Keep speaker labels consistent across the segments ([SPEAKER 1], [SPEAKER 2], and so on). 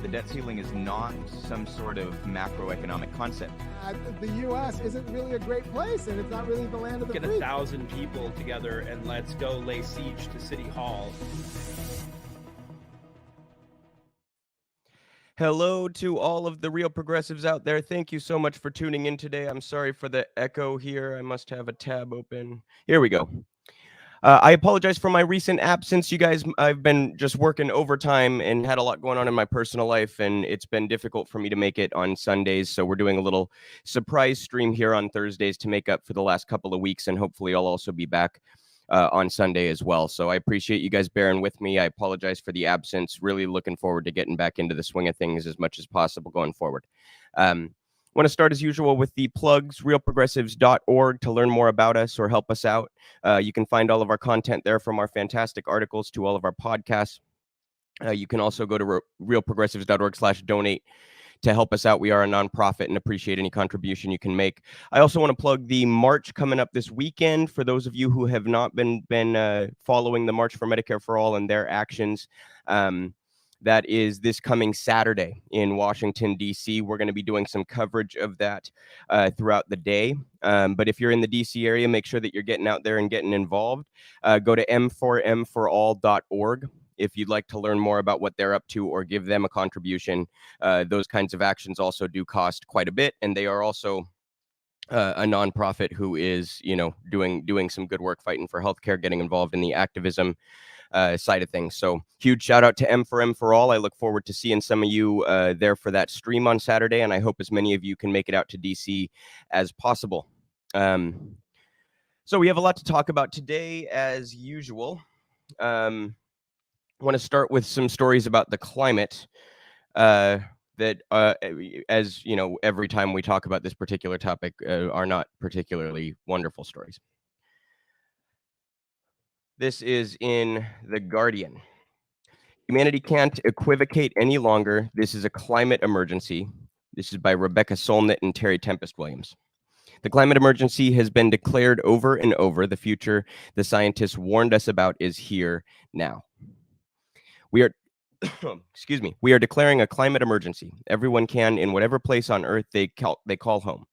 [SPEAKER 1] The debt ceiling is not some sort of macroeconomic concept.
[SPEAKER 2] The U.S. isn't really a great place, and it's not really the land of the free.
[SPEAKER 3] Get 1,000 people together and let's go lay siege to City Hall.
[SPEAKER 4] Hello to all of the real progressives out there. Thank you so much for tuning in today. I'm sorry for the echo here. I must have a tab open. Here we go. I apologize for my recent absence. You guys, I've been just working overtime and had a lot going on in my personal life, and it's been difficult for me to make it on Sundays. So we're doing a little surprise stream here on Thursdays to make up for the last couple of weeks, and hopefully I'll also be back on Sunday as well. So I appreciate you guys bearing with me. I apologize for the absence. Really looking forward to getting back into the swing of things as much as possible going forward. Want to start as usual with the plugs, realprogressives.org to learn more about us or help us out. You can find all of our content there, from our fantastic articles to all of our podcasts. You can also go to realprogressives.org/donate to help us out. We are a nonprofit and appreciate any contribution you can make. I also want to plug the march coming up this weekend. For those of you who have not been following the March for Medicare for All and their actions, that is this coming Saturday in Washington, D.C. We're going to be doing some coverage of that throughout the day. But if you're in the D.C. area, make sure that you're getting out there and getting involved. Go to m4mforall.org if you'd like to learn more about what they're up to or give them a contribution. Those kinds of actions also do cost quite a bit, and they are also a nonprofit who is, doing some good work fighting for healthcare, getting involved in the activism side of things. So huge shout out to M for All. I look forward to seeing some of you there for that stream on Saturday, and I hope as many of you can make it out to DC as possible. So we have a lot to talk about today as usual. I want to start with some stories about the climate that, as you know, every time we talk about this particular topic, are not particularly wonderful stories. This is in The Guardian. Humanity can't equivocate any longer. This is a climate emergency. This is by Rebecca Solnit and Terry Tempest Williams. The climate emergency has been declared over and over. The future the scientists warned us about is here now. We are, we are declaring a climate emergency. Everyone can, in whatever place on Earth they call home.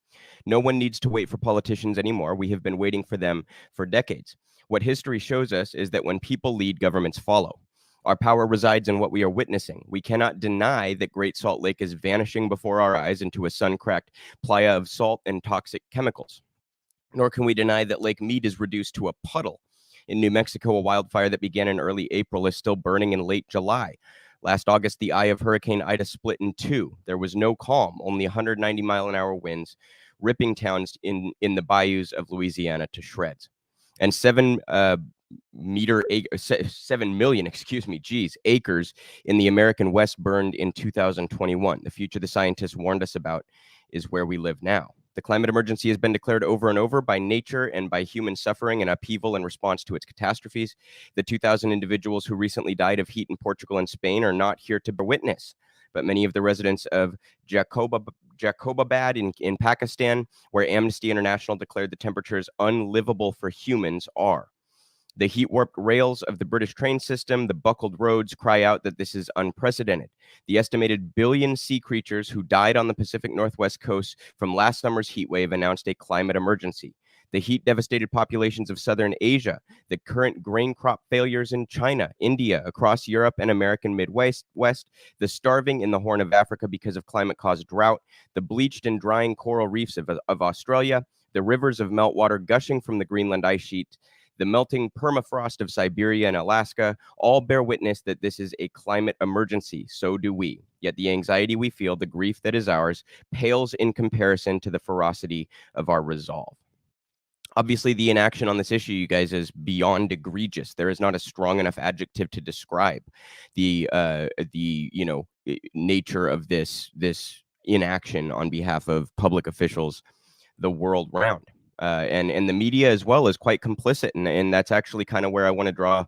[SPEAKER 4] No one needs to wait for politicians anymore. We have been waiting for them for decades. What history shows us is that when people lead, governments follow. Our power resides in what we are witnessing. We cannot deny that Great Salt Lake is vanishing before our eyes into a sun-cracked playa of salt and toxic chemicals. Nor can we deny that Lake Mead is reduced to a puddle. In New Mexico, a wildfire that began in early April is still burning in late July. Last August, the eye of Hurricane Ida split in two. There was no calm, only 190-mile-an-hour winds, ripping towns in the bayous of Louisiana to shreds. And 7 million acres in the American West burned in 2021. The future the scientists warned us about is where we live now. The climate emergency has been declared over and over by nature and by human suffering and upheaval in response to its catastrophes. The 2,000 individuals who recently died of heat in Portugal and Spain are not here to bear witness, but many of the residents of Jacobabad in Pakistan, where Amnesty International declared the temperatures unlivable for humans, are. The heat-warped rails of the British train system, the buckled roads cry out that this is unprecedented. The estimated billion sea creatures who died on the Pacific Northwest coast from last summer's heat wave announced a climate emergency. The heat-devastated populations of southern Asia, the current grain crop failures in China, India, across Europe and American Midwest, the starving in the Horn of Africa because of climate-caused drought, the bleached and drying coral reefs of Australia, the rivers of meltwater gushing from the Greenland ice sheet, the melting permafrost of Siberia and Alaska, all bear witness that this is a climate emergency. So do we. Yet the anxiety we feel, the grief that is ours, pales in comparison to the ferocity of our resolve. Obviously, the inaction on this issue, you guys, is beyond egregious. There is not a strong enough adjective to describe the nature of this inaction on behalf of public officials the world round. And the media as well is quite complicit. And that's actually kind of where I want to draw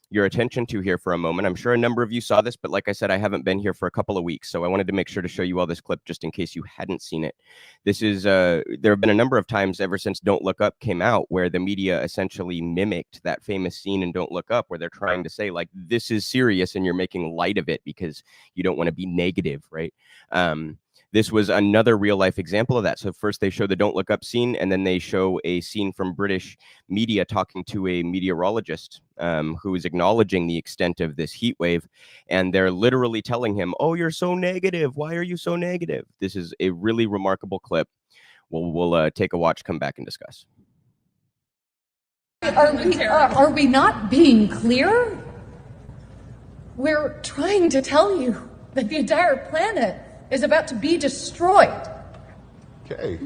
[SPEAKER 4] your attention to here for a moment. I'm sure a number of you saw this, but like I said, I haven't been here for a couple of weeks, so I wanted to make sure to show you all this clip just in case you hadn't seen it. This is, there have been a number of times ever since Don't Look Up came out where the media essentially mimicked that famous scene in Don't Look Up where they're trying to say, like, this is serious and you're making light of it because you don't want to be negative, right? This was another real life example of that. So first they show the Don't Look Up scene, and then they show a scene from British media talking to a meteorologist who is acknowledging the extent of this heat wave. And they're literally telling him, oh, you're so negative. Why are you so negative? This is a really remarkable clip. We'll take a watch, come back and discuss.
[SPEAKER 5] Are we not being clear? We're trying to tell you that the entire planet is about to be destroyed.
[SPEAKER 6] Okay.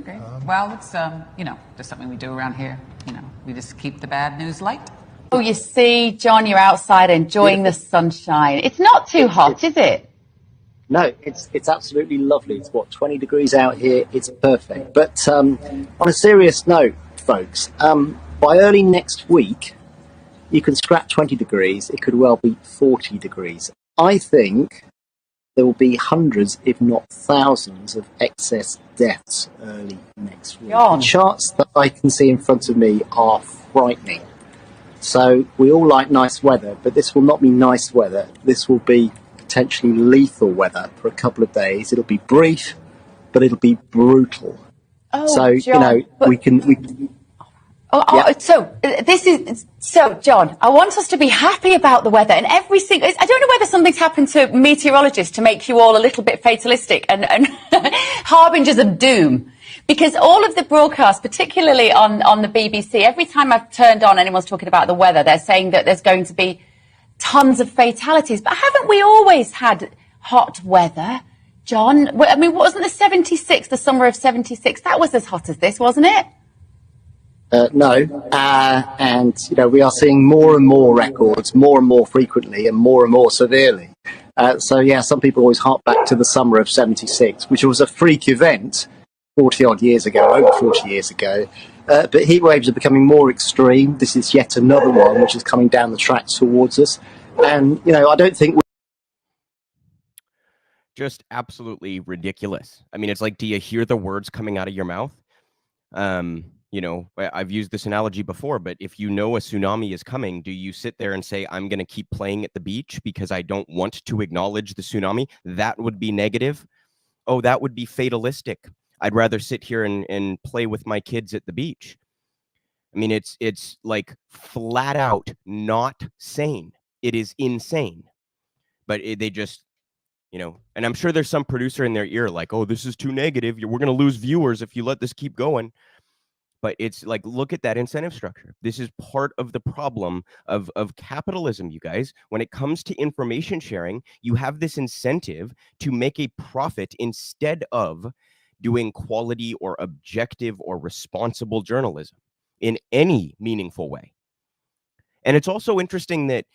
[SPEAKER 7] Well, it's, just something we do around here. We just keep the bad news light.
[SPEAKER 8] Oh, you see, John, you're outside enjoying the sunshine. It's not too hot, is it?
[SPEAKER 9] No, it's absolutely lovely. It's 20 degrees out here. It's perfect. But on a serious note, folks, by early next week, you can scrap 20 degrees. It could well be 40 degrees. I think there will be hundreds, if not thousands, of excess deaths early next week.
[SPEAKER 8] John.
[SPEAKER 9] The charts that I can see in front of me are frightening. So we all like nice weather, but this will not be nice weather. This will be potentially lethal weather for a couple of days. It'll be brief, but it'll be brutal.
[SPEAKER 8] Oh,
[SPEAKER 9] so,
[SPEAKER 8] John,
[SPEAKER 9] we can.
[SPEAKER 8] Yeah. So, John, I want us to be happy about the weather and I don't know whether something's happened to meteorologists to make you all a little bit fatalistic and harbingers of doom. Because all of the broadcasts, particularly on the BBC, every time I've turned on anyone's talking about the weather, they're saying that there's going to be tons of fatalities. But haven't we always had hot weather, John? I mean, wasn't the summer of 76? That was as hot as this, wasn't it?
[SPEAKER 9] No, and we are seeing more and more records, more and more frequently, and more severely. Some people always hark back to the summer of '76, which was a freak event 40 odd years ago, over 40 years ago. But heat waves are becoming more extreme. This is yet another one which is coming down the track towards us, and I don't think.
[SPEAKER 4] Just absolutely ridiculous. I mean, it's like, do you hear the words coming out of your mouth? I've used this analogy before, but if you know a tsunami is coming, do you sit there and say, I'm going to keep playing at the beach because I don't want to acknowledge the tsunami? That would be negative. Oh, that would be fatalistic. I'd rather sit here and play with my kids at the beach. I mean, it's like flat out not sane. It is insane. But they just, and I'm sure there's some producer in their ear like, oh, this is too negative. We're going to lose viewers if you let this keep going. But it's like, look at that incentive structure. This is part of the problem of capitalism, you guys. When it comes to information sharing, you have this incentive to make a profit instead of doing quality or objective or responsible journalism in any meaningful way. And it's also interesting that,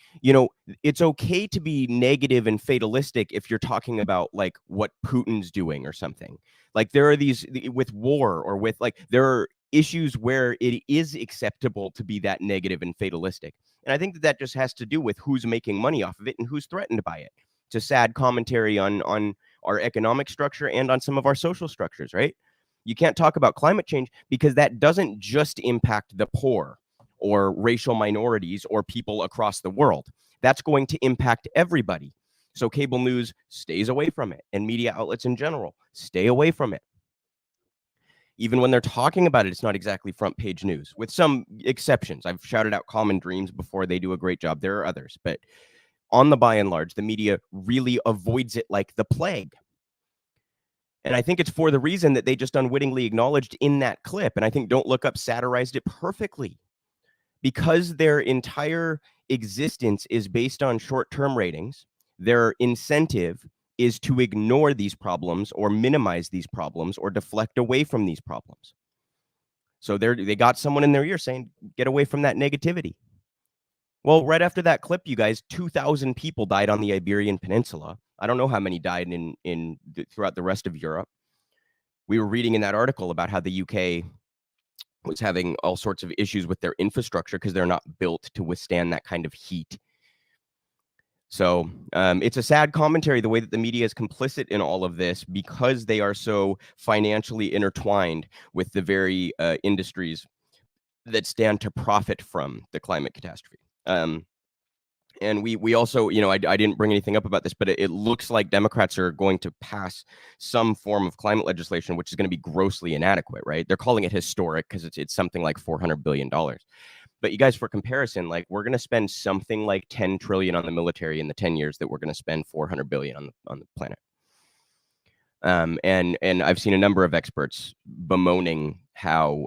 [SPEAKER 4] it's okay to be negative and fatalistic if you're talking about like what Putin's doing or something. Like there are these with war or with there are issues where it is acceptable to be that negative and fatalistic. And I think that just has to do with who's making money off of it and who's threatened by it. It's a sad commentary on our economic structure and on some of our social structures, right? You can't talk about climate change because that doesn't just impact the poor or racial minorities or people across the world. That's going to impact everybody. So cable news stays away from it, and media outlets in general stay away from it. Even when they're talking about it, it's not exactly front page news, with some exceptions. I've shouted out Common Dreams before. They do a great job. There are others, but on the by and large, the media really avoids it like the plague. And I think it's for the reason that they just unwittingly acknowledged in that clip. And I think Don't Look Up satirized it perfectly. Because their entire existence is based on short-term ratings, their incentive is to ignore these problems or minimize these problems or deflect away from these problems. So they got someone in their ear saying, get away from that negativity. Well, right after that clip, you guys, 2,000 people died on the Iberian Peninsula. I don't know how many died throughout the rest of Europe. We were reading in that article about how the UK was having all sorts of issues with their infrastructure because they're not built to withstand that kind of heat. So it's a sad commentary, the way that the media is complicit in all of this because they are so financially intertwined with the very industries that stand to profit from the climate catastrophe. And we also, I didn't bring anything up about this, but it looks like Democrats are going to pass some form of climate legislation, which is going to be grossly inadequate, right? They're calling it historic because it's something like $400 billion. But you guys, for comparison, like we're going to spend something like 10 trillion on the military in the 10 years that we're going to spend 400 billion on the planet. And I've seen a number of experts bemoaning how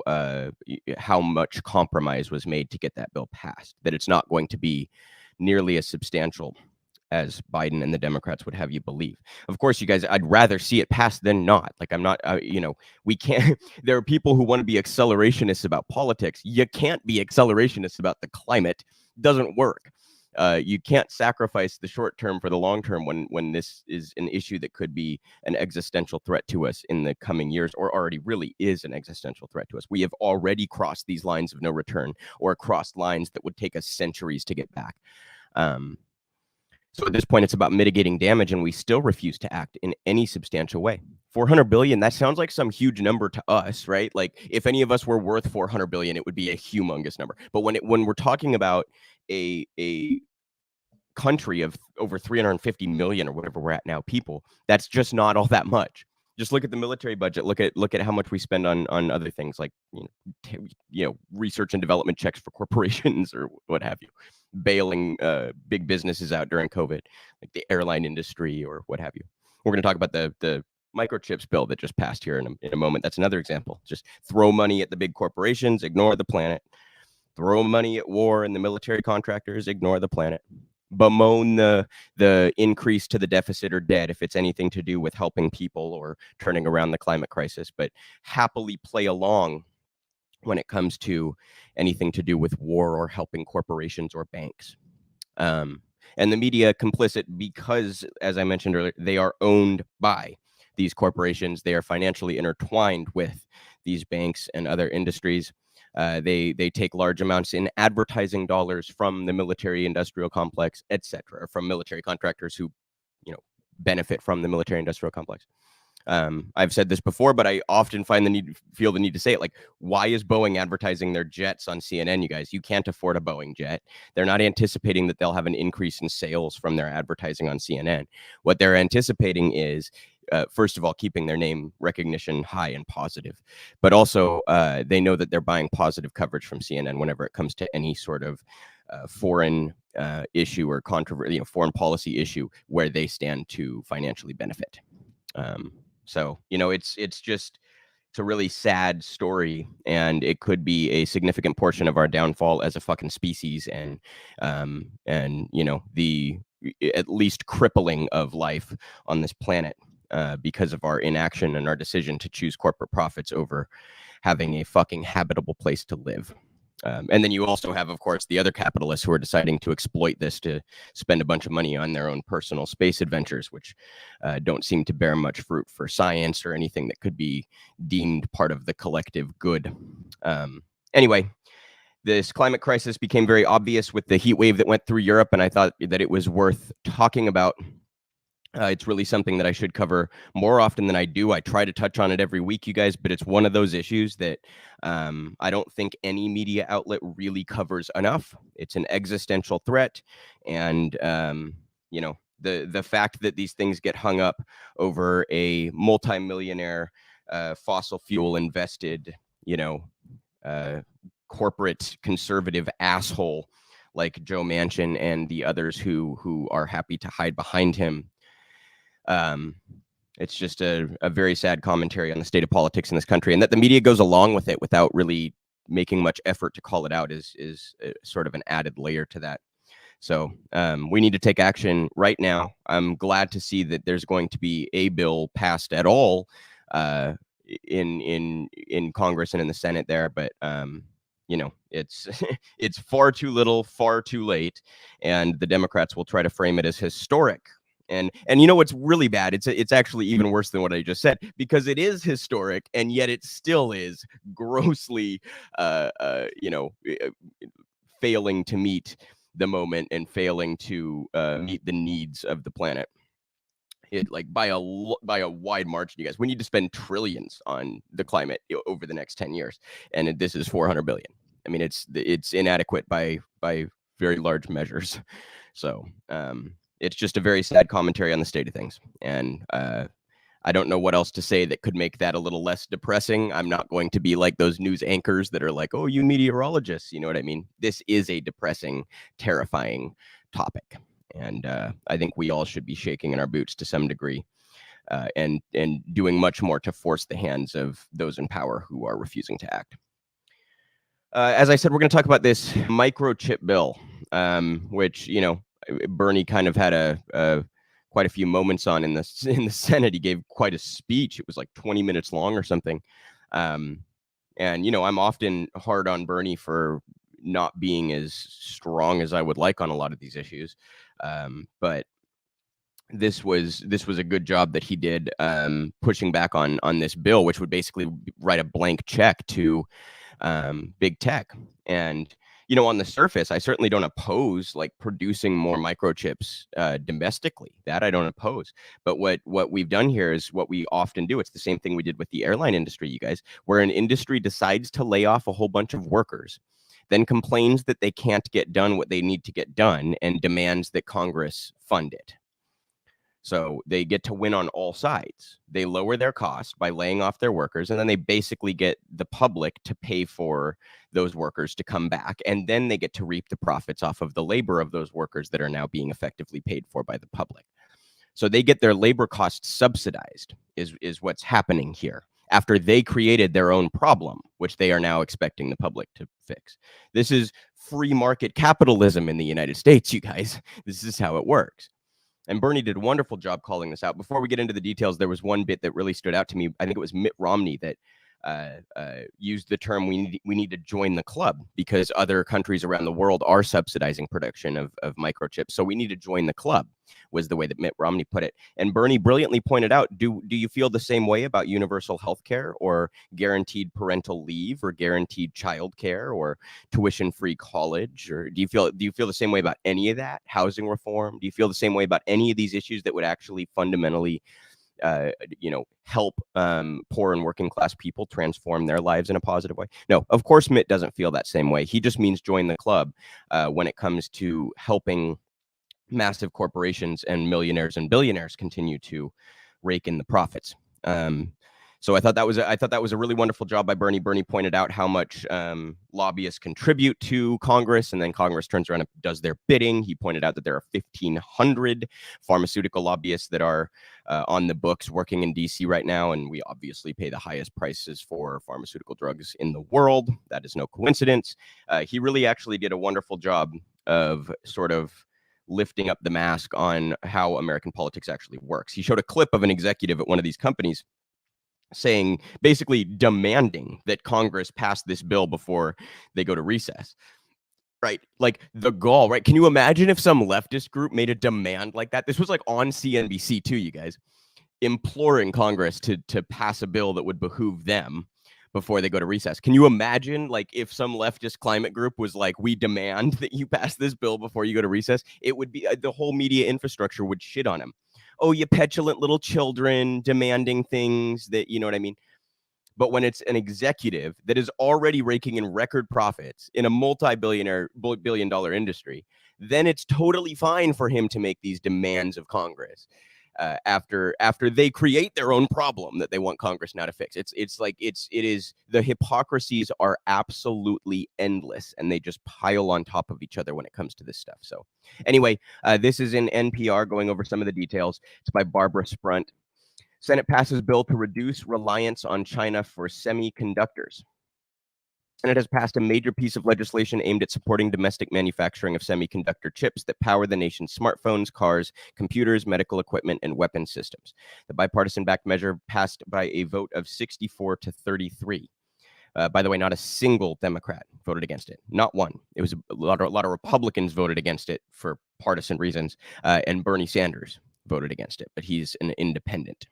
[SPEAKER 4] much compromise was made to get that bill passed, that it's not going to be nearly as substantial as Biden and the Democrats would have you believe. Of course, you guys, I'd rather see it passed than not. Like I'm not, we can't, there are people who want to be accelerationists about politics. You can't be accelerationists about the climate. It doesn't work. You can't sacrifice the short term for the long term when this is an issue that could be an existential threat to us in the coming years, or already really is an existential threat to us. We have already crossed these lines of no return, or crossed lines that would take us centuries to get back. So at this point, it's about mitigating damage, and we still refuse to act in any substantial way. 400 billion, that sounds like some huge number to us, right? Like if any of us were worth 400 billion, it would be a humongous number. But when we're talking about a country of over 350 million or whatever we're at now, people, that's just not all that much. Just look at the military budget. Look at how much we spend on other things like research and development checks for corporations or what have you, bailing big businesses out during COVID, like the airline industry or what have you. We're going to talk about the microchips bill that just passed here in a moment. That's another example. Just throw money at the big corporations, ignore the planet. Throw money at war and the military contractors, ignore the planet. Bemoan the increase to the deficit or debt if it's anything to do with helping people or turning around the climate crisis, but happily play along when it comes to anything to do with war or helping corporations or banks. And the media complicit because, as I mentioned earlier, they are owned by these corporations. They are financially intertwined with these banks and other industries. They take large amounts in advertising dollars from the military industrial complex, etc., from military contractors who, benefit from the military industrial complex. I've said this before, but I often feel the need to say it. Like, why is Boeing advertising their jets on CNN? You guys, you can't afford a Boeing jet. They're not anticipating that they'll have an increase in sales from their advertising on CNN. What they're anticipating is, first of all, keeping their name recognition high and positive, but also they know that they're buying positive coverage from CNN whenever it comes to any sort of foreign issue or controversy, foreign policy issue where they stand to financially benefit. So, it's a really sad story, and it could be a significant portion of our downfall as a fucking species, and the at least crippling of life on this planet because of our inaction and our decision to choose corporate profits over having a fucking habitable place to live. And then you also have, of course, the other capitalists who are deciding to exploit this to spend a bunch of money on their own personal space adventures, which don't seem to bear much fruit for science or anything that could be deemed part of the collective good. Anyway, this climate crisis became very obvious with the heat wave that went through Europe, and I thought that it was worth talking about. It's really something that I should cover more often than I do. I try to touch on it every week, you guys, but it's one of those issues that I don't think any media outlet really covers enough. It's an existential threat. And, the fact that these things get hung up over a multimillionaire fossil fuel invested, corporate conservative asshole like Joe Manchin and the others who are happy to hide behind him. It's just a very sad commentary on the state of politics in this country, and that the media goes along with it without really making much effort to call it out is sort of an added layer to that. So we need to take action right now. I'm glad to see that there's going to be a bill passed at all in Congress and in the Senate there, but it's it's far too little, far too late, and the Democrats will try to frame it as historic. And what's really bad? It's actually even worse than what I just said, because it is historic, and yet it still is grossly, failing to meet the moment and failing to meet the needs of the planet. It, like, by a wide margin, you guys. We need to spend trillions on the climate over the next 10 years, and this is 400 billion. I mean, it's inadequate by very large measures. So it's just a very sad commentary on the state of things, and I don't know what else to say that could make that a little less depressing. I'm not going to be like those news anchors that are like, "Oh, you meteorologists," you know what I mean? This is a depressing, terrifying topic. And I think we all should be shaking in our boots to some degree, and doing much more to force the hands of those in power who are refusing to act. As I said, we're going to talk about this microchip bill, which, you know, Bernie kind of had quite a few moments on in the Senate. He gave quite a speech. It was like 20 minutes long or something. And, you know, I'm often hard on Bernie for not being as strong as I would like on a lot of these issues. But this was a good job that he did, pushing back on this bill, which would basically write a blank check to big tech. And, you know, on the surface, I certainly don't oppose like producing more microchips domestically. That I don't oppose. But what we've done here is what we often do. It's the same thing we did with the airline industry, you guys, where an industry decides to lay off a whole bunch of workers, then complains that they can't get done what they need to get done, and demands that Congress fund it. So they get to win on all sides. They lower their cost by laying off their workers, and then they basically get the public to pay for those workers to come back, and then they get to reap the profits off of the labor of those workers that are now being effectively paid for by the public. So they get their labor costs subsidized, is what's happening here, after they created their own problem, which they are now expecting the public to fix. This is free market capitalism in the United States, you guys. This is how it works. And Bernie did a wonderful job calling this out. Before we get into the details, there was one bit that really stood out to me. I think it was Mitt Romney that used the term, we need to join the club, because other countries around the world are subsidizing production of microchips. So we need to join the club, was the way that Mitt Romney put it. And Bernie brilliantly pointed out, do you feel the same way about universal health care, or guaranteed parental leave, or guaranteed child care, or tuition-free college? Or do you feel the same way about any of that? Housing reform? Do you feel the same way about any of these issues that would actually fundamentally help poor and working class people transform their lives in a positive way? No, of course, Mitt doesn't feel that same way. He just means join the club when it comes to helping massive corporations and millionaires and billionaires continue to rake in the profits. So I thought that was a really wonderful job by Bernie. Bernie pointed out how much lobbyists contribute to Congress, and then Congress turns around and does their bidding. He pointed out that there are 1,500 pharmaceutical lobbyists that are on the books working in DC right now, and we obviously pay the highest prices for pharmaceutical drugs in the world. That is no coincidence. He really actually did a wonderful job of sort of lifting up the mask on how American politics actually works. He showed a clip of an executive at one of these companies saying, basically demanding that Congress pass this bill before they go to recess. Right? Like the gall, right? Can you imagine if some leftist group made a demand like that? This was like on CNBC too, you guys, imploring Congress to pass a bill that would behoove them before they go to recess. Can you imagine, like, if some leftist climate group was like, we demand that you pass this bill before you go to recess? It would be, the whole media infrastructure would shit on him. Oh, you petulant little children demanding things that, you know what I mean? But when it's an executive that is already raking in record profits in a multi-billion-dollar industry, then it's totally fine for him to make these demands of Congress after they create their own problem that they want Congress now to fix. It is the hypocrisies are absolutely endless, and they just pile on top of each other when it comes to this stuff. So anyway, this is in NPR going over some of the details. It's by Barbara Sprunt. Senate passes bill to reduce reliance on China for semiconductors. And it has passed a major piece of legislation aimed at supporting domestic manufacturing of semiconductor chips that power the nation's smartphones, cars, computers, medical equipment, and weapon systems. The bipartisan-backed measure passed by a vote of 64 to 33. By the way, not a single Democrat voted against it. Not one. It was a lot of Republicans voted against it for partisan reasons, and Bernie Sanders voted against it, but he's an independent.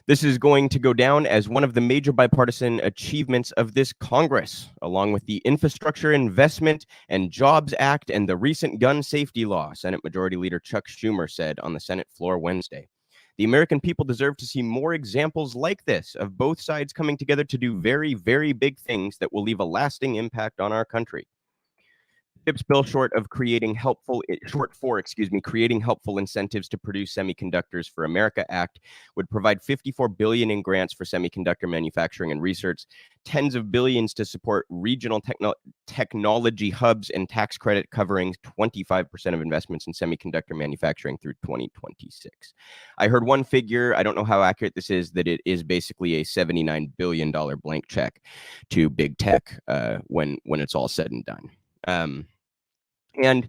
[SPEAKER 4] This is going to go down as one of the major bipartisan achievements of this Congress, along with the Infrastructure Investment and Jobs Act and the recent gun safety law, Senate Majority Leader Chuck Schumer said on the Senate floor Wednesday. The American people deserve to see more examples like this of both sides coming together to do very, very big things that will leave a lasting impact on our country. CHIPS bill creating helpful incentives to produce semiconductors for America Act would provide $54 billion in grants for semiconductor manufacturing and research, tens of billions to support regional technology hubs, and tax credit covering 25% of investments in semiconductor manufacturing through 2026. I heard one figure, I don't know how accurate this is, that it is basically a $79 billion blank check to big tech when it's all said and done. And,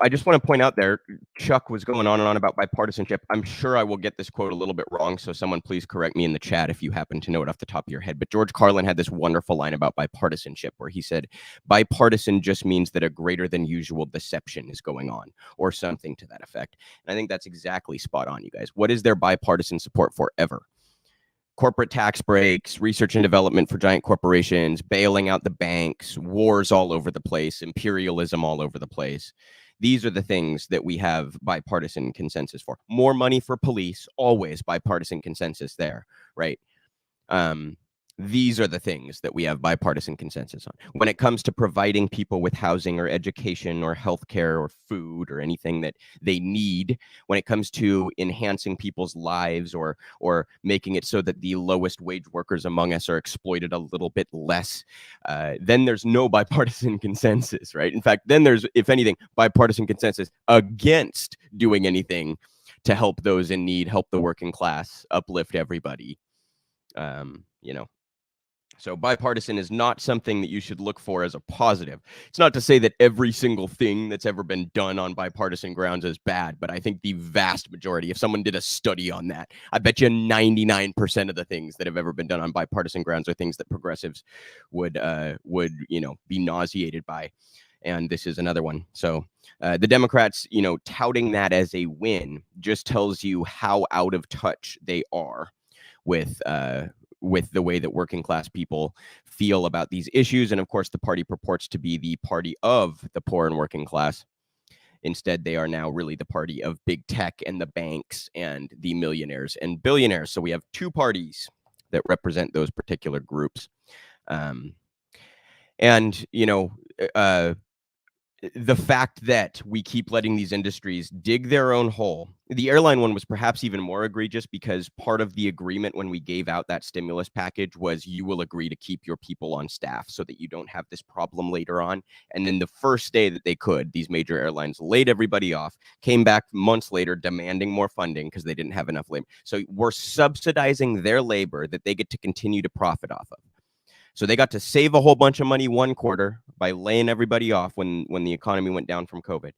[SPEAKER 4] I just want to point out there, Chuck was going on and on about bipartisanship. I'm sure I will get this quote a little bit wrong, so someone please correct me in the chat if you happen to know it off the top of your head. But George Carlin had this wonderful line about bipartisanship where he said, bipartisan just means that a greater than usual deception is going on, or something to that effect. And I think that's exactly spot on, you guys. What is there bipartisan support for ever? Corporate tax breaks, research and development for giant corporations, bailing out the banks, wars all over the place, imperialism all over the place. These are the things that we have bipartisan consensus for. More money for police, always bipartisan consensus there, right? These are the things that we have bipartisan consensus on. When it comes to providing people with housing or education or healthcare or food or anything that they need, when it comes to enhancing people's lives or making it so that the lowest wage workers among us are exploited a little bit less, then there's no bipartisan consensus, right? In fact, then there's, if anything, bipartisan consensus against doing anything to help those in need, help the working class, uplift everybody. So bipartisan is not something that you should look for as a positive. It's not to say that every single thing that's ever been done on bipartisan grounds is bad, but I think the vast majority, if someone did a study on that, I bet you 99% of the things that have ever been done on bipartisan grounds are things that progressives would be nauseated by. And this is another one. So the Democrats, touting that as a win just tells you how out of touch they are with the way that working class people feel about these issues. And of course, the party purports to be the party of the poor and working class. Instead, they are now really the party of big tech and the banks and the millionaires and billionaires. So we have two parties that represent those particular groups. The fact that we keep letting these industries dig their own hole. The airline one was perhaps even more egregious because part of the agreement when we gave out that stimulus package was you will agree to keep your people on staff so that you don't have this problem later on. And then the first day that they could, these major airlines laid everybody off, came back months later demanding more funding because they didn't have enough labor. So we're subsidizing their labor that they get to continue to profit off of. So they got to save a whole bunch of money one quarter by laying everybody off when the economy went down from COVID.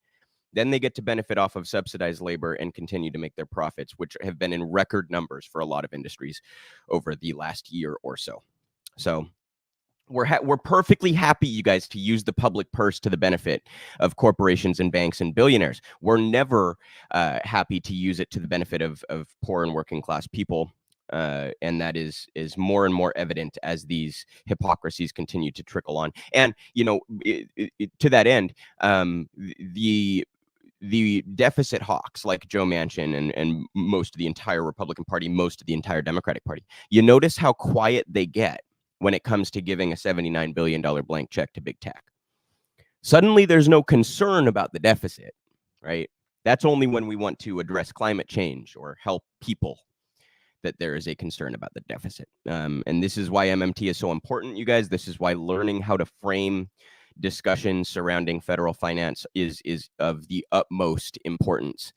[SPEAKER 4] Then they get to benefit off of subsidized labor and continue to make their profits, which have been in record numbers for a lot of industries over the last year or so. So we're perfectly happy, you guys, to use the public purse to the benefit of corporations and banks and billionaires. We're never happy to use it to the benefit of poor and working class people. And that is more and more evident as these hypocrisies continue to trickle on. And, to that end, the deficit hawks like Joe Manchin and most of the entire Republican Party, most of the entire Democratic Party, you notice how quiet they get when it comes to giving a $79 billion blank check to big tech. Suddenly, there's no concern about the deficit, right? That's only when we want to address climate change or help people that there is a concern about the deficit. And this is why MMT is so important, you guys. This is why learning how to frame discussions surrounding federal finance is of the utmost importance,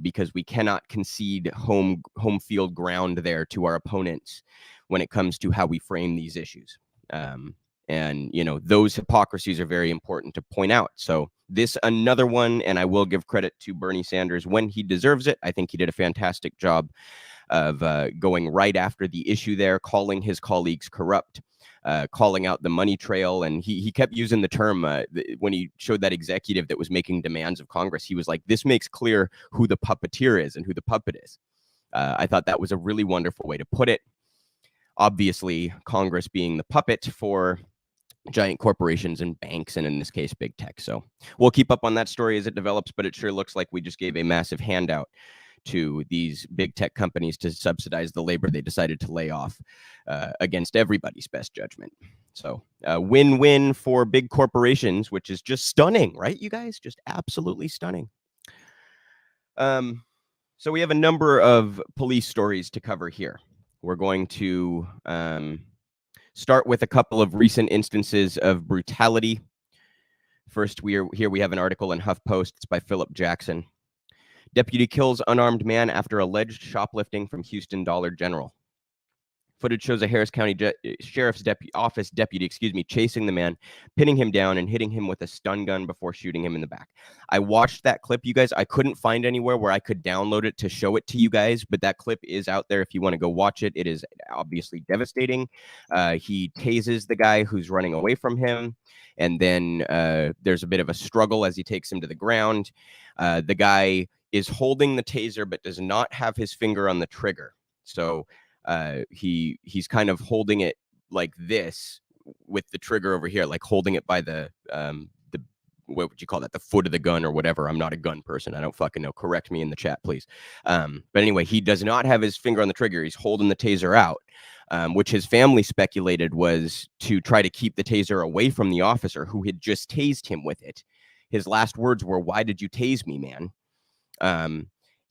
[SPEAKER 4] because we cannot concede home field ground there to our opponents when it comes to how we frame these issues. And, those hypocrisies are very important to point out. So this another one, and I will give credit to Bernie Sanders when he deserves it. I think he did a fantastic job of going right after the issue there, calling his colleagues corrupt, calling out the money trail. And he kept using the term when he showed that executive that was making demands of Congress. He was like, this makes clear who the puppeteer is and who the puppet is. I thought that was a really wonderful way to put it. Obviously, Congress being the puppet for giant corporations and banks, and in this case, big tech. So we'll keep up on that story as it develops, but it sure looks like we just gave a massive handout to these big tech companies to subsidize the labor they decided to lay off against everybody's best judgment. So win-win for big corporations, which is just stunning, right, you guys? Just absolutely stunning. So we have a number of police stories to cover here. We're going to start with a couple of recent instances of brutality. First, we have an article in HuffPost. It's by Philip Jackson. Deputy kills unarmed man after alleged shoplifting from Houston Dollar General. Footage shows a Harris County Sheriff's Office deputy, chasing the man, pinning him down and hitting him with a stun gun before shooting him in the back. I watched that clip, you guys. I couldn't find anywhere where I could download it to show it to you guys, but that clip is out there if you want to go watch it. It is obviously devastating. He tases the guy who's running away from him, and then there's a bit of a struggle as he takes him to the ground. The guy is holding the taser but does not have his finger on the trigger. So he's kind of holding it like this with the trigger over here, like holding it by the what would you call that? The foot of the gun or whatever. I'm not a gun person. I don't fucking know. Correct me in the chat, please. But anyway, he does not have his finger on the trigger. He's holding the taser out, which his family speculated was to try to keep the taser away from the officer who had just tased him with it. His last words were, "Why did you tase me, man?"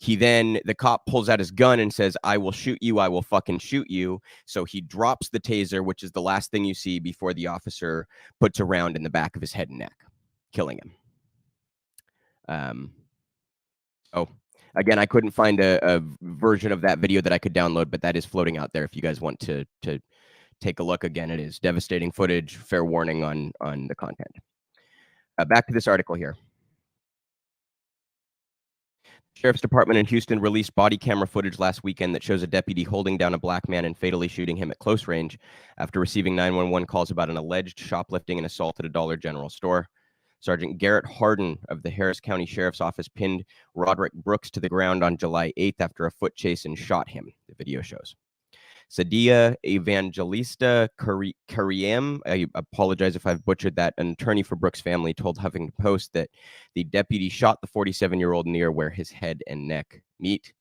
[SPEAKER 4] The cop pulls out his gun and says, "I will shoot you. I will fucking shoot you." So he drops the taser, which is the last thing you see before the officer puts a round in the back of his head and neck, killing him. Again, I couldn't find a version of that video that I could download, but that is floating out there if you guys want to take a look. Again, it is devastating footage. Fair warning on the content. Back to this article here. Sheriff's Department in Houston released body camera footage last weekend that shows a deputy holding down a black man and fatally shooting him at close range after receiving 911 calls about an alleged shoplifting and assault at a Dollar General store. Sergeant Garrett Harden of the Harris County Sheriff's Office pinned Roderick Brooks to the ground on July 8th after a foot chase and shot him, the video shows. Sadia Evangelista Kariem, I apologize if I've butchered that, an attorney for Brooks' family, told Huffington Post that the deputy shot the 47-year-old near where his head and neck meet.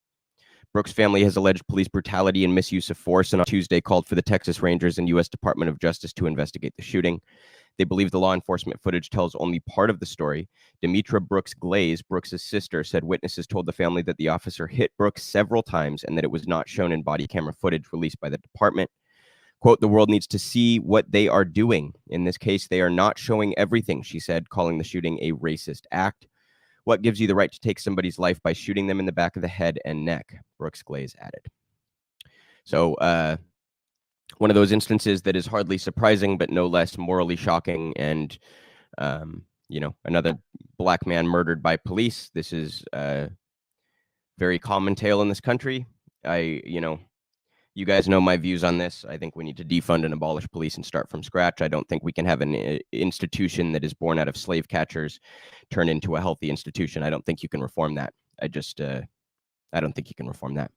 [SPEAKER 4] Brooks' family has alleged police brutality and misuse of force, and on Tuesday called for the Texas Rangers and U.S. Department of Justice to investigate the shooting. They believe the law enforcement footage tells only part of the story. Demetra Brooks Glaze, Brooks' sister, said witnesses told the family that the officer hit Brooks several times and that it was not shown in body camera footage released by the department. Quote, "The world needs to see what they are doing. In this case, they are not showing everything," she said, calling the shooting a racist act. "What gives you the right to take somebody's life by shooting them in the back of the head and neck?" Brooks Glaze added. So, one of those instances that is hardly surprising, but no less morally shocking. And, another black man murdered by police. This is a very common tale in this country. You guys know my views on this. I think we need to defund and abolish police and start from scratch. I don't think we can have an institution that is born out of slave catchers turn into a healthy institution. I don't think you can reform that. I don't think you can reform that.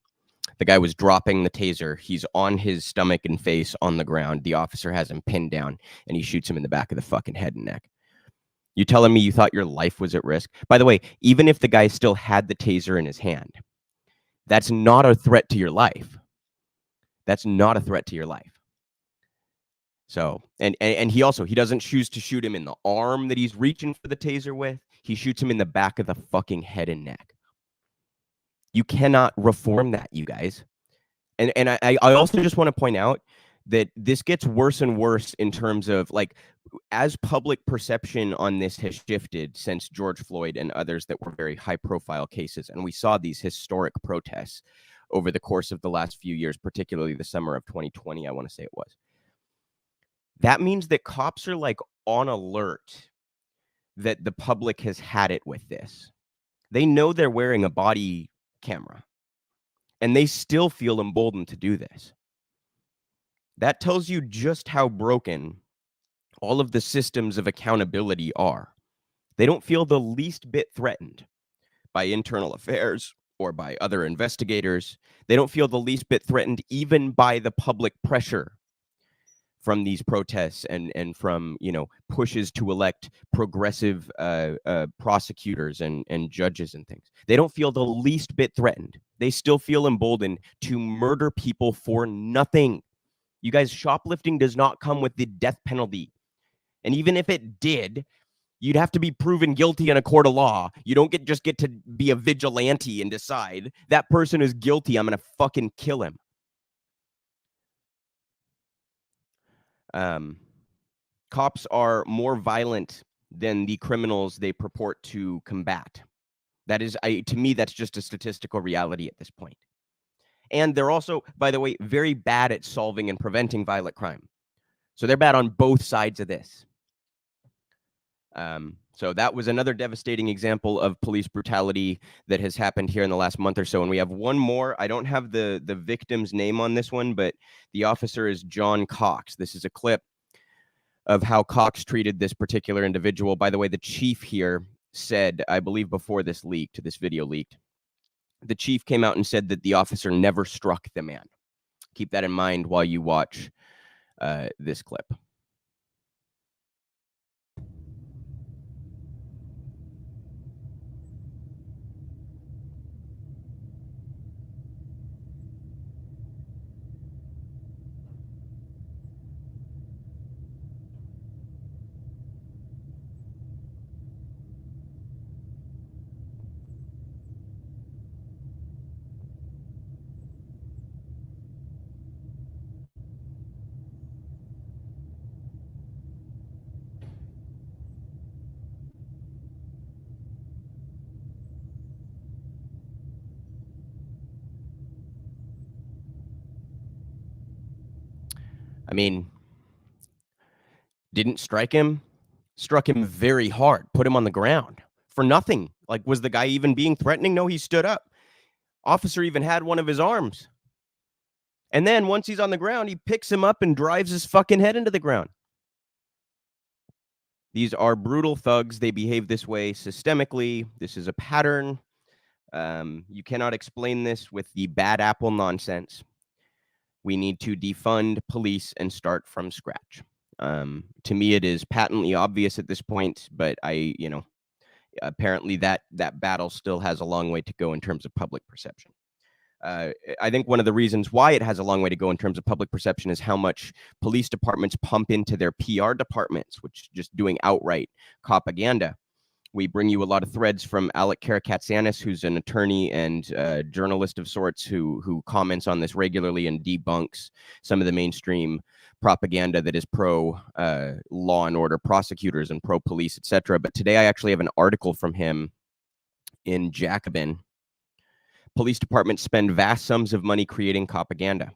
[SPEAKER 4] The guy was dropping the taser. He's on his stomach and face on the ground. The officer has him pinned down, and he shoots him in the back of the fucking head and neck. You telling me you thought your life was at risk? By the way, even if the guy still had the taser in his hand, that's not a threat to your life. That's not a threat to your life. So, and he doesn't choose to shoot him in the arm that he's reaching for the taser with. He shoots him in the back of the fucking head and neck. You cannot reform that, you guys. And I also just want to point out that this gets worse and worse in terms of, like, as public perception on this has shifted since George Floyd and others that were very high profile cases. And we saw these historic protests over the course of the last few years, particularly the summer of 2020, I want to say it was. That means that cops are like on alert that the public has had it with this. They know they're wearing a body camera, and they still feel emboldened to do this. That tells you just how broken all of the systems of accountability are. They don't feel the least bit threatened by internal affairs or by other investigators. They don't feel the least bit threatened, even by the public pressure from these protests and from, you know, pushes to elect progressive prosecutors and judges and things. They don't feel the least bit threatened. They still feel emboldened to murder people for nothing. You guys, shoplifting does not come with the death penalty. And even if it did, you'd have to be proven guilty in a court of law. You don't just get to be a vigilante and decide that person is guilty. I'm going to fucking kill him. Cops are more violent than the criminals they purport to combat. That is, to me, that's just a statistical reality at this point. And they're also, by the way, very bad at solving and preventing violent crime. So they're bad on both sides of this. So that was another devastating example of police brutality that has happened here in the last month or so. And we have one more. I don't have the victim's name on this one, but the officer is John Cox. This is a clip of how Cox treated this particular individual. By the way, the chief here said, I believe before this video leaked, the chief came out and said that the officer never struck the man. Keep that in mind while you watch this clip. I mean, didn't strike him, struck him very hard, put him on the ground for nothing. Like, was the guy even being threatening? No, he stood up. Officer even had one of his arms. And then once he's on the ground, he picks him up and drives his fucking head into the ground. These are brutal thugs. They behave this way systemically. This is a pattern. You cannot explain this with the bad apple nonsense. We need to defund police and start from scratch. To me, it is patently obvious at this point, but apparently that battle still has a long way to go in terms of public perception. I think one of the reasons why it has a long way to go in terms of public perception is how much police departments pump into their PR departments, which is just doing outright Copaganda. We bring you a lot of threads from Alec Karakatsanis, who's an attorney and journalist of sorts who comments on this regularly and debunks some of the mainstream propaganda that is pro law and order prosecutors and pro police, etc. But today I actually have an article from him in Jacobin. Police departments spend vast sums of money creating propaganda.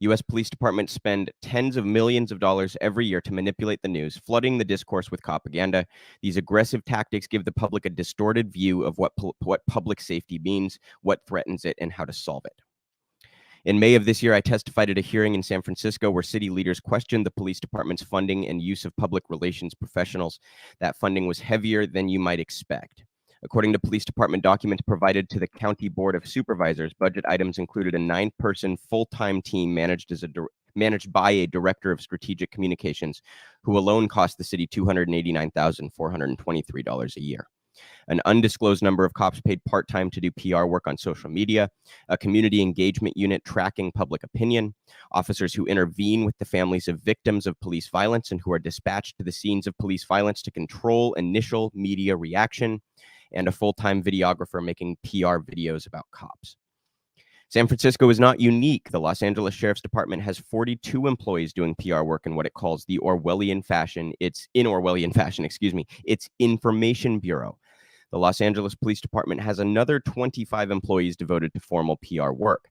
[SPEAKER 4] U.S. police departments spend tens of millions of dollars every year to manipulate the news, flooding the discourse with propaganda. These aggressive tactics give the public a distorted view of what public safety means, what threatens it, and how to solve it. In May of this year, I testified at a hearing in San Francisco where city leaders questioned the police department's funding and use of public relations professionals. That funding was heavier than you might expect. According to police department documents provided to the County Board of Supervisors, budget items included a 9-person full-time team managed by a director of strategic communications, who alone cost the city $289,423 a year. An undisclosed number of cops paid part-time to do PR work on social media, a community engagement unit tracking public opinion, officers who intervene with the families of victims of police violence and who are dispatched to the scenes of police violence to control initial media reaction, and a full-time videographer making PR videos about cops. San Francisco is not unique. The Los Angeles Sheriff's Department has 42 employees doing PR work in what it calls the Orwellian fashion. It's Information Bureau. The Los Angeles Police Department has another 25 employees devoted to formal PR work.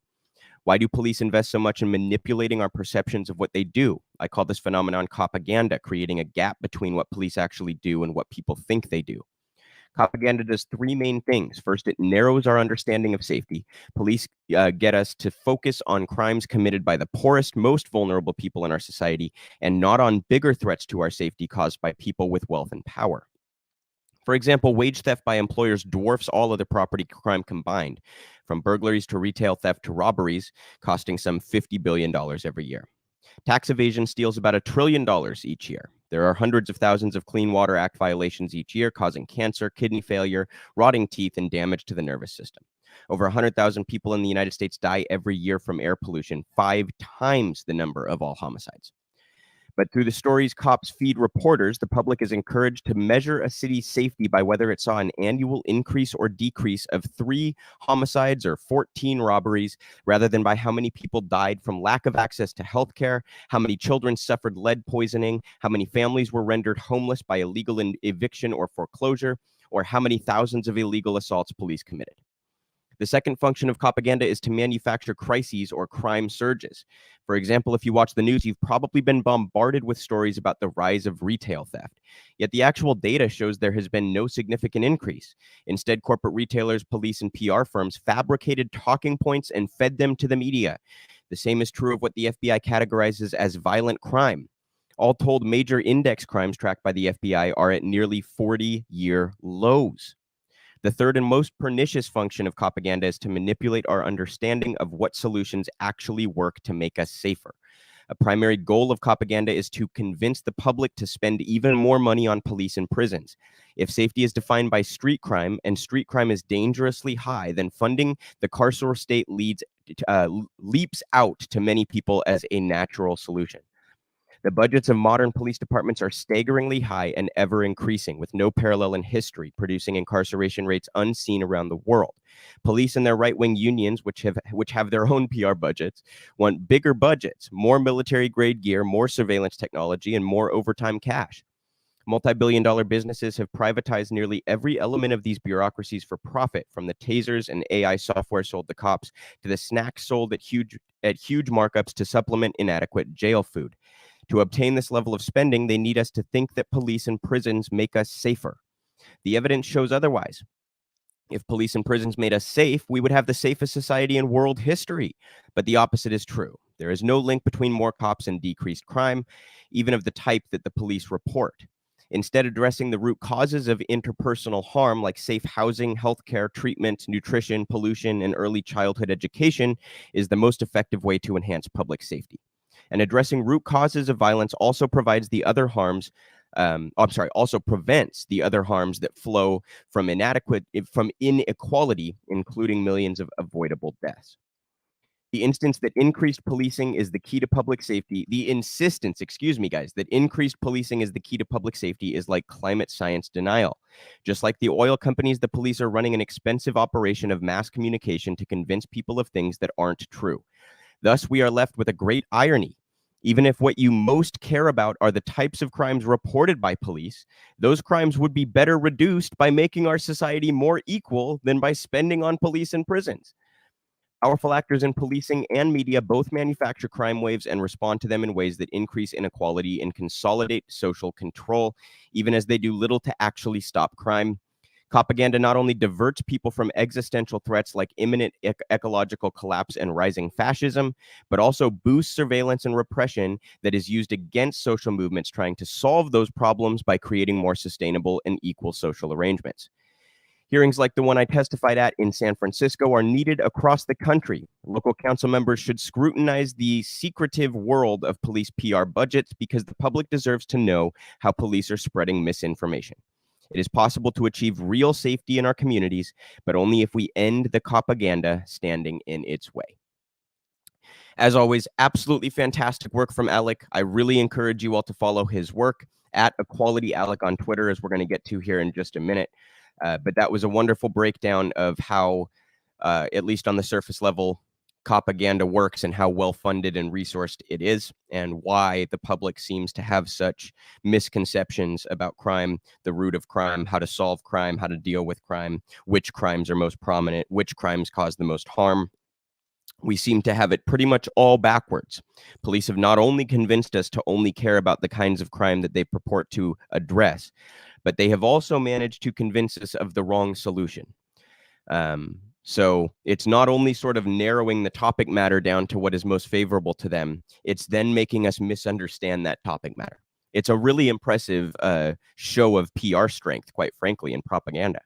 [SPEAKER 4] Why do police invest so much in manipulating our perceptions of what they do? I call this phenomenon Copaganda, creating a gap between what police actually do and what people think they do. Copaganda does 3 main things. First, it narrows our understanding of safety. Police get us to focus on crimes committed by the poorest, most vulnerable people in our society, and not on bigger threats to our safety caused by people with wealth and power. For example, wage theft by employers dwarfs all other property crime combined, from burglaries to retail theft to robberies, costing some $50 billion every year. Tax evasion steals about $1 trillion each year. There are hundreds of thousands of Clean Water Act violations each year, causing cancer, kidney failure, rotting teeth, and damage to the nervous system. Over 100,000 people in the United States die every year from air pollution, 5 times the number of all homicides. But through the stories cops feed reporters, the public is encouraged to measure a city's safety by whether it saw an annual increase or decrease of 3 homicides or 14 robberies, rather than by how many people died from lack of access to healthcare, how many children suffered lead poisoning, how many families were rendered homeless by illegal eviction or foreclosure, or how many thousands of illegal assaults police committed. The second function of Copaganda is to manufacture crises or crime surges. For example, if you watch the news, you've probably been bombarded with stories about the rise of retail theft. Yet the actual data shows there has been no significant increase. Instead, corporate retailers, police, and PR firms fabricated talking points and fed them to the media. The same is true of what the FBI categorizes as violent crime. All told, major index crimes tracked by the FBI are at nearly 40-year lows. The third and most pernicious function of Copaganda is to manipulate our understanding of what solutions actually work to make us safer. A primary goal of Copaganda is to convince the public to spend even more money on police and prisons. If safety is defined by street crime and street crime is dangerously high, then funding the carceral state leaps out to many people as a natural solution. The budgets of modern police departments are staggeringly high and ever increasing, with no parallel in history, producing incarceration rates unseen around the world. Police and their right-wing unions, which have their own PR budgets, want bigger budgets, more military-grade gear, more surveillance technology, and more overtime cash. Multi-billion-dollar businesses have privatized nearly every element of these bureaucracies for profit, from the tasers and AI software sold to cops to the snacks sold at huge markups to supplement inadequate jail food. To obtain this level of spending, they need us to think that police and prisons make us safer. The evidence shows otherwise. If police and prisons made us safe, we would have the safest society in world history. But the opposite is true. There is no link between more cops and decreased crime, even of the type that the police report. Instead, addressing the root causes of interpersonal harm, like safe housing, healthcare, treatment, nutrition, pollution, and early childhood education, is the most effective way to enhance public safety. And addressing root causes of violence also provides the other harms. Also prevents the other harms that flow from inequality, including millions of avoidable deaths. The instance that increased policing is the key to public safety. The insistence, that increased policing is the key to public safety is like climate science denial. Just like the oil companies, the police are running an expensive operation of mass communication to convince people of things that aren't true. Thus, we are left with a great irony. Even if what you most care about are the types of crimes reported by police, those crimes would be better reduced by making our society more equal than by spending on police and prisons. Powerful actors in policing and media both manufacture crime waves and respond to them in ways that increase inequality and consolidate social control, even as they do little to actually stop crime. Copaganda not only diverts people from existential threats like imminent ecological collapse and rising fascism, but also boosts surveillance and repression that is used against social movements trying to solve those problems by creating more sustainable and equal social arrangements. Hearings like the one I testified at in San Francisco are needed across the country. Local council members should scrutinize the secretive world of police PR budgets because the public deserves to know how police are spreading misinformation. It is possible to achieve real safety in our communities, but only if we end the Copaganda standing in its way. As always, absolutely fantastic work from Alec. I really encourage you all to follow his work at Equality Alec on Twitter, as we're going to get to here in just a minute. But that was a wonderful breakdown of how, at least on the surface level, Copaganda works and how well funded and resourced it is, and why the public seems to have such misconceptions about crime, the root of crime, how to solve crime, how to deal with crime, which crimes are most prominent, which crimes cause the most harm. We seem to have it pretty much all backwards. Police have not only convinced us to only care about the kinds of crime that they purport to address, but they have also managed to convince us of the wrong solution. So it's not only sort of narrowing the topic matter down to what is most favorable to them, it's then making us misunderstand that topic matter. It's a really impressive show of PR strength, quite frankly, in propaganda.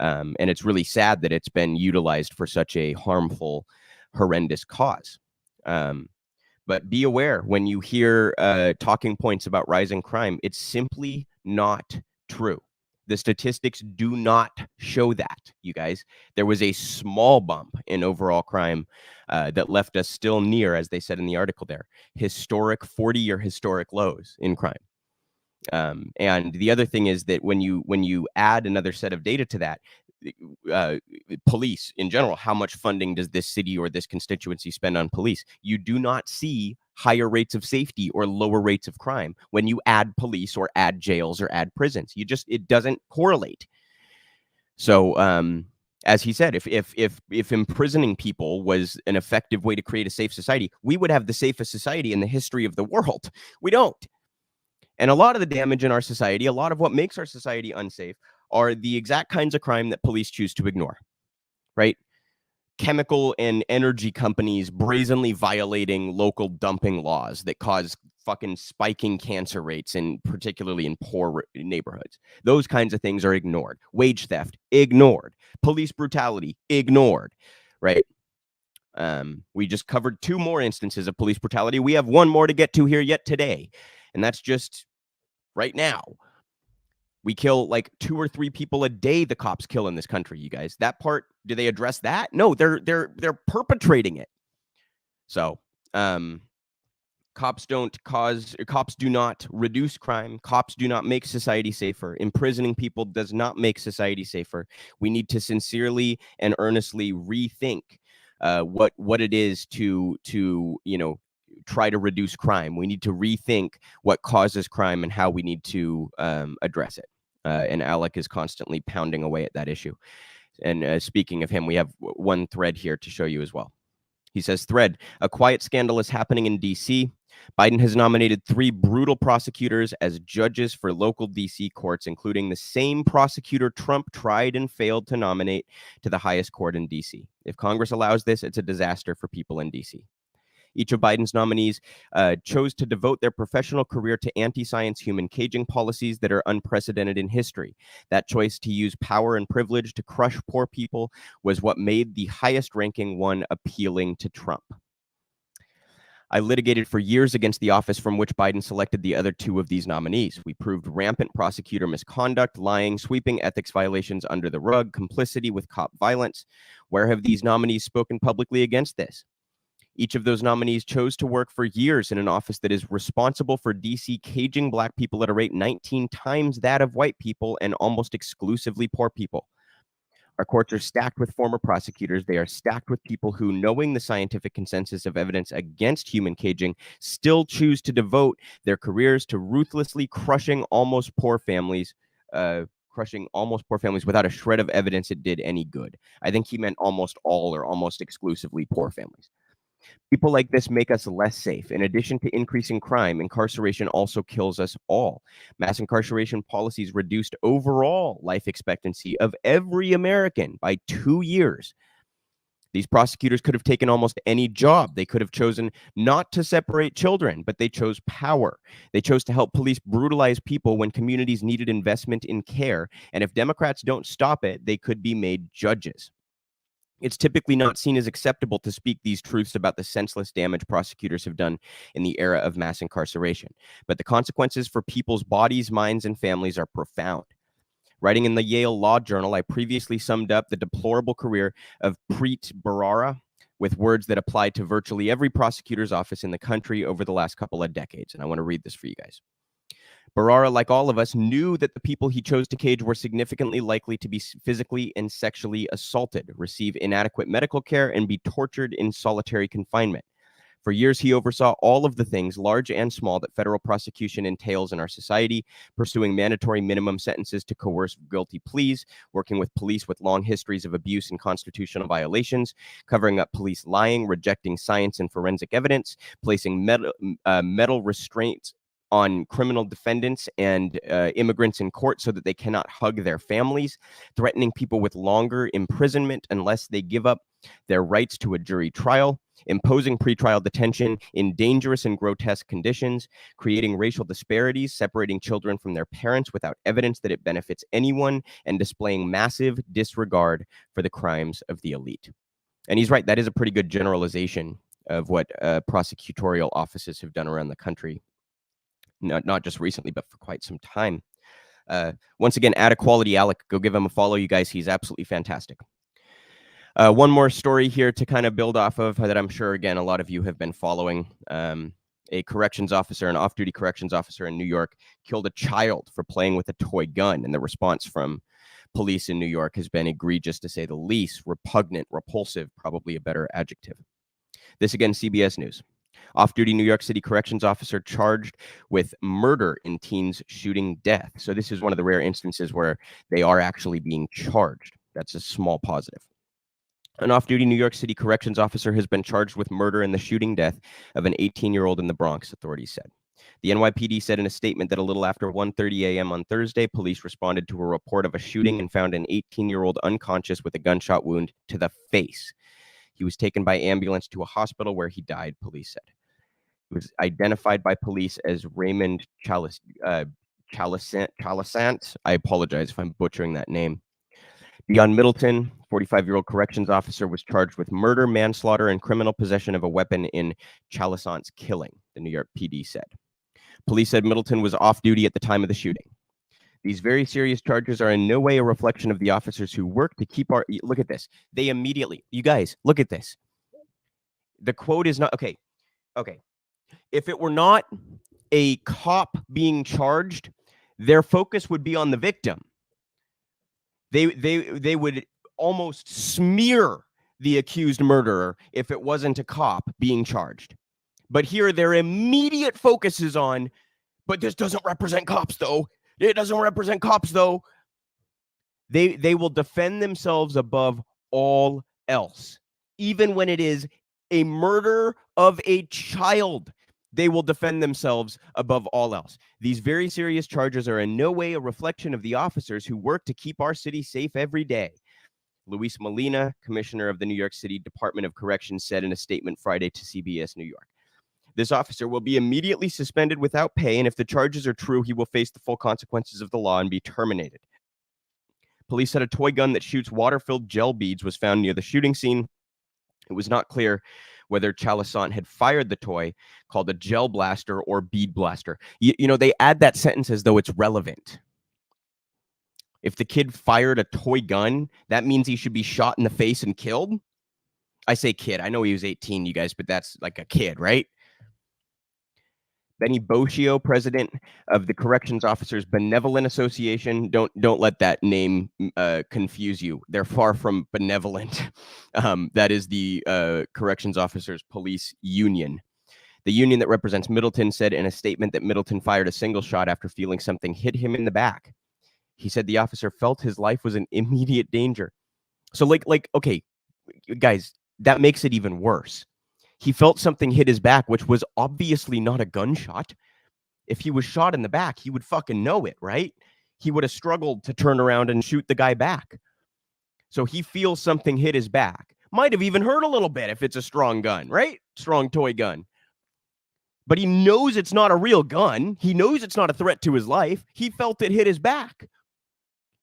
[SPEAKER 4] And it's really sad that it's been utilized for such a harmful, horrendous cause. But be aware when you hear talking points about rising crime, it's simply not true. The statistics do not show that, you guys. There was a small bump in overall crime that left us still near, as they said in the article there, historic 40-year historic lows in crime. And the other thing is that when you add another set of data to that, police in general, how much funding does this city or this constituency spend on police? You do not see higher rates of safety or lower rates of crime when you add police or add jails or add prisons. It doesn't correlate. So as he said, if imprisoning people was an effective way to create a safe society, we would have the safest society in the history of the world. We don't. And a lot of the damage in our society, a lot of what makes our society unsafe, are the exact kinds of crime that police choose to ignore, right? Chemical and energy companies brazenly violating local dumping laws that cause fucking spiking cancer rates, particularly in poor neighborhoods. Those kinds of things are ignored. Wage theft, ignored. Police brutality, ignored, right? We just covered 2 more instances of police brutality. We have 1 more to get to here yet today, and that's just right now. We kill like 2 or 3 people a day. The cops kill in this country, you guys. That part, do they address that? No, they're perpetrating it. So, cops do not reduce crime. Cops do not make society safer. Imprisoning people does not make society safer. We need to sincerely and earnestly rethink what it is to try to reduce crime. We need to rethink what causes crime and how we need to address it. And Alec is constantly pounding away at that issue. And speaking of him, we have 1 thread here to show you as well. He says, thread, a quiet scandal is happening in D.C. Biden has nominated 3 brutal prosecutors as judges for local D.C. courts, including the same prosecutor Trump tried and failed to nominate to the highest court in D.C. If Congress allows this, it's a disaster for people in D.C. Each of Biden's nominees chose to devote their professional career to anti-science human caging policies that are unprecedented in history. That choice to use power and privilege to crush poor people was what made the highest-ranking one appealing to Trump. I litigated for years against the office from which Biden selected the other 2 of these nominees. We proved rampant prosecutor misconduct, lying, sweeping ethics violations under the rug, complicity with cop violence. Where have these nominees spoken publicly against this? Each of those nominees chose to work for years in an office that is responsible for D.C. caging Black people at a rate 19 times that of white people and almost exclusively poor people. Our courts are stacked with former prosecutors. They are stacked with people who, knowing the scientific consensus of evidence against human caging, still choose to devote their careers to ruthlessly crushing almost poor families without a shred of evidence it did any good. I think he meant almost all or almost exclusively poor families. People like this make us less safe. In addition to increasing crime, incarceration also kills us all. Mass incarceration policies reduced overall life expectancy of every American by 2 years. These prosecutors could have taken almost any job. They could have chosen not to separate children, but they chose power. They chose to help police brutalize people when communities needed investment in care. And if Democrats don't stop it, they could be made judges. It's typically not seen as acceptable to speak these truths about the senseless damage prosecutors have done in the era of mass incarceration. But the consequences for people's bodies, minds, and families are profound. Writing in the Yale Law Journal, I previously summed up the deplorable career of Preet Bharara with words that apply to virtually every prosecutor's office in the country over the last couple of decades. And I want to read this for you guys. Bharara, like all of us, knew that the people he chose to cage were significantly likely to be physically and sexually assaulted, receive inadequate medical care, and be tortured in solitary confinement. For years, he oversaw all of the things, large and small, that federal prosecution entails in our society, pursuing mandatory minimum sentences to coerce guilty pleas, working with police with long histories of abuse and constitutional violations, covering up police lying, rejecting science and forensic evidence, placing metal restraints on criminal defendants and immigrants in court so that they cannot hug their families, threatening people with longer imprisonment unless they give up their rights to a jury trial, imposing pretrial detention in dangerous and grotesque conditions, creating racial disparities, separating children from their parents without evidence that it benefits anyone, and displaying massive disregard for the crimes of the elite. And he's right, that is a pretty good generalization of what prosecutorial offices have done around the country, not just recently, but for quite some time. Once again, Add Equality Alec, go give him a follow, you guys. He's absolutely fantastic. One more story here to kind of build off of that I'm sure, again, a lot of you have been following. A corrections officer, an off-duty corrections officer in New York, killed a child for playing with a toy gun, and the response from police in New York has been egregious, to say the least. Repugnant, repulsive, probably a better adjective. This again, CBS News. Off-duty New York City corrections officer charged with murder in teen's shooting death. So this is one of the rare instances where they are actually being charged. That's a small positive. An off-duty New York City corrections officer has been charged with murder in the shooting death of an 18-year-old in the Bronx, authorities said. The NYPD said in a statement that a little after 1:30 a.m. on Thursday, police responded to a report of a shooting and found an 18-year-old unconscious with a gunshot wound to the face. He was taken by ambulance to a hospital where he died, police said. He was identified by police as Raymond Chalasant. I apologize if I'm butchering that name. Dion Middleton, 45-year-old corrections officer, was charged with murder, manslaughter, and criminal possession of a weapon in Chalasant's killing, the New York PD said. Police said Middleton was off-duty at the time of the shooting. These very serious charges are in no way a reflection of the officers who work to keep our... Look at this. They immediately... You guys, look at this. The quote is not... Okay. If it were not a cop being charged, their focus would be on the victim. They would almost smear the accused murderer if it wasn't a cop being charged. But here their immediate focus is on, but this doesn't represent cops, though. It doesn't represent cops, though. They will defend themselves above all else. Even when it is a murder of a child, they will defend themselves above all else. These very serious charges are in no way a reflection of the officers who work to keep our city safe every day. Luis Molina, commissioner of the New York City Department of Corrections, said in a statement Friday to CBS New York. This officer will be immediately suspended without pay, and if the charges are true, he will face the full consequences of the law and be terminated. Police said a toy gun that shoots water-filled gel beads was found near the shooting scene. It was not clear whether Chalasant had fired the toy, called a gel blaster or bead blaster. You know, they add that sentence as though it's relevant. If the kid fired a toy gun, that means he should be shot in the face and killed? I say kid. I know he was 18, you guys, but that's like a kid, right? Benny Boschio, president of the Corrections Officers Benevolent Association. Don't let that name confuse you. They're far from benevolent. That is the Corrections Officers Police Union. The union that represents Middleton said in a statement that Middleton fired a single shot after feeling something hit him in the back. He said the officer felt his life was in immediate danger. So like, okay, guys, that makes it even worse. He felt something hit his back, which was obviously not a gunshot. If he was shot in the back, he would fucking know it, right? He would have struggled to turn around and shoot the guy back. So he feels something hit his back. Might have even hurt a little bit if it's a strong gun, right? Strong toy gun. But he knows it's not a real gun. He knows it's not a threat to his life. He felt it hit his back.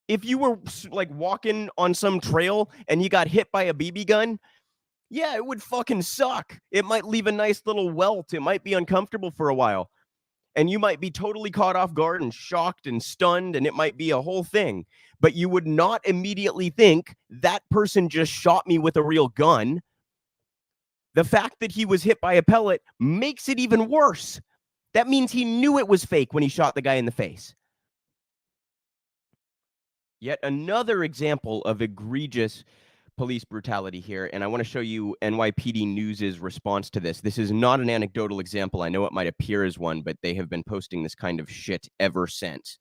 [SPEAKER 4] If you were like walking on some trail and you got hit by a BB gun, yeah, it would fucking suck. It might leave a nice little welt. It might be uncomfortable for a while. And you might be totally caught off guard and shocked and stunned, and it might be a whole thing. But you would not immediately think that person just shot me with a real gun. The fact that he was hit by a pellet makes it even worse. That means he knew it was fake when he shot the guy in the face. Yet another example of egregious police brutality here, and I want to show you NYPD News' response to this. This is not an anecdotal example. I know it might appear as one, but they have been posting this kind of shit ever since.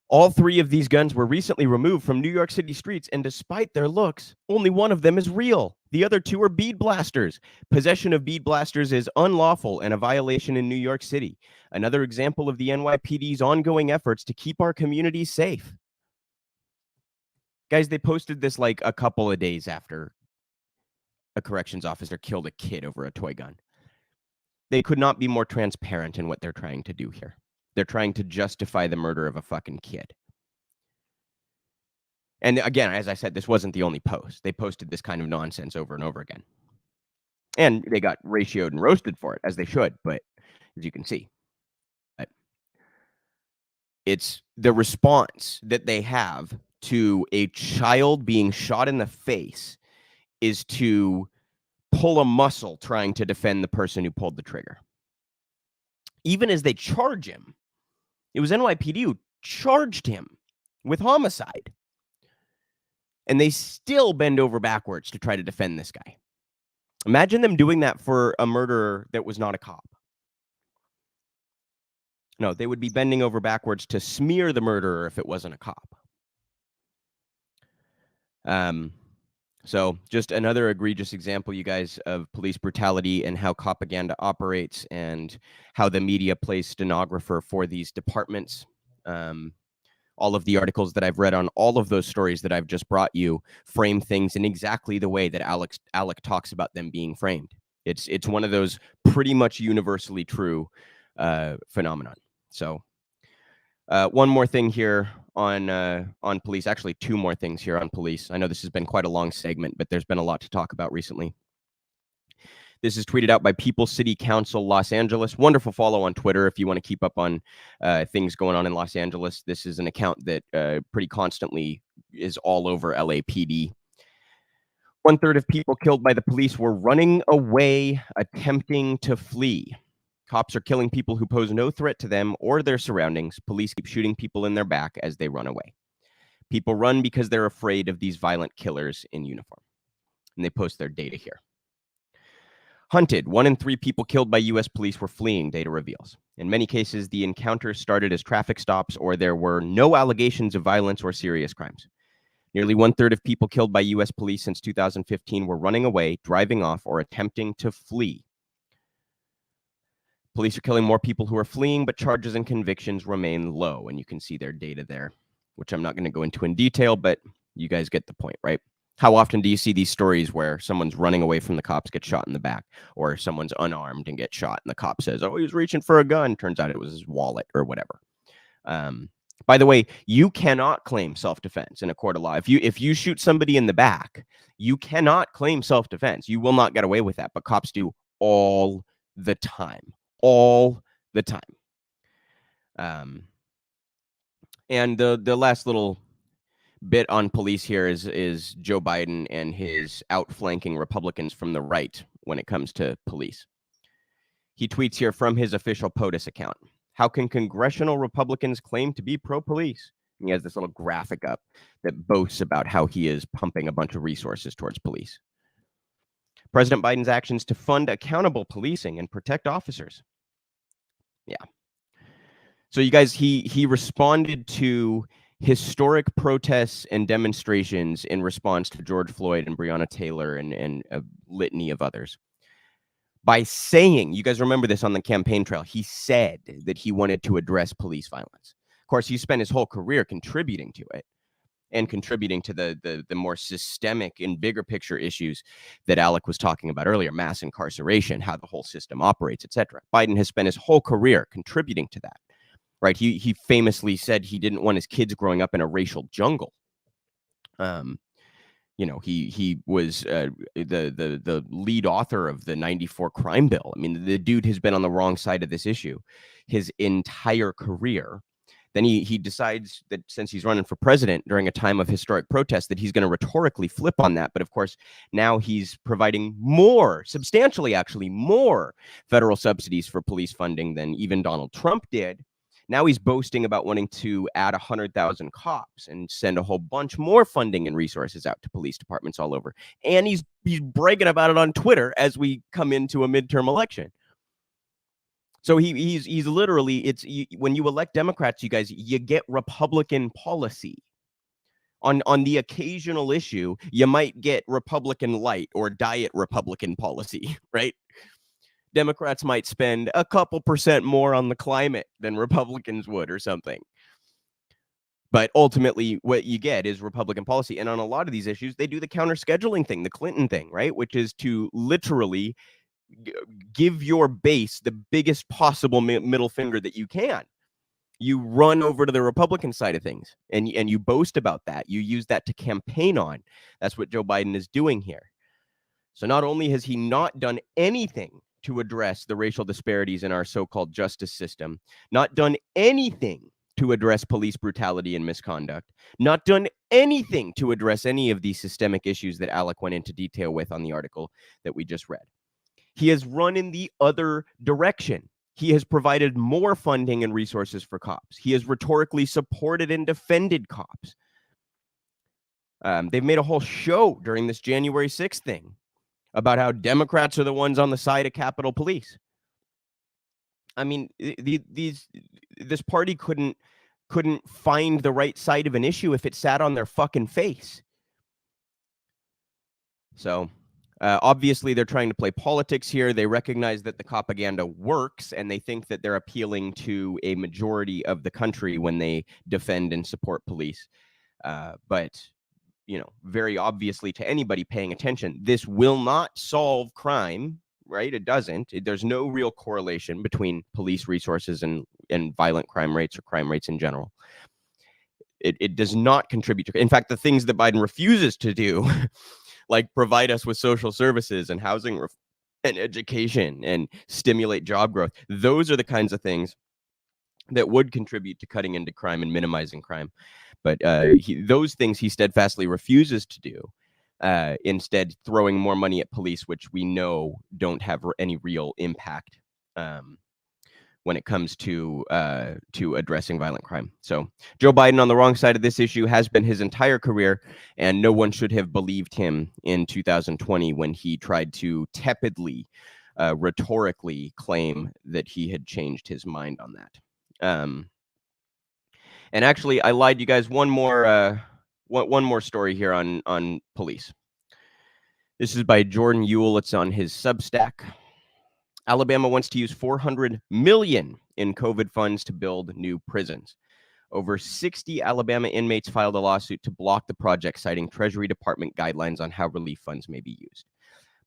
[SPEAKER 4] All three of these guns were recently removed from New York City streets, and despite their looks, only one of them is real. The other two are bead blasters. Possession of bead blasters is unlawful and a violation in New York City. Another example of the NYPD's ongoing efforts to keep our communities safe. Guys, they posted this like a couple of days after a corrections officer killed a kid over a toy gun. They could not be more transparent in what they're trying to do here. They're trying to justify the murder of a fucking kid. And again, as I said, this wasn't the only post. They posted this kind of nonsense over and over again. And they got ratioed and roasted for it, as they should, but as you can see. It's the response that they have to a child being shot in the face is to pull a muscle trying to defend the person who pulled the trigger. Even as they charge him, it was NYPD who charged him with homicide. And they still bend over backwards to try to defend this guy. Imagine them doing that for a murderer that was not a cop. No, they would be bending over backwards to smear the murderer if it wasn't a cop. So just another egregious example, you guys, of police brutality and how Copaganda operates and how the media plays stenographer for these departments. All of the articles that I've read on all of those stories that I've just brought you frame things in exactly the way that Alec talks about them being framed. It's one of those pretty much universally true phenomenon. So one more thing here on police. Actually, two more things here on police. I know this has been quite a long segment, but there's been a lot to talk about recently. This is tweeted out by People City Council Los Angeles. Wonderful follow on Twitter if you want to keep up on things going on in Los Angeles. This is an account that pretty constantly is all over LAPD. 1/3 of people killed by the police were running away, attempting to flee. Cops are killing people who pose no threat to them or their surroundings. Police keep shooting people in their back as they run away. People run because they're afraid of these violent killers in uniform. And they post their data here. Hunted, 1 in 3 people killed by U.S. police were fleeing, data reveals. In many cases, the encounters started as traffic stops or there were no allegations of violence or serious crimes. Nearly 1/3 of people killed by U.S. police since 2015 were running away, driving off, or attempting to flee. Police are killing more people who are fleeing, but charges and convictions remain low. And you can see their data there, which I'm not going to go into in detail, but you guys get the point, right? How often do you see these stories where someone's running away from the cops, gets shot in the back, or someone's unarmed and gets shot, and the cop says, oh, he was reaching for a gun. Turns out it was his wallet or whatever. By the way, you cannot claim self-defense in a court of law. If you shoot somebody in the back, you cannot claim self-defense. You will not get away with that, but cops do all the time. All the time. And the last little bit on police here is Joe Biden and his outflanking Republicans from the right when it comes to police. He tweets here from his official POTUS account. How can congressional Republicans claim to be pro-police? And he has this little graphic up that boasts about how he is pumping a bunch of resources towards police. President Biden's actions to fund accountable policing and protect officers. Yeah. So you guys, he responded to historic protests and demonstrations in response to George Floyd and Breonna Taylor and a litany of others by saying, you guys remember this on the campaign trail, he said that he wanted to address police violence. Of course, he spent his whole career contributing to it and contributing to the more systemic and bigger picture issues that Alec was talking about earlier, mass incarceration, how the whole system operates, etc. Biden has spent his whole career contributing to that, right? He famously said he didn't want his kids growing up in a racial jungle. You know, he was the lead author of the '94 crime bill. I mean, the dude has been on the wrong side of this issue his entire career. Then he decides that since he's running for president during a time of historic protest, that he's going to rhetorically flip on that. But of course, now he's providing more, substantially actually more federal subsidies for police funding than even Donald Trump did. Now he's boasting about wanting to add 100,000 cops and send a whole bunch more funding and resources out to police departments all over. And he's bragging about it on Twitter as we come into a midterm election. So he's literally, when you elect Democrats, you guys, you get Republican policy. On the occasional issue, you might get Republican light or diet Republican policy, right? Democrats might spend a couple % more on the climate than Republicans would or something. But ultimately, what you get is Republican policy. And on a lot of these issues, they do the counter-scheduling thing, the Clinton thing, right? Which is to literally give your base the biggest possible middle finger that you can. You run over to the Republican side of things, and you boast about that. You use that to campaign on. That's what Joe Biden is doing here. So not only has he not done anything to address the racial disparities in our so-called justice system, not done anything to address police brutality and misconduct, not done anything to address any of these systemic issues that Alec went into detail with on the article that we just read. He has run in the other direction. He has provided more funding and resources for cops. He has rhetorically supported and defended cops. They've made a whole show during this January 6th thing about how Democrats are the ones on the side of Capitol Police. I mean, this party couldn't find the right side of an issue if it sat on their fucking face. So obviously they're trying to play politics here. They recognize that the Copaganda works, and they think that they're appealing to a majority of the country when they defend and support police. But you know, very obviously to anybody paying attention, this will not solve crime. Right? It doesn't. There's no real correlation between police resources and violent crime rates or crime rates in general. It does not contribute to. In fact, the things that Biden refuses to do, like provide us with social services and housing and education and stimulate job growth, those are the kinds of things that would contribute to cutting into crime and minimizing crime. But those things he steadfastly refuses to do. Instead throwing more money at police, which we know don't have any real impact when it comes to addressing violent crime. So Joe Biden on the wrong side of this issue has been his entire career, and no one should have believed him in 2020 when he tried to tepidly, rhetorically claim that he had changed his mind on that. And actually, I lied, you guys. One more story here on police. This is by Jordan Ewell. It's on his Substack. Alabama wants to use $400 million in COVID funds to build new prisons. Over 60 Alabama inmates filed a lawsuit to block the project, citing Treasury Department guidelines on how relief funds may be used.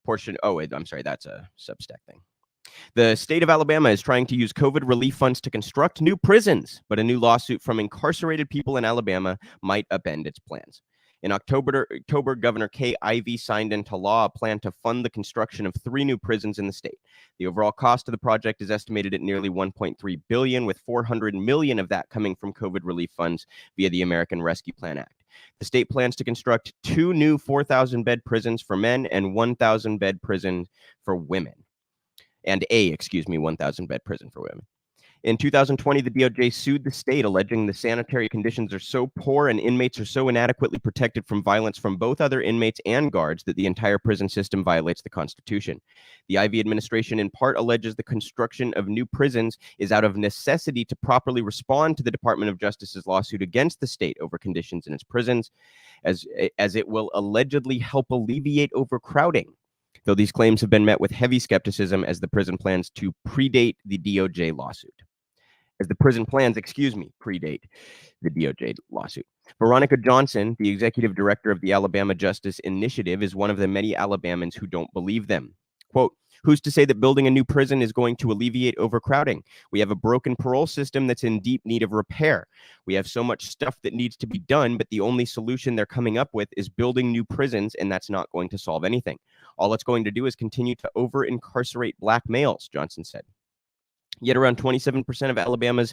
[SPEAKER 4] I'm sorry, that's a Substack thing. The state of Alabama is trying to use COVID relief funds to construct new prisons, but a new lawsuit from incarcerated people in Alabama might upend its plans. In October, Governor Kay Ivey signed into law a plan to fund the construction of 3 new prisons in the state. The overall cost of the project is estimated at nearly $1.3 billion, with $400 million of that coming from COVID relief funds via the American Rescue Plan Act. The state plans to construct 2 new 4,000-bed prisons for men and 1,000-bed prison for women. And 1,000-bed prison for women. In 2020, the DOJ sued the state, alleging the sanitary conditions are so poor and inmates are so inadequately protected from violence from both other inmates and guards that the entire prison system violates the Constitution. The Ivey administration in part alleges the construction of new prisons is out of necessity to properly respond to the Department of Justice's lawsuit against the state over conditions in its prisons, as it will allegedly help alleviate overcrowding. Though these claims have been met with heavy skepticism as the prison plans to predate the DOJ lawsuit. Predate the DOJ lawsuit. Veronica Johnson, the executive director of the Alabama Justice Initiative, is one of the many Alabamans who don't believe them. Quote, "Who's to say that building a new prison is going to alleviate overcrowding? We have a broken parole system that's in deep need of repair. We have so much stuff that needs to be done, but the only solution they're coming up with is building new prisons, and that's not going to solve anything. All it's going to do is continue to over-incarcerate black males," Johnson said. Yet around 27% of Alabama's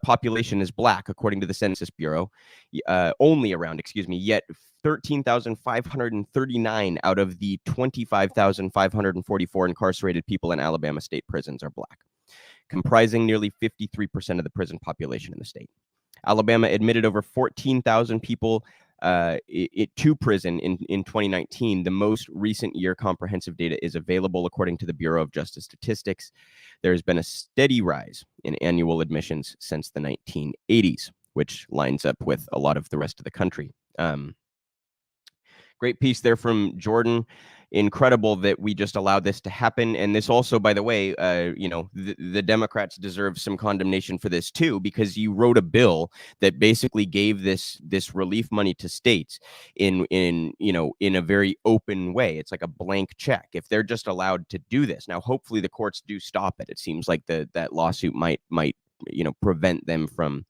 [SPEAKER 4] population is black, according to the Census Bureau. Yet 13,539 out of the 25,544 incarcerated people in Alabama state prisons are black, comprising nearly 53% of the prison population in the state. Alabama admitted over 14,000 people to prison in 2019. The most recent year comprehensive data is available according to the Bureau of Justice Statistics. There has been a steady rise in annual admissions since the 1980s, which lines up with a lot of the rest of the country. Great piece there from Jordan. incredible that we just allowed this to happen. And this also, by the way, the Democrats deserve some condemnation for this too, because you wrote a bill that basically gave this relief money to states in a very open way. It's like a blank check. If they're just allowed to do this now, hopefully the courts do stop it. It seems like that lawsuit might prevent them from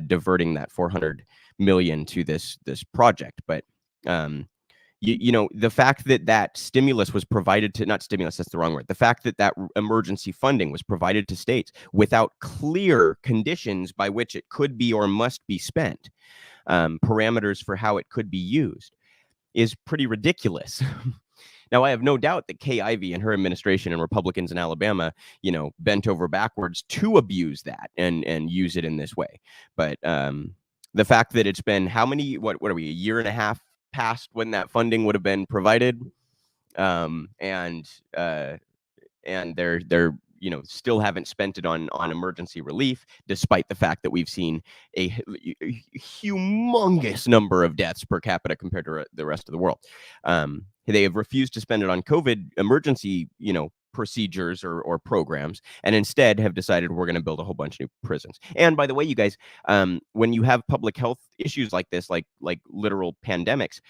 [SPEAKER 4] diverting that $400 million to this project. But the fact that stimulus was provided to, not stimulus, that's the wrong word. The fact that emergency funding was provided to states without clear conditions by which it could be or must be spent, parameters for how it could be used, is pretty ridiculous. Now, I have no doubt that Kay Ivey and her administration and Republicans in Alabama, bent over backwards to abuse that and use it in this way. But the fact that it's been what are we, a year and a half past when that funding would have been provided, and they're still haven't spent it on emergency relief, despite the fact that we've seen a humongous number of deaths per capita compared to the rest of the world. They have refused to spend it on COVID emergency, procedures or programs, and instead have decided we're going to build a whole bunch of new prisons. And by the way, you guys, when you have public health issues like this, like literal pandemics,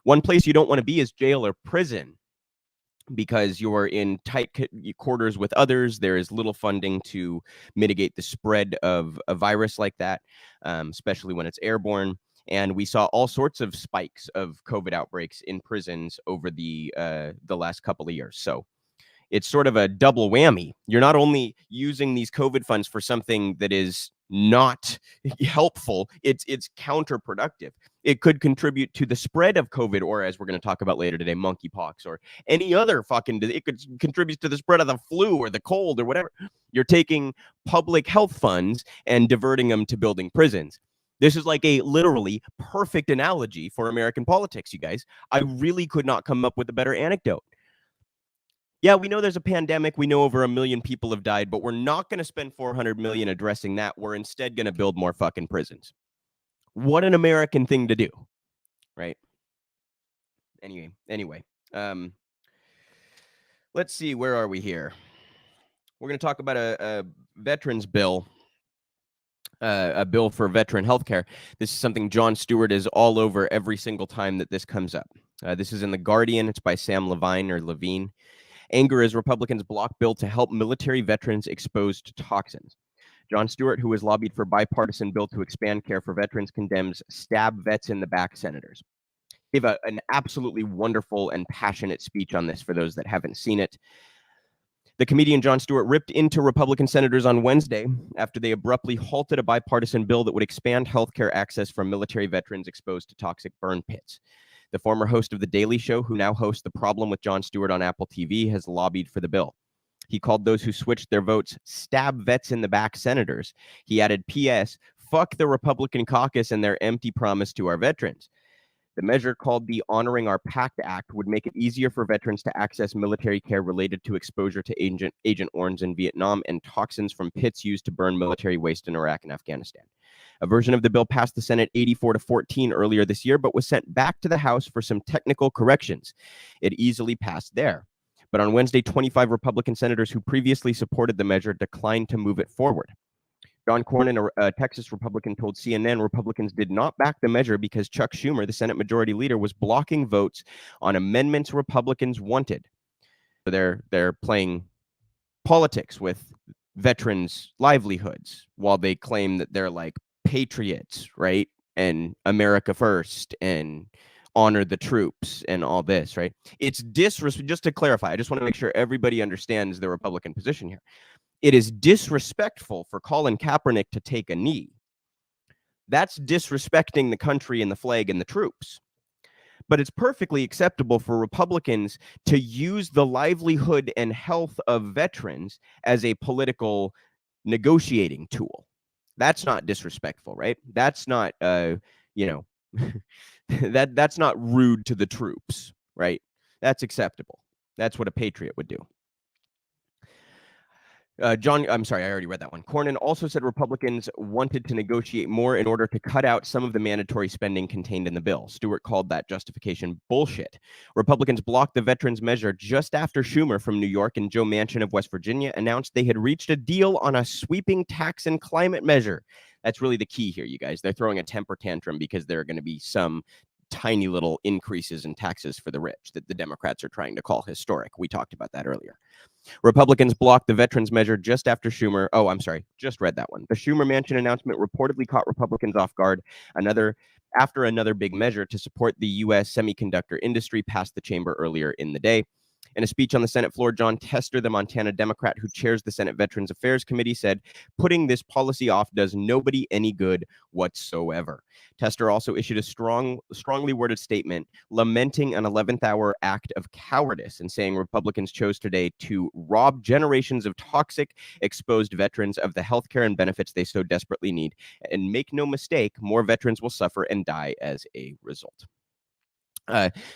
[SPEAKER 4] one place you don't want to be is jail or prison, because you're in tight quarters with others. There is little funding to mitigate the spread of a virus like that, especially when it's airborne. And we saw all sorts of spikes of COVID outbreaks in prisons over the last couple of years. So it's sort of a double whammy. You're not only using these COVID funds for something that is not helpful, it's counterproductive. It could contribute to the spread of COVID, or as we're going to talk about later today, monkeypox, or any other it could contribute to the spread of the flu or the cold or whatever. You're taking public health funds and diverting them to building prisons. This is like a literally perfect analogy for American politics, you guys. I really could not come up with a better anecdote. Yeah, we know there's a pandemic. We know over 1 million people have died, but we're not going to spend $400 million addressing that. We're instead going to build more fucking prisons. What an American thing to do, right? Anyway, let's see. Where are we here? We're going to talk about a veterans bill. A bill for veteran healthcare. This is something Jon Stewart is all over every single time that this comes up. This is in The Guardian. It's by Sam Levine. Anger as Republicans block bill to help military veterans exposed to toxins. Jon Stewart, who has lobbied for bipartisan bill to expand care for veterans, condemns stab vets in the back senators. He gave an absolutely wonderful and passionate speech on this for those that haven't seen it. The comedian Jon Stewart ripped into Republican senators on Wednesday after they abruptly halted a bipartisan bill that would expand healthcare access for military veterans exposed to toxic burn pits. The former host of The Daily Show, who now hosts The Problem with Jon Stewart on Apple TV, has lobbied for the bill. He called those who switched their votes stab vets in the back senators. He added, P.S., fuck the Republican caucus and their empty promise to our veterans. The measure, called the Honoring Our Pact Act, would make it easier for veterans to access military care related to exposure to Agent Orange in Vietnam and toxins from pits used to burn military waste in Iraq and Afghanistan. A version of the bill passed the Senate 84-14 earlier this year, but was sent back to the House for some technical corrections. It easily passed there. But on Wednesday, 25 Republican senators who previously supported the measure declined to move it forward. John Cornyn, a Texas Republican, told CNN Republicans did not back the measure because Chuck Schumer, the Senate Majority Leader, was blocking votes on amendments Republicans wanted. So they're playing politics with veterans' livelihoods while they claim that they're like patriots, right? And America first and honor the troops and all this, right? It's disrespect. Just to clarify, I just want to make sure everybody understands the Republican position here. It is disrespectful for Colin Kaepernick to take a knee. That's disrespecting the country and the flag and the troops. But it's perfectly acceptable for Republicans to use the livelihood and health of veterans as a political negotiating tool. That's not disrespectful, right? That's not, that's not rude to the troops, right? That's acceptable. That's what a patriot would do. John, I'm sorry, I already read that one. Cornyn also said Republicans wanted to negotiate more in order to cut out some of the mandatory spending contained in the bill. Stewart called that justification bullshit. Republicans blocked the veterans measure just after Schumer from New York and Joe Manchin of West Virginia announced they had reached a deal on a sweeping tax and climate measure. That's really the key here, you guys. They're throwing a temper tantrum because there are going to be some tiny little increases in taxes for the rich that the Democrats are trying to call historic. We talked about that earlier. Republicans blocked the veterans measure just after Schumer. Oh, I'm sorry. Just read that one. The Schumer-Manchin announcement reportedly caught Republicans off guard after another big measure to support the U.S. semiconductor industry passed the chamber earlier in the day. In a speech on the Senate floor, John Tester, the Montana Democrat who chairs the Senate Veterans Affairs Committee, said, "Putting this policy off does nobody any good whatsoever." Tester also issued a strongly worded statement lamenting an 11th hour act of cowardice and saying Republicans chose today to rob generations of toxic, exposed veterans of the health care and benefits they so desperately need. And make no mistake, more veterans will suffer and die as a result.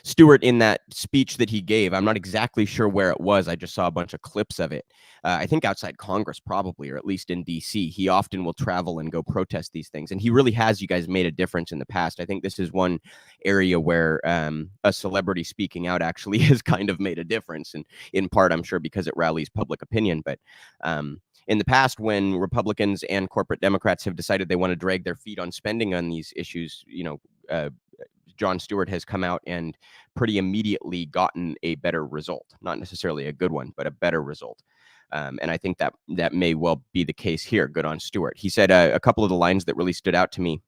[SPEAKER 4] Stewart, in that speech that he gave, I'm not exactly sure where it was. I just saw a bunch of clips of it. I think outside Congress, probably, or at least in D.C. He often will travel and go protest these things. And he really has, you guys, made a difference in the past. I think this is one area where a celebrity speaking out actually has kind of made a difference. And in part, I'm sure, because it rallies public opinion. But in the past, when Republicans and corporate Democrats have decided they want to drag their feet on spending on these issues, Jon Stewart has come out and pretty immediately gotten a better result. Not necessarily a good one, but a better result. And I think that may well be the case here. Good on Stewart. He said a couple of the lines that really stood out to me.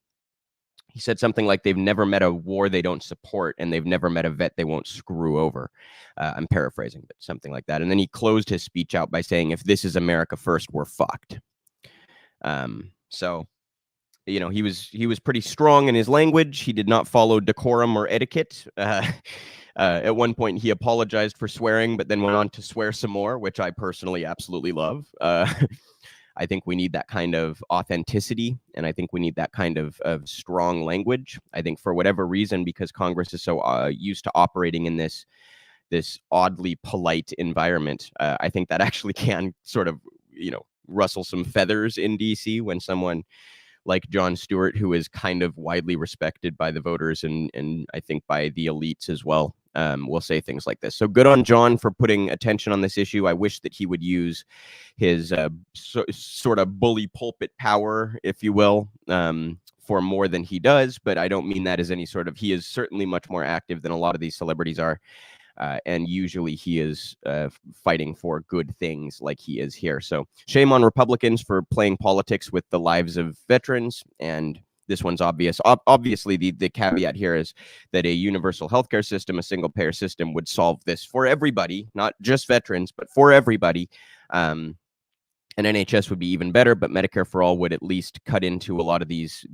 [SPEAKER 4] He said something like, they've never met a war they don't support, and they've never met a vet they won't screw over. I'm paraphrasing, but something like that. And then he closed his speech out by saying, if this is America first, we're fucked. So he was pretty strong in his language. He did not follow decorum or etiquette. At one point, he apologized for swearing, but then went on to swear some more, which I personally absolutely love. I think we need that kind of authenticity, and I think we need that kind of strong language. I think for whatever reason, because Congress is so used to operating in this oddly polite environment, I think that actually can sort of, rustle some feathers in D.C. when someone like Jon Stewart, who is kind of widely respected by the voters and I think by the elites as well, will say things like this. So good on John for putting attention on this issue. I wish that he would use his sort of bully pulpit power, if you will, for more than he does. But I don't mean that as any sort of, he is certainly much more active than a lot of these celebrities are. And usually he is fighting for good things like he is here. So shame on Republicans for playing politics with the lives of veterans. And this one's obvious. Obviously, the caveat here is that a universal healthcare system, a single payer system, would solve this for everybody, not just veterans, but for everybody. An NHS would be even better, but Medicare for all would at least cut into a lot of these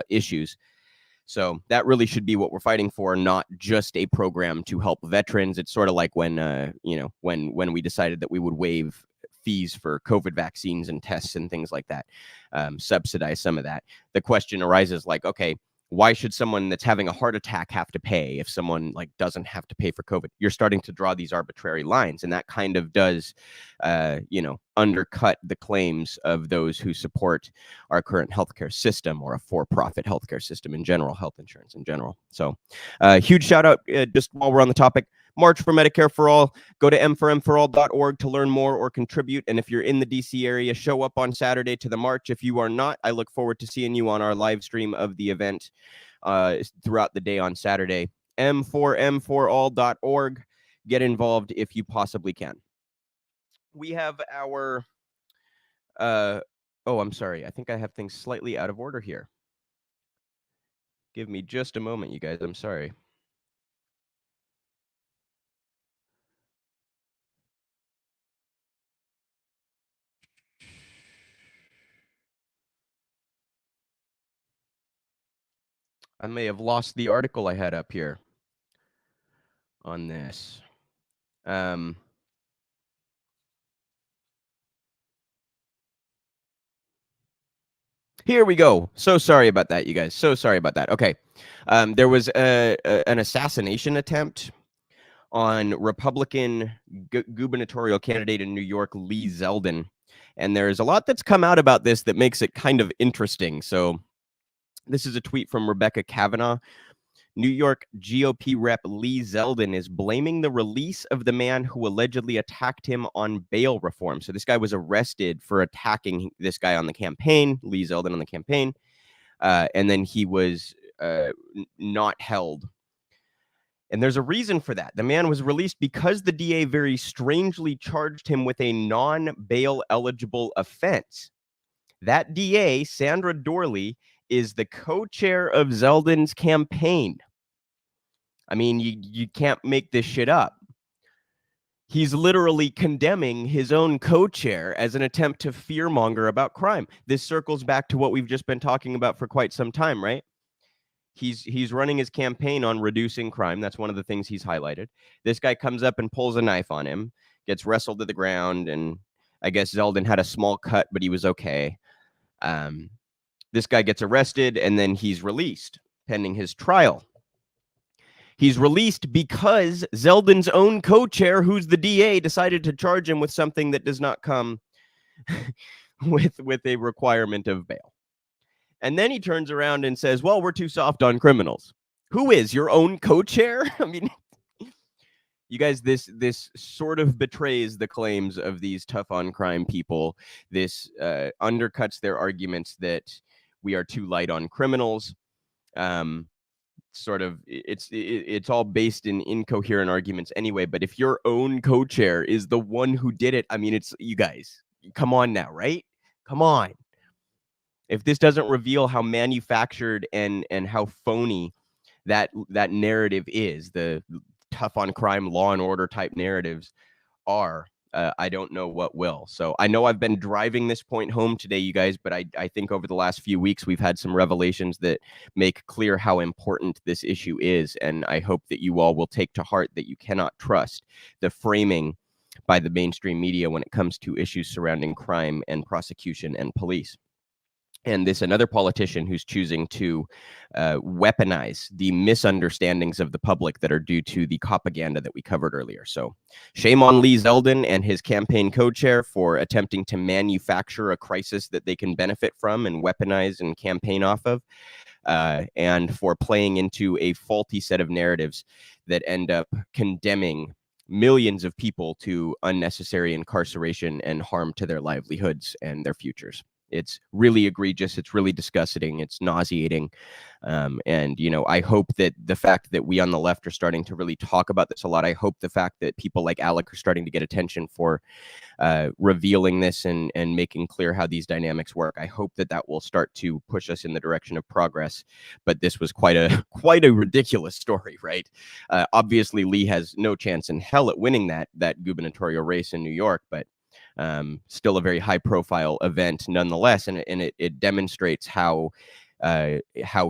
[SPEAKER 4] issues. So that really should be what we're fighting for, not just a program to help veterans. It's sort of like when we decided that we would waive fees for COVID vaccines and tests and things like that, subsidize some of that. The question arises like, okay, why should someone that's having a heart attack have to pay if someone like doesn't have to pay for COVID? You're starting to draw these arbitrary lines, and that kind of does, undercut the claims of those who support our current healthcare system or a for-profit healthcare system in general, health insurance in general. So, huge shout out just while we're on the topic. March for Medicare for All. Go to m4mforall.org to learn more or contribute. And if you're in the DC area, show up on Saturday to the march. If you are not, I look forward to seeing you on our live stream of the event throughout the day on Saturday. m4mforall.org. Get involved if you possibly can. We have our... I'm sorry. I think I have things slightly out of order here. Give me just a moment, you guys. I'm sorry. I may have lost the article I had up here on this. Here we go. So sorry about that, you guys. So sorry about that. Okay. There was an assassination attempt on Republican gubernatorial candidate in New York, Lee Zeldin. And there's a lot that's come out about this that makes it kind of interesting. So this is a tweet from Rebecca Kavanaugh. New York GOP rep Lee Zeldin is blaming the release of the man who allegedly attacked him on bail reform. So this guy was arrested for attacking this guy on the campaign, Lee Zeldin on the campaign, and then he was not held. And there's a reason for that. The man was released because the DA very strangely charged him with a non-bail eligible offense. That DA, Sandra Dorley, is the co-chair of Zeldin's campaign. I mean, you can't make this shit up. He's literally condemning his own co-chair as an attempt to fearmonger about crime. This circles back to what we've just been talking about for quite some time, right? He's running his campaign on reducing crime. That's one of the things he's highlighted. This guy comes up and pulls a knife on him, gets wrestled to the ground, and I guess Zeldin had a small cut, but he was okay. This guy gets arrested, and then he's released pending his trial. He's released because Zeldin's own co-chair, who's the DA, decided to charge him with something that does not come with a requirement of bail. And then he turns around and says, well, we're too soft on criminals. Who is your own co-chair? I mean, you guys, this sort of betrays the claims of these tough on crime people. This undercuts their arguments that we are too light on criminals. Sort of, it's all based in incoherent arguments anyway. But if your own co-chair is the one who did it, I mean, it's, you guys, come on now, right? Come on. If this doesn't reveal how manufactured and how phony that narrative is, the tough on crime, law and order type narratives are, I don't know what will. So I know I've been driving this point home today, you guys, but I think over the last few weeks, we've had some revelations that make clear how important this issue is. And I hope that you all will take to heart that you cannot trust the framing by the mainstream media when it comes to issues surrounding crime and prosecution and police. And this another politician who's choosing to weaponize the misunderstandings of the public that are due to the Copaganda that we covered earlier. So shame on Lee Zeldin and his campaign co-chair for attempting to manufacture a crisis that they can benefit from and weaponize and campaign off of, and for playing into a faulty set of narratives that end up condemning millions of people to unnecessary incarceration and harm to their livelihoods and their futures. It's really egregious. It's really disgusting. It's nauseating. And, you know, I hope that the fact that we on the left are starting to really talk about this a lot, I hope the fact that people like Alec are starting to get attention for revealing this and making clear how these dynamics work. I hope that that will start to push us in the direction of progress. But this was quite a ridiculous story, right? Obviously, Lee has no chance in hell at winning that gubernatorial race in New York, but still a very high profile event nonetheless. And it demonstrates how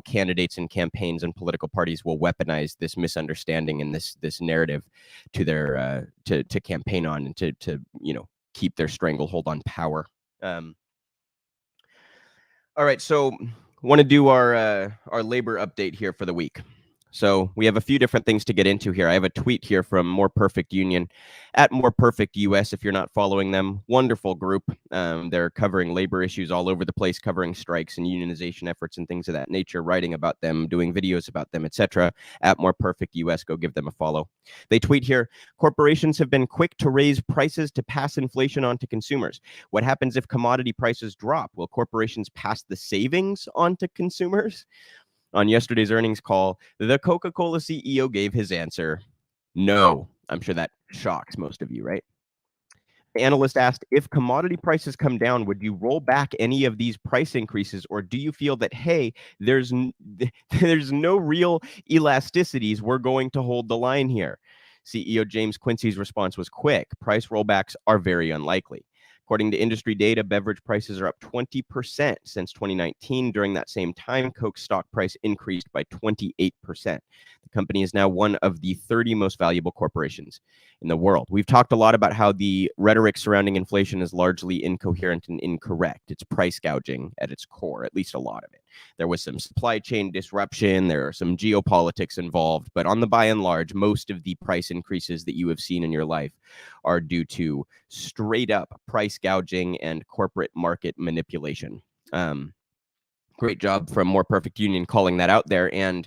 [SPEAKER 4] candidates and campaigns and political parties will weaponize this misunderstanding and this narrative to their to campaign on and to you know, keep their stranglehold on power. All right, so want to do our labor update here for the week. So we have a few different things to get into here. I have a tweet here from More Perfect Union at More Perfect US. If you're not following them, wonderful group. They're covering labor issues all over the place, covering strikes and unionization efforts and things of that nature, writing about them, doing videos about them, etc. At More Perfect US, go give them a follow. They tweet here, corporations have been quick to raise prices to pass inflation on to consumers. What happens if commodity prices drop? Will corporations pass the savings on to consumers? On yesterday's earnings call, the Coca-Cola CEO gave his answer, no. I'm sure that shocks most of you, right? The analyst asked, if commodity prices come down, would you roll back any of these price increases, or do you feel that, hey, there's no real elasticities, we're going to hold the line here? CEO James Quincy's response was quick. Price rollbacks are very unlikely. According to industry data, beverage prices are up 20% since 2019. During that same time, Coke's stock price increased by 28%. The company is now one of the 30 most valuable corporations in the world. We've talked a lot about how the rhetoric surrounding inflation is largely incoherent and incorrect. It's price gouging at its core, at least a lot of it. There was some supply chain disruption. There are some geopolitics involved. But on the by and large, most of the price increases that you have seen in your life are due to straight up price gouging and corporate market manipulation. Great job from More Perfect Union calling that out there. And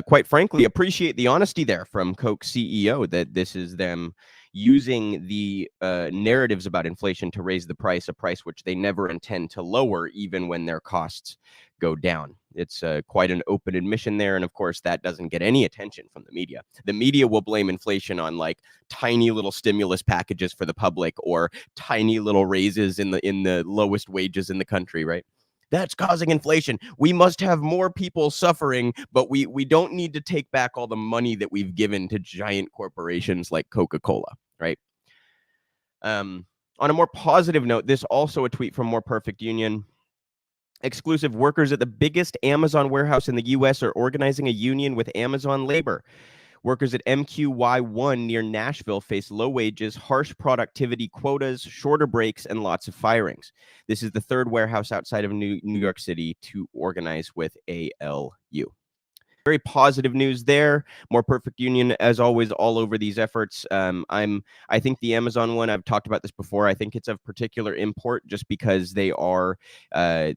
[SPEAKER 4] quite frankly, appreciate the honesty there from Coke's CEO that this is them using the narratives about inflation to raise the price, a price which they never intend to lower, even when their costs go down. It's quite an open admission there. And of course, that doesn't get any attention from the media. The media will blame inflation on like tiny little stimulus packages for the public or tiny little raises in the lowest wages in the country, right? That's causing inflation. We must have more people suffering, but we don't need to take back all the money that we've given to giant corporations like Coca-Cola, right? On a more positive note, this also a tweet from More Perfect Union. Exclusive workers at the biggest Amazon warehouse in the U.S. are organizing a union with Amazon labor. Workers at MQY1 near Nashville face low wages, harsh productivity quotas, shorter breaks, and lots of firings. This is the third warehouse outside of New York City to organize with ALU. Very positive news there. More Perfect Union, as always, all over these efforts. I think the Amazon one, I've talked about this before. I think it's of particular import just because they are I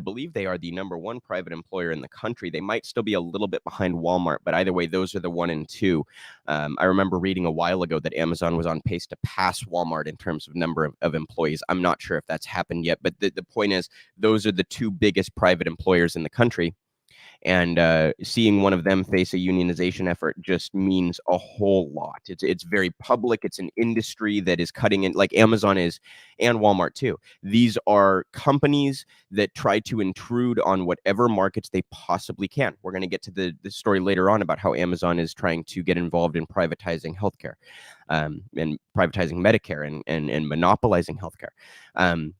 [SPEAKER 4] believe they are the #1 private employer in the country. They might still be a little bit behind Walmart, but either way, those are the 1 and 2. I remember reading a while ago that Amazon was on pace to pass Walmart in terms of number of employees. I'm not sure if that's happened yet, but the point is, those are the 2 biggest private employers in the country. And seeing one of them face a unionization effort just means a whole lot. It's very public. It's an industry that is cutting in, like Amazon is, and Walmart too. These are companies that try to intrude on whatever markets they possibly can. We're going to get to the story later on about how Amazon is trying to get involved in privatizing healthcare, and privatizing Medicare and monopolizing healthcare.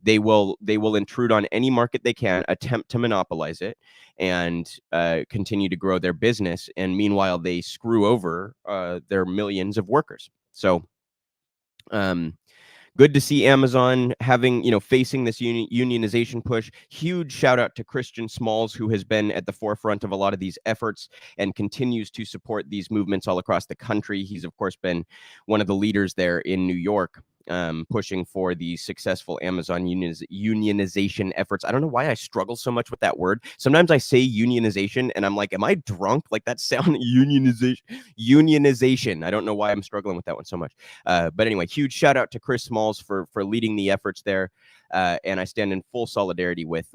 [SPEAKER 4] They will intrude on any market they can, attempt to monopolize it, and continue to grow their business. And meanwhile, they screw over their millions of workers. So good to see Amazon facing this unionization push. Huge shout out to Christian Smalls, who has been at the forefront of a lot of these efforts and continues to support these movements all across the country. He's, of course, been one of the leaders there in New York, pushing for the successful Amazon unionization efforts. I don't know why I struggle so much with that word. Sometimes I say unionization and I'm like, am I drunk? Like that sound, unionization. I don't know why I'm struggling with that one so much. But anyway, huge shout out to Chris Smalls for leading the efforts there. And I stand in full solidarity with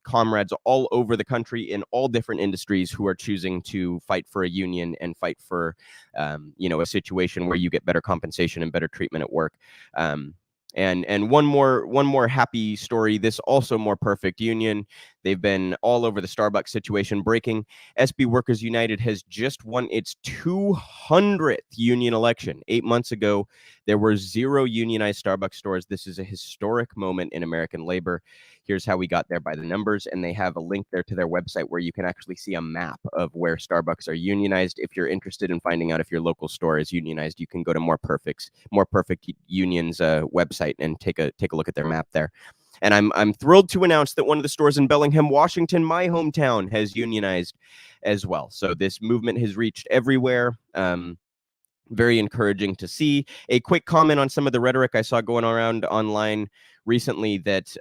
[SPEAKER 4] comrades all over the country in all different industries who are choosing to fight for a union and fight for, a situation where you get better compensation and better treatment at work. And one more happy story. This also More Perfect Union. They've been all over the Starbucks situation breaking. SB Workers United has just won its 200th union election. 8 months ago, there were 0 unionized Starbucks stores. This is a historic moment in American labor. Here's how we got there by the numbers. And they have a link there to their website where you can actually see a map of where Starbucks are unionized. If you're interested in finding out if your local store is unionized, you can go to More Perfect Union's website and take a look at their map there. And I'm thrilled to announce that one of the stores in Bellingham, Washington, my hometown, has unionized as well. So this movement has reached everywhere. Very encouraging to see. A quick comment on some of the rhetoric I saw going around online recently that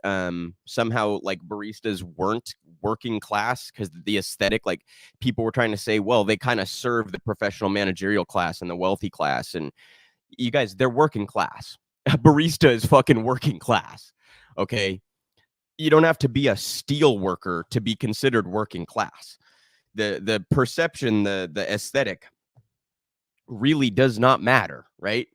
[SPEAKER 4] somehow like baristas weren't working class because the aesthetic, like people were trying to say, well, they kind of serve the professional managerial class and the wealthy class. And you guys, they're working class. A barista is fucking working class. Okay, you don't have to be a steel worker to be considered working class. The perception, the aesthetic really does not matter, right?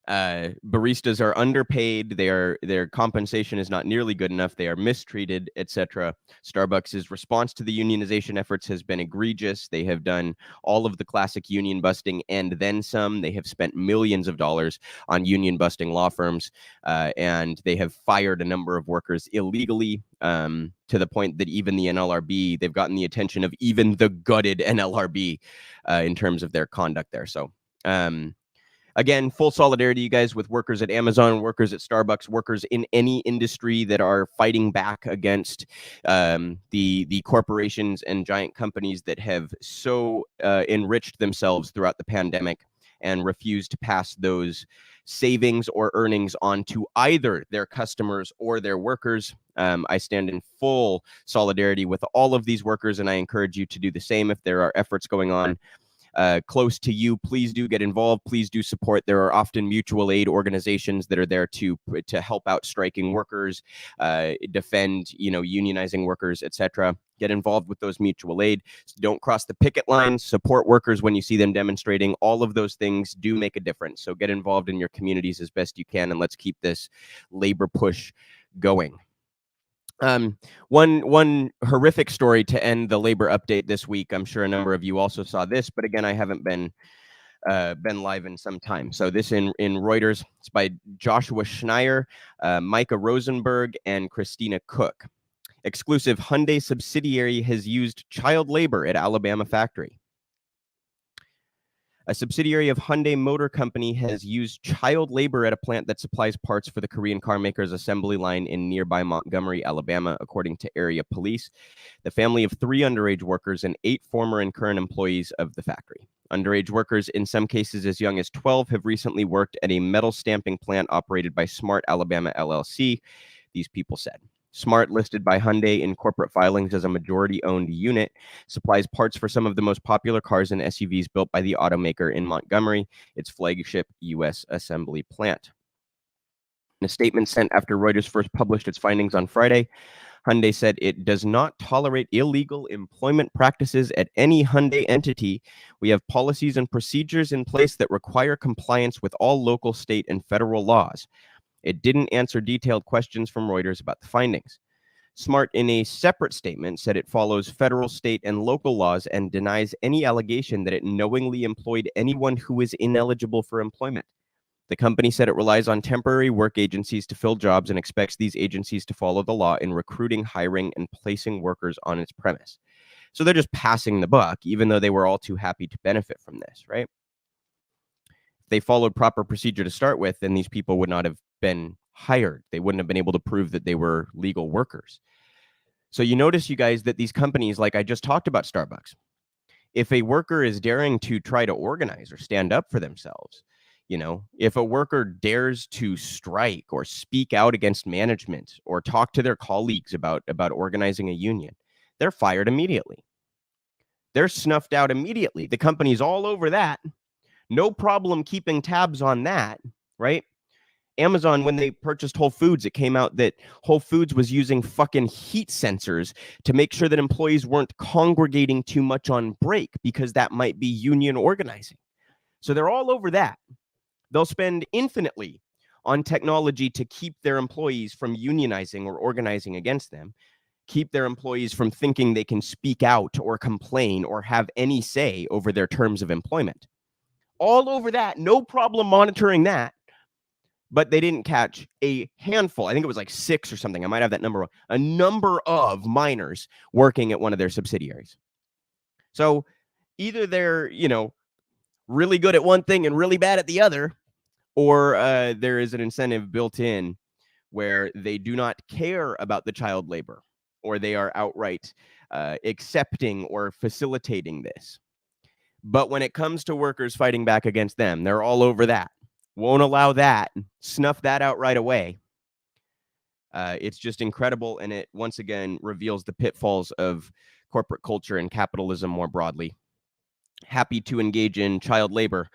[SPEAKER 4] Baristas are underpaid. Their compensation is not nearly good enough. They are mistreated, etc. Starbucks' response to the unionization efforts has been egregious. They have done all of the classic union busting and then some. They have spent millions of dollars on union busting law firms, and they have fired a number of workers illegally, to the point that even the NLRB, they've gotten the attention of even the gutted NLRB in terms of their conduct there. So Again, full solidarity, you guys, with workers at Amazon, workers at Starbucks, workers in any industry that are fighting back against the corporations and giant companies that have so enriched themselves throughout the pandemic and refused to pass those savings or earnings on to either their customers or their workers. I stand in full solidarity with all of these workers, and I encourage you to do the same if there are efforts going on close to you. Please do get involved. Please do support. There are often mutual aid organizations that are there to help out striking workers, defend, unionizing workers, etc. Get involved with those mutual aid. Don't cross the picket lines. Support workers when you see them demonstrating. All of those things do make a difference. So get involved in your communities as best you can, and let's keep this labor push going. One horrific story to end the labor update this week. I'm sure a number of you also saw this, but again, I haven't been live in some time. So this in Reuters. It's by Joshua Schneier, Micah Rosenberg, and Christina Cook. Exclusive: Hyundai subsidiary has used child labor at Alabama factory. A subsidiary of Hyundai Motor Company has used child labor at a plant that supplies parts for the Korean car maker's assembly line in nearby Montgomery, Alabama, according to area police. The family of 3 underage workers and 8 former and current employees of the factory. Underage workers, in some cases as young as 12, have recently worked at a metal stamping plant operated by Smart Alabama LLC, these people said. Smart, listed by Hyundai in corporate filings as a majority-owned unit, supplies parts for some of the most popular cars and SUVs built by the automaker in Montgomery, its flagship U.S. assembly plant. In a statement sent after Reuters first published its findings on Friday, Hyundai said it does not tolerate illegal employment practices at any Hyundai entity. We have policies and procedures in place that require compliance with all local, state, and federal laws. It didn't answer detailed questions from Reuters about the findings. Smart, in a separate statement, said it follows federal, state, and local laws and denies any allegation that it knowingly employed anyone who is ineligible for employment. The company said it relies on temporary work agencies to fill jobs and expects these agencies to follow the law in recruiting, hiring, and placing workers on its premise. So they're just passing the buck, even though they were all too happy to benefit from this, right? If they followed proper procedure to start with, then these people would not have been hired. They wouldn't have been able to prove that they were legal workers. So you notice, you guys, that these companies, like I just talked about Starbucks, if a worker is daring to try to organize or stand up for themselves, if a worker dares to strike or speak out against management or talk to their colleagues about organizing a union, they're fired immediately. They're snuffed out immediately. The company's all over that. No problem keeping tabs on that, right? Amazon, when they purchased Whole Foods, it came out that Whole Foods was using fucking heat sensors to make sure that employees weren't congregating too much on break because that might be union organizing. So they're all over that. They'll spend infinitely on technology to keep their employees from unionizing or organizing against them, keep their employees from thinking they can speak out or complain or have any say over their terms of employment. All over that, no problem monitoring that. But they didn't catch a handful. I think it was like 6 or something. I might have that number wrong. A number of minors working at one of their subsidiaries. So either they're, really good at one thing and really bad at the other, or there is an incentive built in where they do not care about the child labor, or they are outright accepting or facilitating this. But when it comes to workers fighting back against them, they're all over that. Won't allow that, snuff that out right away. It's just incredible, and it once again reveals the pitfalls of corporate culture and capitalism more broadly. Happy to engage in child labor,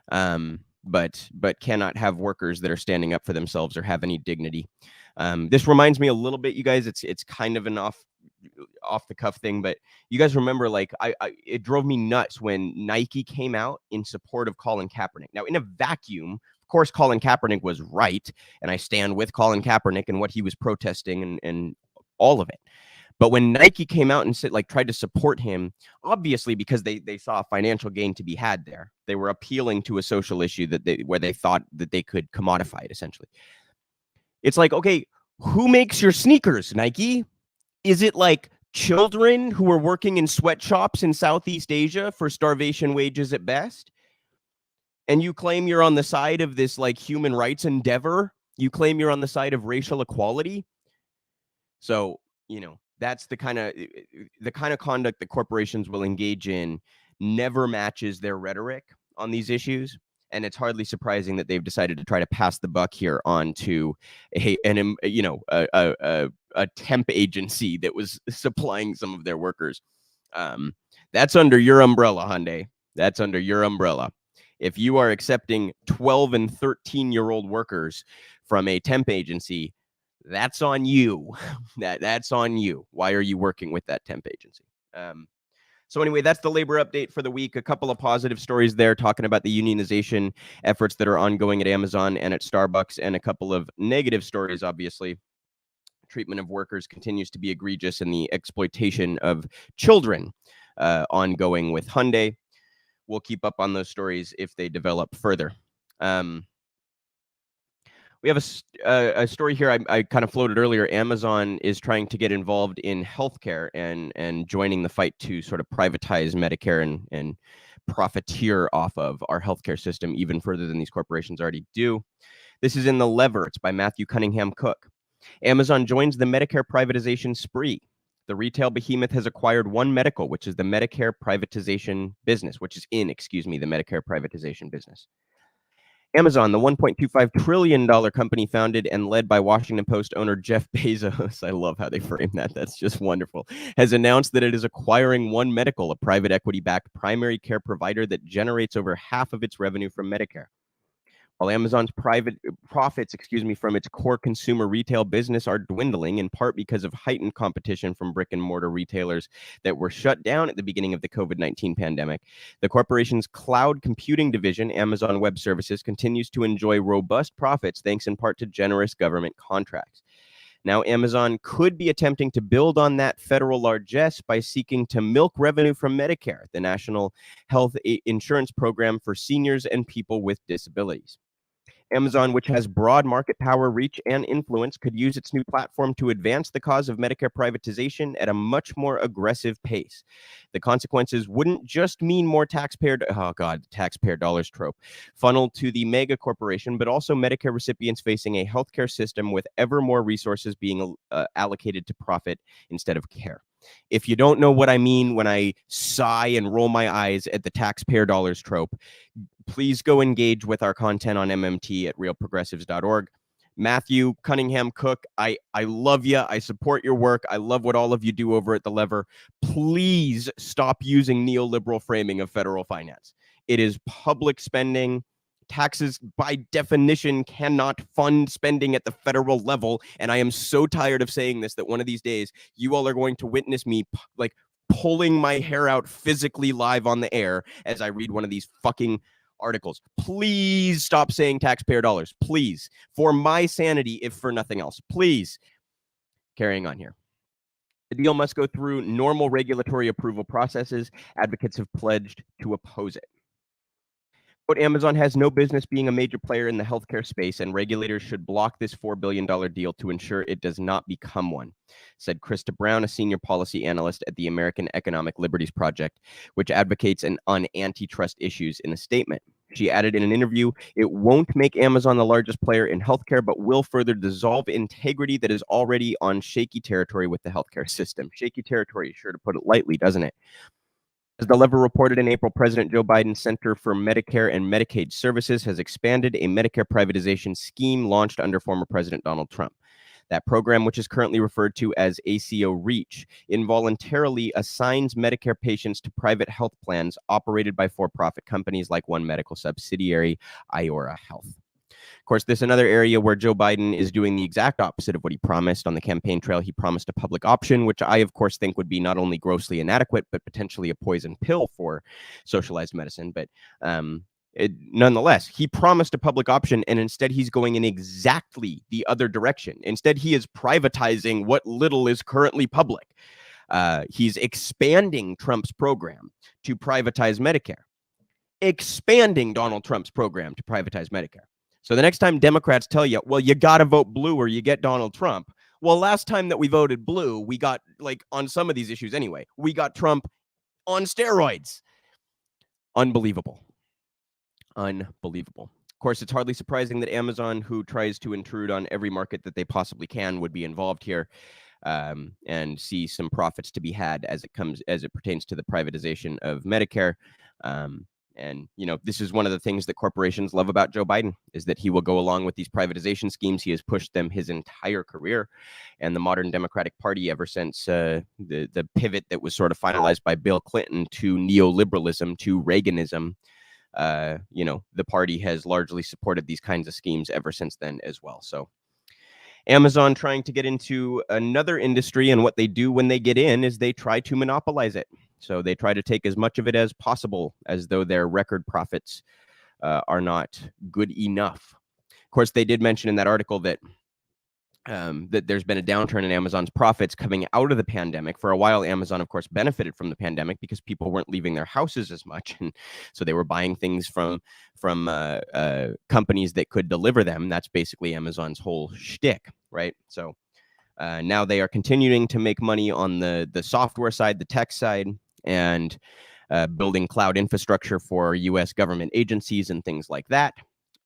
[SPEAKER 4] but cannot have workers that are standing up for themselves or have any dignity. This reminds me a little bit, you guys. It's kind of an off the cuff thing, but you guys remember, like, it drove me nuts when Nike came out in support of Colin Kaepernick. Now, in a vacuum, of course, Colin Kaepernick was right, and I stand with Colin Kaepernick and what he was protesting and all of it. But when Nike came out and tried to support him, obviously because they saw a financial gain to be had there, they were appealing to a social issue where they thought that they could commodify it, essentially. It's like, okay, who makes your sneakers, Nike? Is it like children who are working in sweatshops in Southeast Asia for starvation wages at best? And you claim you're on the side of this like human rights endeavor. You claim you're on the side of racial equality. So, that's the kind of conduct that corporations will engage in never matches their rhetoric on these issues. And it's hardly surprising that they've decided to try to pass the buck here on to a temp agency that was supplying some of their workers. That's under your umbrella, Hyundai. That's under your umbrella. If you are accepting 12 and 13-year-old workers from a temp agency, that's on you. That's on you. Why are you working with that temp agency? So anyway, that's the labor update for the week. A couple of positive stories there talking about the unionization efforts that are ongoing at Amazon and at Starbucks, and a couple of negative stories, obviously. Treatment of workers continues to be egregious, and the exploitation of children ongoing with Hyundai. We'll keep up on those stories if they develop further. We have a story here I kind of floated earlier. Amazon is trying to get involved in healthcare and joining the fight to sort of privatize Medicare and profiteer off of our healthcare system even further than these corporations already do. This is in The Lever. It's by Matthew Cunningham Cook. Amazon joins the Medicare privatization spree. The retail behemoth has acquired One Medical, which is the Medicare privatization business, the Medicare privatization business. Amazon, the $1.25 trillion company founded and led by Washington Post owner Jeff Bezos, I love how they frame that. That's just wonderful, has announced that it is acquiring One Medical, a private equity-backed primary care provider that generates over half of its revenue from Medicare. While Amazon's profits from its core consumer retail business are dwindling, in part because of heightened competition from brick and mortar retailers that were shut down at the beginning of the COVID-19 pandemic, the corporation's cloud computing division, Amazon Web Services, continues to enjoy robust profits thanks in part to generous government contracts. Now, Amazon could be attempting to build on that federal largesse by seeking to milk revenue from Medicare, the national health insurance program for seniors and people with disabilities. Amazon, which has broad market power, reach, and influence, could use its new platform to advance the cause of Medicare privatization at a much more aggressive pace. The consequences wouldn't just mean more taxpayer dollars trope funneled to the mega corporation, but also Medicare recipients facing a healthcare system with ever more resources being allocated to profit instead of care. If you don't know what I mean when I sigh and roll my eyes at the taxpayer dollars trope, please go engage with our content on MMT at realprogressives.org. Matthew Cunningham Cook, I love you. I support your work. I love what all of you do over at The Lever. Please stop using neoliberal framing of federal finance. It is public spending. Taxes, by definition, cannot fund spending at the federal level. And I am so tired of saying this that one of these days you all are going to witness me pulling my hair out physically live on the air as I read one of these fucking articles. Please stop saying taxpayer dollars. Please. For my sanity, if for nothing else. Please. Carrying on here. The deal must go through normal regulatory approval processes. Advocates have pledged to oppose it. But Amazon has no business being a major player in the healthcare space, and regulators should block this $4 billion deal to ensure it does not become one, said Krista Brown, a senior policy analyst at the American Economic Liberties Project, which advocates on antitrust issues in a statement. She added in an interview, it won't make Amazon the largest player in healthcare, but will further dissolve integrity that is already on shaky territory with the healthcare system. Shaky territory, sure to put it lightly, doesn't it? As The Lever reported in April, President Joe Biden's Center for Medicare and Medicaid Services has expanded a Medicare privatization scheme launched under former President Donald Trump. That program, which is currently referred to as ACO REACH, involuntarily assigns Medicare patients to private health plans operated by for-profit companies like One Medical subsidiary, Iora Health. Of course, this is another area where Joe Biden is doing the exact opposite of what he promised on the campaign trail. He promised a public option, which I, of course, think would be not only grossly inadequate, but potentially a poison pill for socialized medicine. But nonetheless, he promised a public option, and instead he's going in exactly the other direction. Instead, he is privatizing what little is currently public. He's expanding Trump's program to privatize Medicare. Expanding Donald Trump's program to privatize Medicare. So the next time Democrats tell you, well, you got to vote blue or you get Donald Trump. Well, last time that we voted blue, we got, on some of these issues anyway, we got Trump on steroids. Unbelievable. Unbelievable. Of course, it's hardly surprising that Amazon, who tries to intrude on every market that they possibly can, would be involved here, and see some profits to be had as it pertains to the privatization of Medicare. And, this is one of the things that corporations love about Joe Biden, is that he will go along with these privatization schemes. He has pushed them his entire career. And the modern Democratic Party, ever since the pivot that was sort of finalized by Bill Clinton to neoliberalism, to Reaganism, the party has largely supported these kinds of schemes ever since then as well. So Amazon trying to get into another industry, and what they do when they get in is they try to monopolize it. So they try to take as much of it as possible, as though their record profits are not good enough. Of course, they did mention in that article that that there's been a downturn in Amazon's profits coming out of the pandemic. For a while, Amazon, of course, benefited from the pandemic because people weren't leaving their houses as much, and so they were buying things from companies that could deliver them. That's basically Amazon's whole shtick, right? So now they are continuing to make money on the software side, the tech side, and building cloud infrastructure for U.S. government agencies and things like that.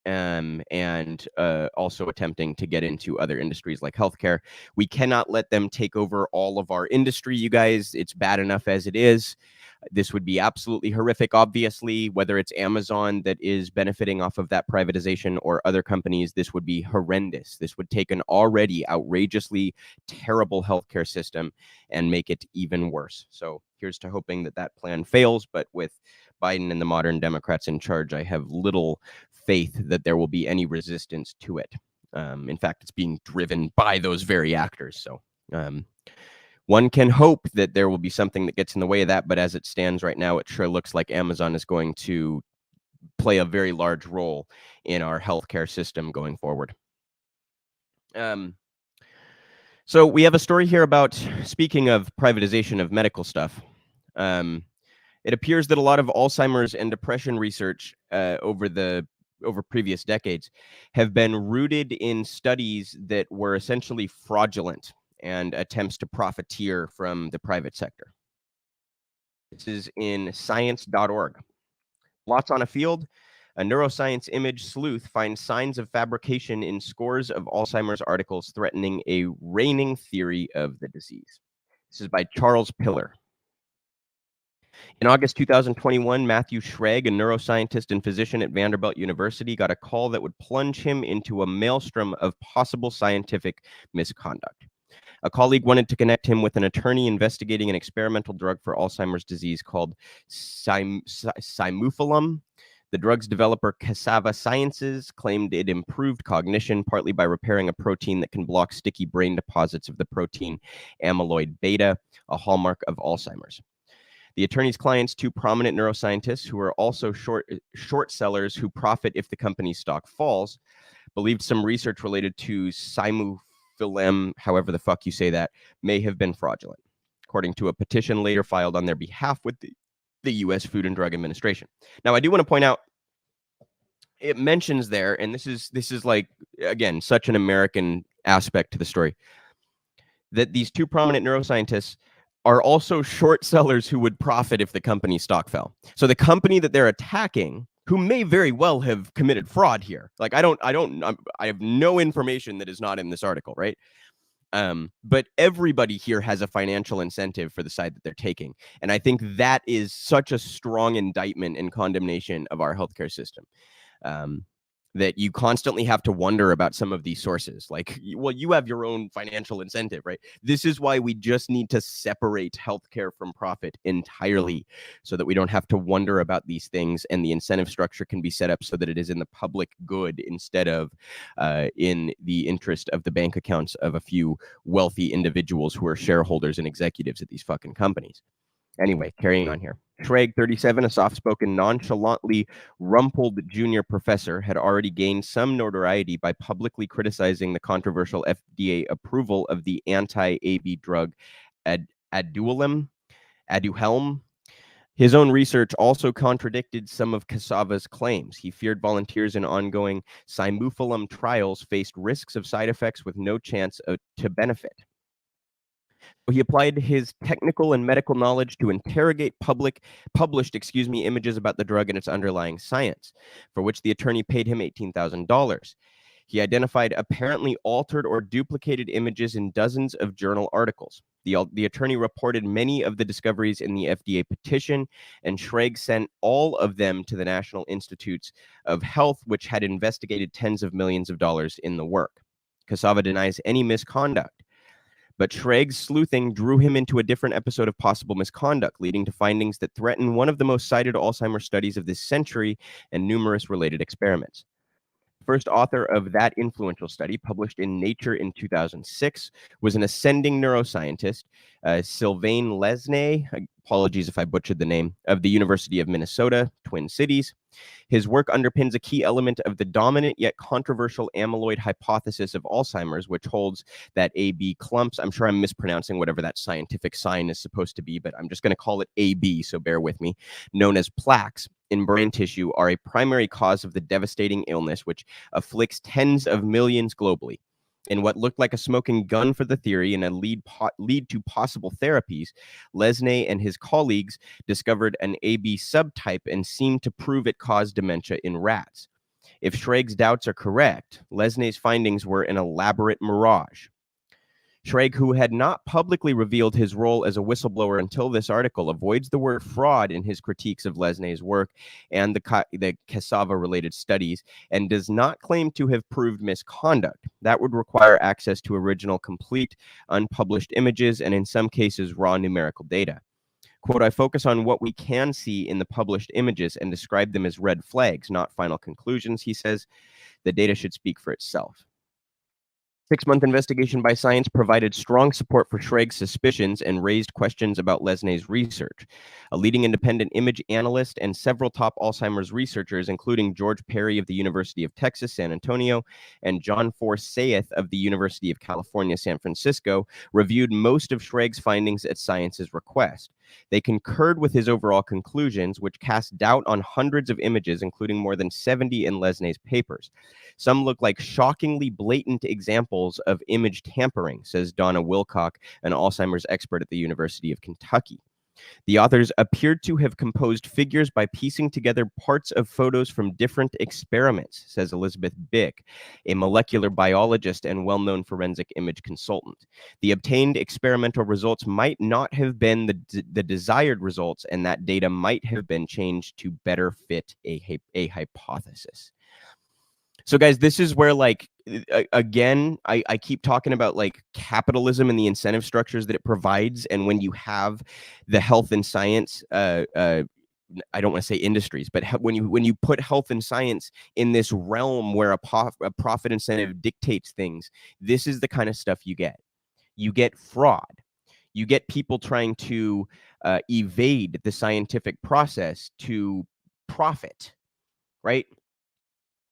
[SPEAKER 4] And also attempting to get into other industries like healthcare. We cannot let them take over all of our industry, you guys. It's bad enough as it is. This would be absolutely horrific, obviously, whether it's Amazon that is benefiting off of that privatization or other companies. This would be horrendous. This would take an already outrageously terrible healthcare system and make it even worse. So here's to hoping that that plan fails. But with Biden and the modern Democrats in charge, I have little faith that there will be any resistance to it. In fact, it's being driven by those very actors. So one can hope that there will be something that gets in the way of that. But as it stands right now, it sure looks like Amazon is going to play a very large role in our healthcare system going forward. So we have a story here about, speaking of privatization of medical stuff, it appears that a lot of Alzheimer's and depression research over previous decades have been rooted in studies that were essentially fraudulent and attempts to profiteer from the private sector. This is in science.org. Lots on a field. A neuroscience image sleuth finds signs of fabrication in scores of Alzheimer's articles threatening a reigning theory of the disease. This is by Charles Pillar. In August 2021, Matthew Schrag, a neuroscientist and physician at Vanderbilt University, got a call that would plunge him into a maelstrom of possible scientific misconduct. A colleague wanted to connect him with an attorney investigating an experimental drug for Alzheimer's disease called simufulum. The drug's developer, Cassava Sciences, claimed it improved cognition, partly by repairing a protein that can block sticky brain deposits of the protein amyloid beta, a hallmark of Alzheimer's. The attorney's clients, two prominent neuroscientists who are also short sellers who profit if the company's stock falls, believed some research related to simufulum, however the fuck you say that, may have been fraudulent, according to a petition later filed on their behalf with the U.S. Food and Drug Administration. Now, I do want to point out, it mentions there, and this is like, again, such an American aspect to the story, that these two prominent neuroscientists are also short sellers who would profit if the company's stock fell. So the company that they're attacking, who may very well have committed fraud here, like I have no information that is not in this article, right? But everybody here has a financial incentive for the side that they're taking. And I think that is such a strong indictment and condemnation of our healthcare system. That you constantly have to wonder about some of these sources. Like, well, you have your own financial incentive, right? This is why we just need to separate healthcare from profit entirely, so that we don't have to wonder about these things, and the incentive structure can be set up so that it is in the public good instead of in the interest of the bank accounts of a few wealthy individuals who are shareholders and executives at these fucking companies. Anyway, carrying on here. Schrag, 37, a soft-spoken, nonchalantly rumpled junior professor, had already gained some notoriety by publicly criticizing the controversial FDA approval of the anti-AB drug Aduhelm. His own research also contradicted some of Cassava's claims. He feared volunteers in ongoing simufulum trials faced risks of side effects with no chance to benefit. He applied his technical and medical knowledge to interrogate published images about the drug and its underlying science, for which the attorney paid him $18,000. He identified apparently altered or duplicated images in dozens of journal articles. The attorney reported many of the discoveries in the FDA petition, and Schrage sent all of them to the National Institutes of Health, which had investigated tens of millions of dollars in the work. Cassava denies any misconduct, but Schrage's sleuthing drew him into a different episode of possible misconduct, leading to findings that threaten one of the most cited Alzheimer's studies of this century and numerous related experiments. First author of that influential study, published in Nature in 2006, was an ascending neuroscientist, Sylvain Lesne, apologies if I butchered the name, of the University of Minnesota, Twin Cities. His work underpins a key element of the dominant yet controversial amyloid hypothesis of Alzheimer's, which holds that AB clumps, I'm sure I'm mispronouncing whatever that scientific sign is supposed to be, but I'm just going to call it AB, so bear with me, known as plaques in brain tissue, are a primary cause of the devastating illness which afflicts tens of millions globally. In what looked like a smoking gun for the theory and a lead to possible therapies, Lesne and his colleagues discovered an AB subtype and seemed to prove it caused dementia in rats. If Schrage's doubts are correct, Lesne's findings were an elaborate mirage. Schrage, who had not publicly revealed his role as a whistleblower until this article, avoids the word fraud in his critiques of Lesne's work and the cassava-related studies, and does not claim to have proved misconduct. That would require access to original, complete, unpublished images, and in some cases, raw numerical data. Quote, I focus on what we can see in the published images and describe them as red flags, not final conclusions, he says. The data should speak for itself. 6-month investigation by science provided strong support for Schrage's suspicions and raised questions about Lesne's research. A leading independent image analyst and several top Alzheimer's researchers, including George Perry of the University of Texas, San Antonio, and John Forsyth of the University of California, San Francisco, reviewed most of Schrage's findings at Science's request. They concurred with his overall conclusions, which cast doubt on hundreds of images, including more than 70 in Lesne's papers. Some look like shockingly blatant examples of image tampering, says Donna Wilcock, an Alzheimer's expert at the University of Kentucky. The authors appeared to have composed figures by piecing together parts of photos from different experiments, says Elizabeth Bick, a molecular biologist and well-known forensic image consultant. The obtained experimental results might not have been the desired results, and that data might have been changed to better fit a hypothesis. So guys, this is where, like, again, I keep talking about like capitalism and the incentive structures that it provides. And when you have the health and science, I don't want to say industries, but when you put health and science in this realm where a profit incentive dictates things, this is the kind of stuff you get. You get fraud. You get people trying to evade the scientific process to profit, right?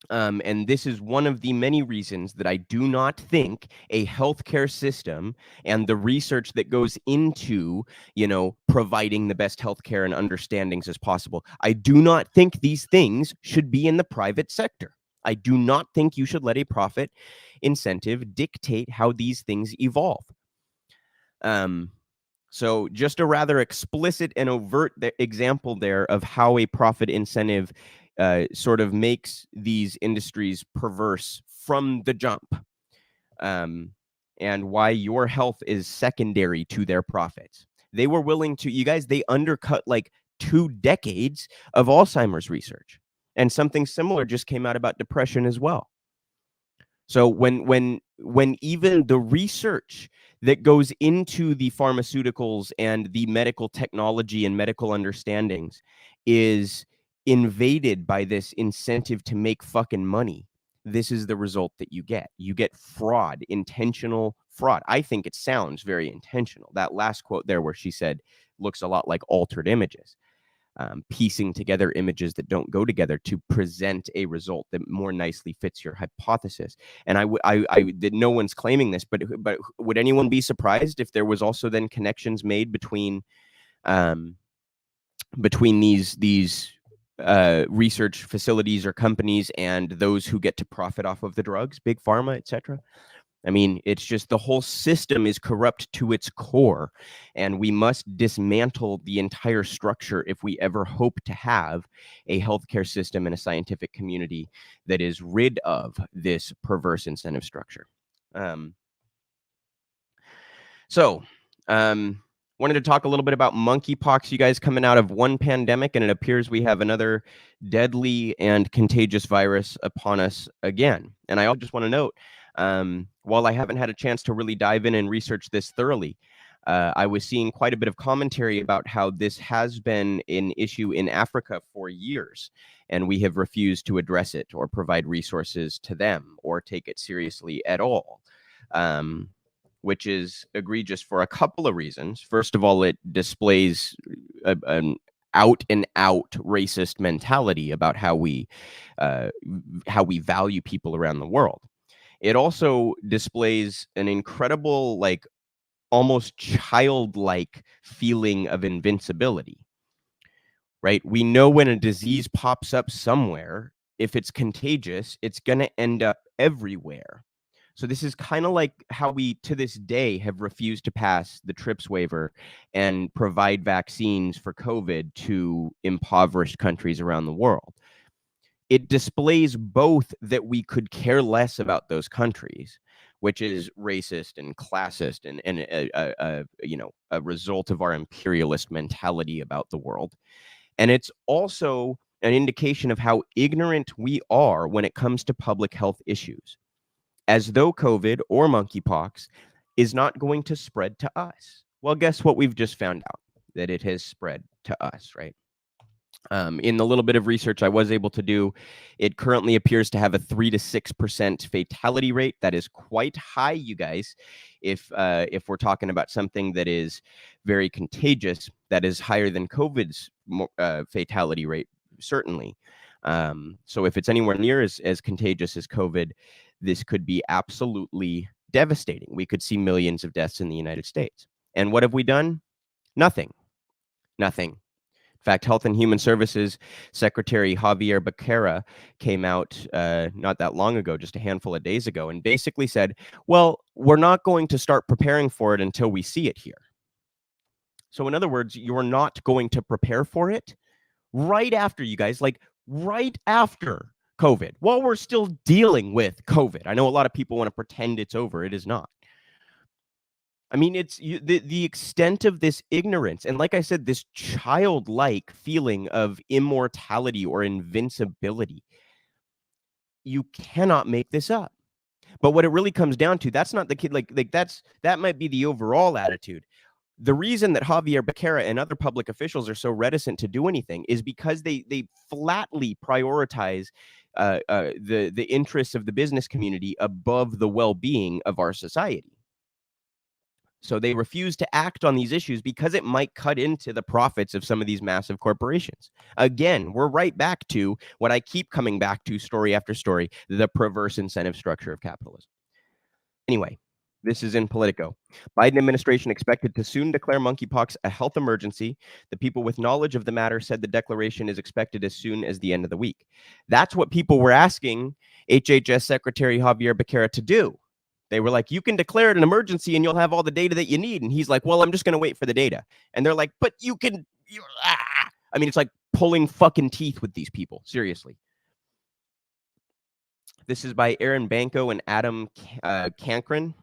[SPEAKER 4] And this is one of the many reasons that I do not think a healthcare system and the research that goes into, providing the best healthcare and understandings as possible, I do not think these things should be in the private sector. I do not think you should let a profit incentive dictate how these things evolve. So just a rather explicit and overt example there of how a profit incentive sort of makes these industries perverse from the jump, and why your health is secondary to their profits. They were willing to, you guys, they undercut like 2 decades of Alzheimer's research, and something similar just came out about depression as well. So when even the research that goes into the pharmaceuticals and the medical technology and medical understandings is invaded by this incentive to make fucking money, this is the result that you get. You get fraud, intentional fraud. I think it sounds very intentional. That last quote there where she said, looks a lot like altered images, piecing together images that don't go together to present a result that more nicely fits your hypothesis. And I no one's claiming this, but would anyone be surprised if there was also then connections made between these research facilities or companies and those who get to profit off of the drugs, big pharma, etc.? I mean, it's just the whole system is corrupt to its core, and we must dismantle the entire structure if we ever hope to have a healthcare system and a scientific community that is rid of this perverse incentive structure. Wanted to talk a little bit about monkeypox, you guys, coming out of one pandemic, and it appears we have another deadly and contagious virus upon us again. And I just want to note, while I haven't had a chance to really dive in and research this thoroughly, I was seeing quite a bit of commentary about how this has been an issue in Africa for years, and we have refused to address it or provide resources to them or take it seriously at all. Which is egregious for a couple of reasons. First of all, it displays an out and out racist mentality about how we value people around the world. It also displays an incredible, like, almost childlike feeling of invincibility, right? We know when a disease pops up somewhere, if it's contagious, it's going to end up everywhere. So this is kind of like how we, to this day, have refused to pass the TRIPS waiver and provide vaccines for COVID to impoverished countries around the world. It displays both that we could care less about those countries, which is racist and classist and a result of our imperialist mentality about the world. And it's also an indication of how ignorant we are when it comes to public health issues, as though COVID or monkeypox is not going to spread to us. Well, guess what? We've just found out that it has spread to us, right? In the little bit of research I was able to do, it currently appears to have a 3 to 6% fatality rate. That is quite high, you guys. If we're talking about something that is very contagious, that is higher than COVID's fatality rate, certainly. So if it's anywhere near as contagious as COVID, this could be absolutely devastating. We could see millions of deaths in the United States. And what have we done? Nothing. Nothing. In fact, Health and Human Services Secretary Javier Becerra came out not that long ago, just a handful of days ago, and basically said, well, we're not going to start preparing for it until we see it here. So in other words, you're not going to prepare for it right after, you guys, like right after COVID, while we're still dealing with COVID. I know a lot of people want to pretend it's over. It is not. I mean, it's the extent of this ignorance. And like I said, this childlike feeling of immortality or invincibility. You cannot make this up. But what it really comes down to, that's not the kid, that might be the overall attitude. The reason that Javier Becerra and other public officials are so reticent to do anything is because they flatly prioritize the interests of the business community above the well-being of our society. So they refuse to act on these issues because it might cut into the profits of some of these massive corporations. Again, we're right back to what I keep coming back to story after story, the perverse incentive structure of capitalism. Anyway, this is in Politico. Biden administration expected to soon declare monkeypox a health emergency. The people with knowledge of the matter said the declaration is expected as soon as the end of the week. That's what people were asking HHS Secretary Javier Becerra to do. They were like, you can declare it an emergency and you'll have all the data that you need. And he's like, well, I'm just going to wait for the data. And they're like, but you can. I mean, it's like pulling fucking teeth with these people. Seriously. This is by Aaron Banco and Adam Cankren.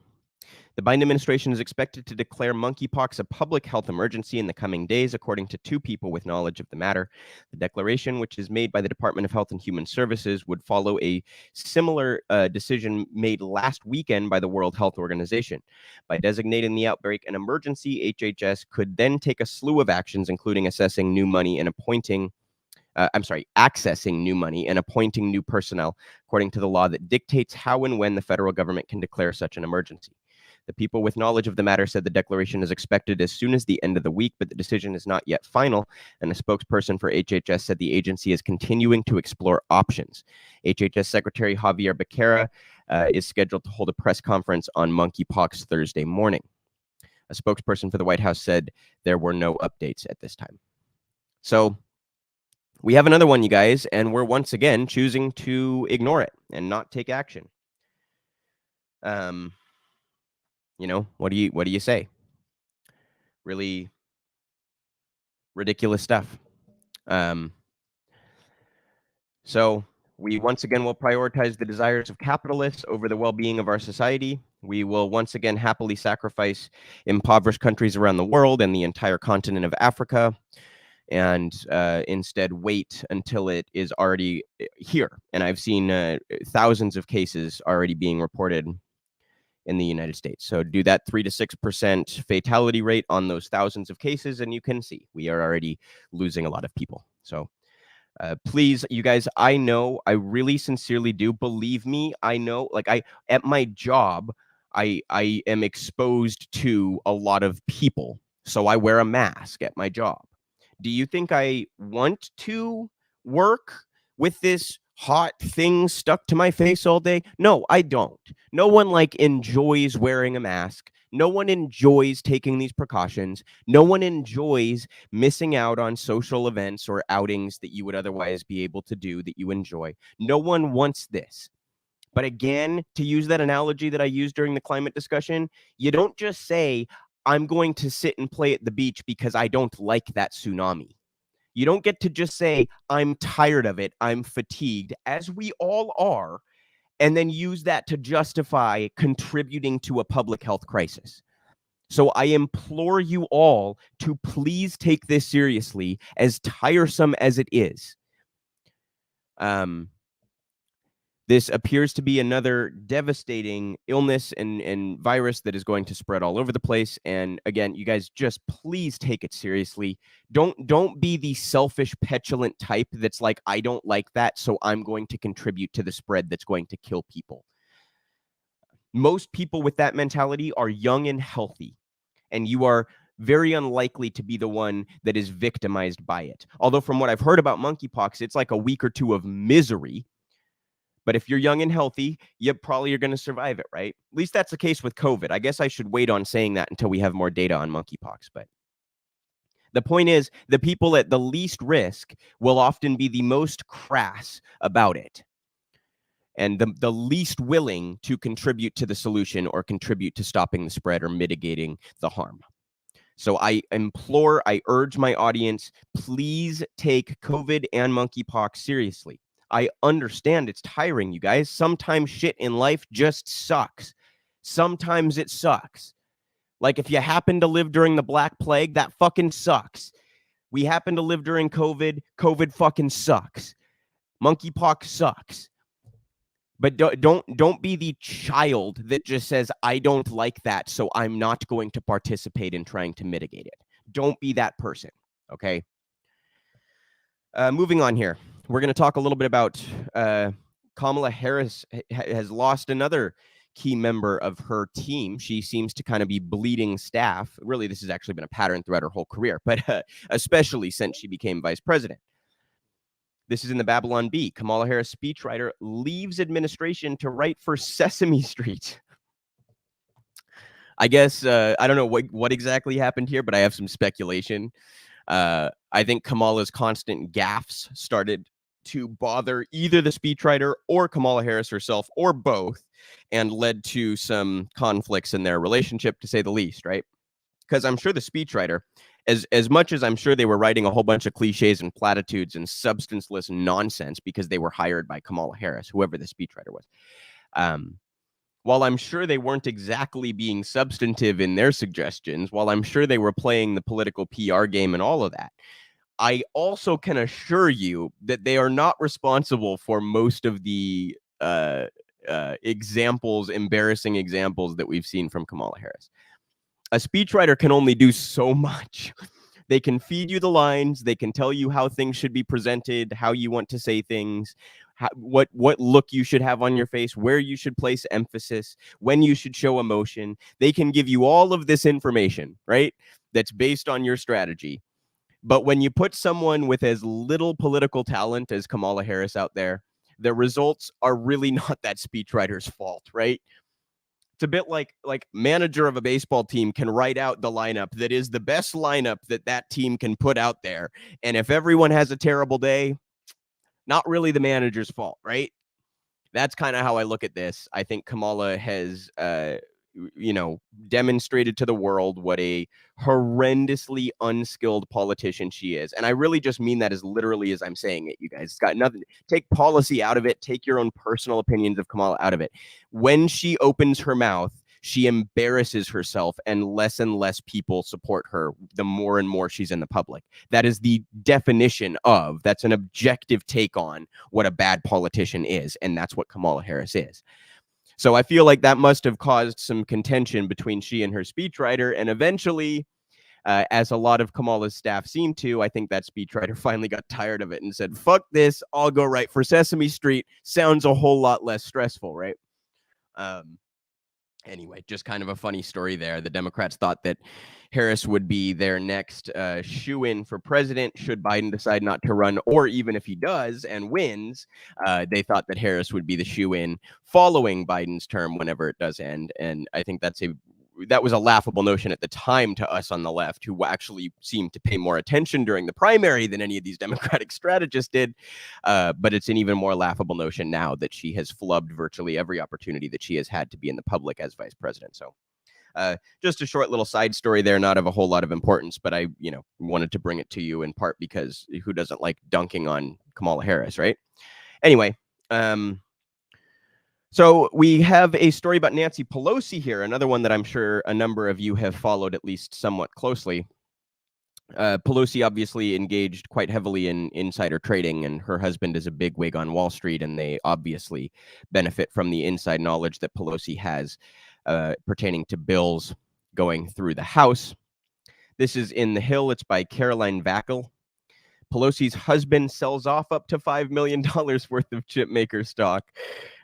[SPEAKER 4] The Biden administration is expected to declare monkeypox a public health emergency in the coming days, according to two people with knowledge of the matter. The declaration, which is made by the Department of Health and Human Services, would follow a similar decision made last weekend by the World Health Organization. By designating the outbreak an emergency, HHS could then take a slew of actions, including accessing new money and appointing new personnel, according to the law that dictates how and when the federal government can declare such an emergency. The people with knowledge of the matter said the declaration is expected as soon as the end of the week, but the decision is not yet final, and a spokesperson for HHS said the agency is continuing to explore options. HHS Secretary Javier Becerra is scheduled to hold a press conference on monkeypox Thursday morning. A spokesperson for the White House said there were no updates at this time. So we have another one, you guys, and we're once again choosing to ignore it and not take action. You know, what do you say? Really ridiculous stuff. So we once again will prioritize the desires of capitalists over the well-being of our society. We will once again happily sacrifice impoverished countries around the world and the entire continent of Africa, and instead wait until it is already here. And I've seen thousands of cases already being reported in the United States. So do that 3 to 6% fatality rate on those thousands of cases, and you can see we are already losing a lot of people. So please, you guys, I know, I really sincerely do, believe me, I know, like at my job, I am exposed to a lot of people, so I wear a mask at my job. Do you think I want to work with this hot thing stuck to my face all day? No, I don't. No one enjoys wearing a mask. No one enjoys taking these precautions. No one enjoys missing out on social events or outings that you would otherwise be able to do that you enjoy. No one wants this. But again, to use that analogy that I used during the climate discussion, you don't just say, I'm going to sit and play at the beach because I don't like that tsunami. You don't get to just say, I'm tired of it, I'm fatigued, as we all are, and then use that to justify contributing to a public health crisis. So I implore you all to please take this seriously, as tiresome as it is. This appears to be another devastating illness and virus that is going to spread all over the place. And again, you guys, just please take it seriously. Don't be the selfish, petulant type that's like, I don't like that, so I'm going to contribute to the spread that's going to kill people. Most people with that mentality are young and healthy, and you are very unlikely to be the one that is victimized by it. Although from what I've heard about monkeypox, it's like a week or two of misery. But if you're young and healthy, you probably are going to survive it, right? At least that's the case with COVID. I guess I should wait on saying that until we have more data on monkeypox. But the point is, the people at the least risk will often be the most crass about it, and the least willing to contribute to the solution or contribute to stopping the spread or mitigating the harm. So I urge my audience, please take COVID and monkeypox seriously. I understand it's tiring, you guys. Sometimes shit in life just sucks. Sometimes it sucks. Like if you happen to live during the Black Plague, that fucking sucks. We happen to live during COVID. COVID fucking sucks. Monkeypox sucks. But don't be the child that just says, I don't like that, so I'm not going to participate in trying to mitigate it. Don't be that person, okay? Moving on here. We're going to talk a little bit about Kamala Harris has lost another key member of her team. She seems to kind of be bleeding staff. Really, this has actually been a pattern throughout her whole career, but especially since she became vice president. This is in the Babylon Bee. Kamala Harris, speechwriter, leaves administration to write for Sesame Street. I guess, I don't know what exactly happened here, but I have some speculation. I think Kamala's constant gaffes started to bother either the speechwriter or Kamala Harris herself, or both, and led to some conflicts in their relationship, to say the least, right? Because I'm sure the speechwriter, as much as I'm sure they were writing a whole bunch of cliches and platitudes and substanceless nonsense because they were hired by Kamala Harris, whoever the speechwriter was, while I'm sure they weren't exactly being substantive in their suggestions, while I'm sure they were playing the political PR game and all of that, I also can assure you that they are not responsible for most of the embarrassing examples that we've seen from Kamala Harris. A speechwriter can only do so much. They can feed you the lines. They can tell you how things should be presented, how you want to say things, what look you should have on your face, where you should place emphasis, when you should show emotion. They can give you all of this information, right? That's based on your strategy. But when you put someone with as little political talent as Kamala Harris out there, the results are really not that speechwriter's fault, right? It's a bit like manager of a baseball team can write out the lineup that is the best lineup that team can put out there. And if everyone has a terrible day, not really the manager's fault, right? That's kind of how I look at this. I think Kamala has demonstrated to the world what a horrendously unskilled politician she is. And I really just mean that as literally as I'm saying it, you guys. It's got nothing. Take policy out of it. Take your own personal opinions of Kamala out of it. When she opens her mouth, she embarrasses herself, and less people support her the more and more she's in the public. That is the definition of, that's an objective take on what a bad politician is, and that's what Kamala Harris is. So I feel like that must have caused some contention between she and her speechwriter, and eventually, as a lot of Kamala's staff seem to, I think that speechwriter finally got tired of it and said, fuck this, I'll go write for Sesame Street. Sounds a whole lot less stressful, right? Anyway, just kind of a funny story there. The Democrats thought that Harris would be their next shoo-in for president should Biden decide not to run, or even if he does and wins, they thought that Harris would be the shoo-in following Biden's term whenever it does end. And I think that was a laughable notion at the time to us on the left, who actually seemed to pay more attention during the primary than any of these Democratic strategists did. But it's an even more laughable notion now that she has flubbed virtually every opportunity that she has had to be in the public as vice president. So just a short little side story there, not of a whole lot of importance, but I, wanted to bring it to you in part because who doesn't like dunking on Kamala Harris, right? Anyway, so we have a story about Nancy Pelosi here, another one that I'm sure a number of you have followed at least somewhat closely. Pelosi obviously engaged quite heavily in insider trading, and her husband is a big wig on Wall Street, and they obviously benefit from the inside knowledge that Pelosi has pertaining to bills going through the House. This is in The Hill. It's by Caroline Vackel. Pelosi's husband sells off up to $5 million worth of chipmaker stock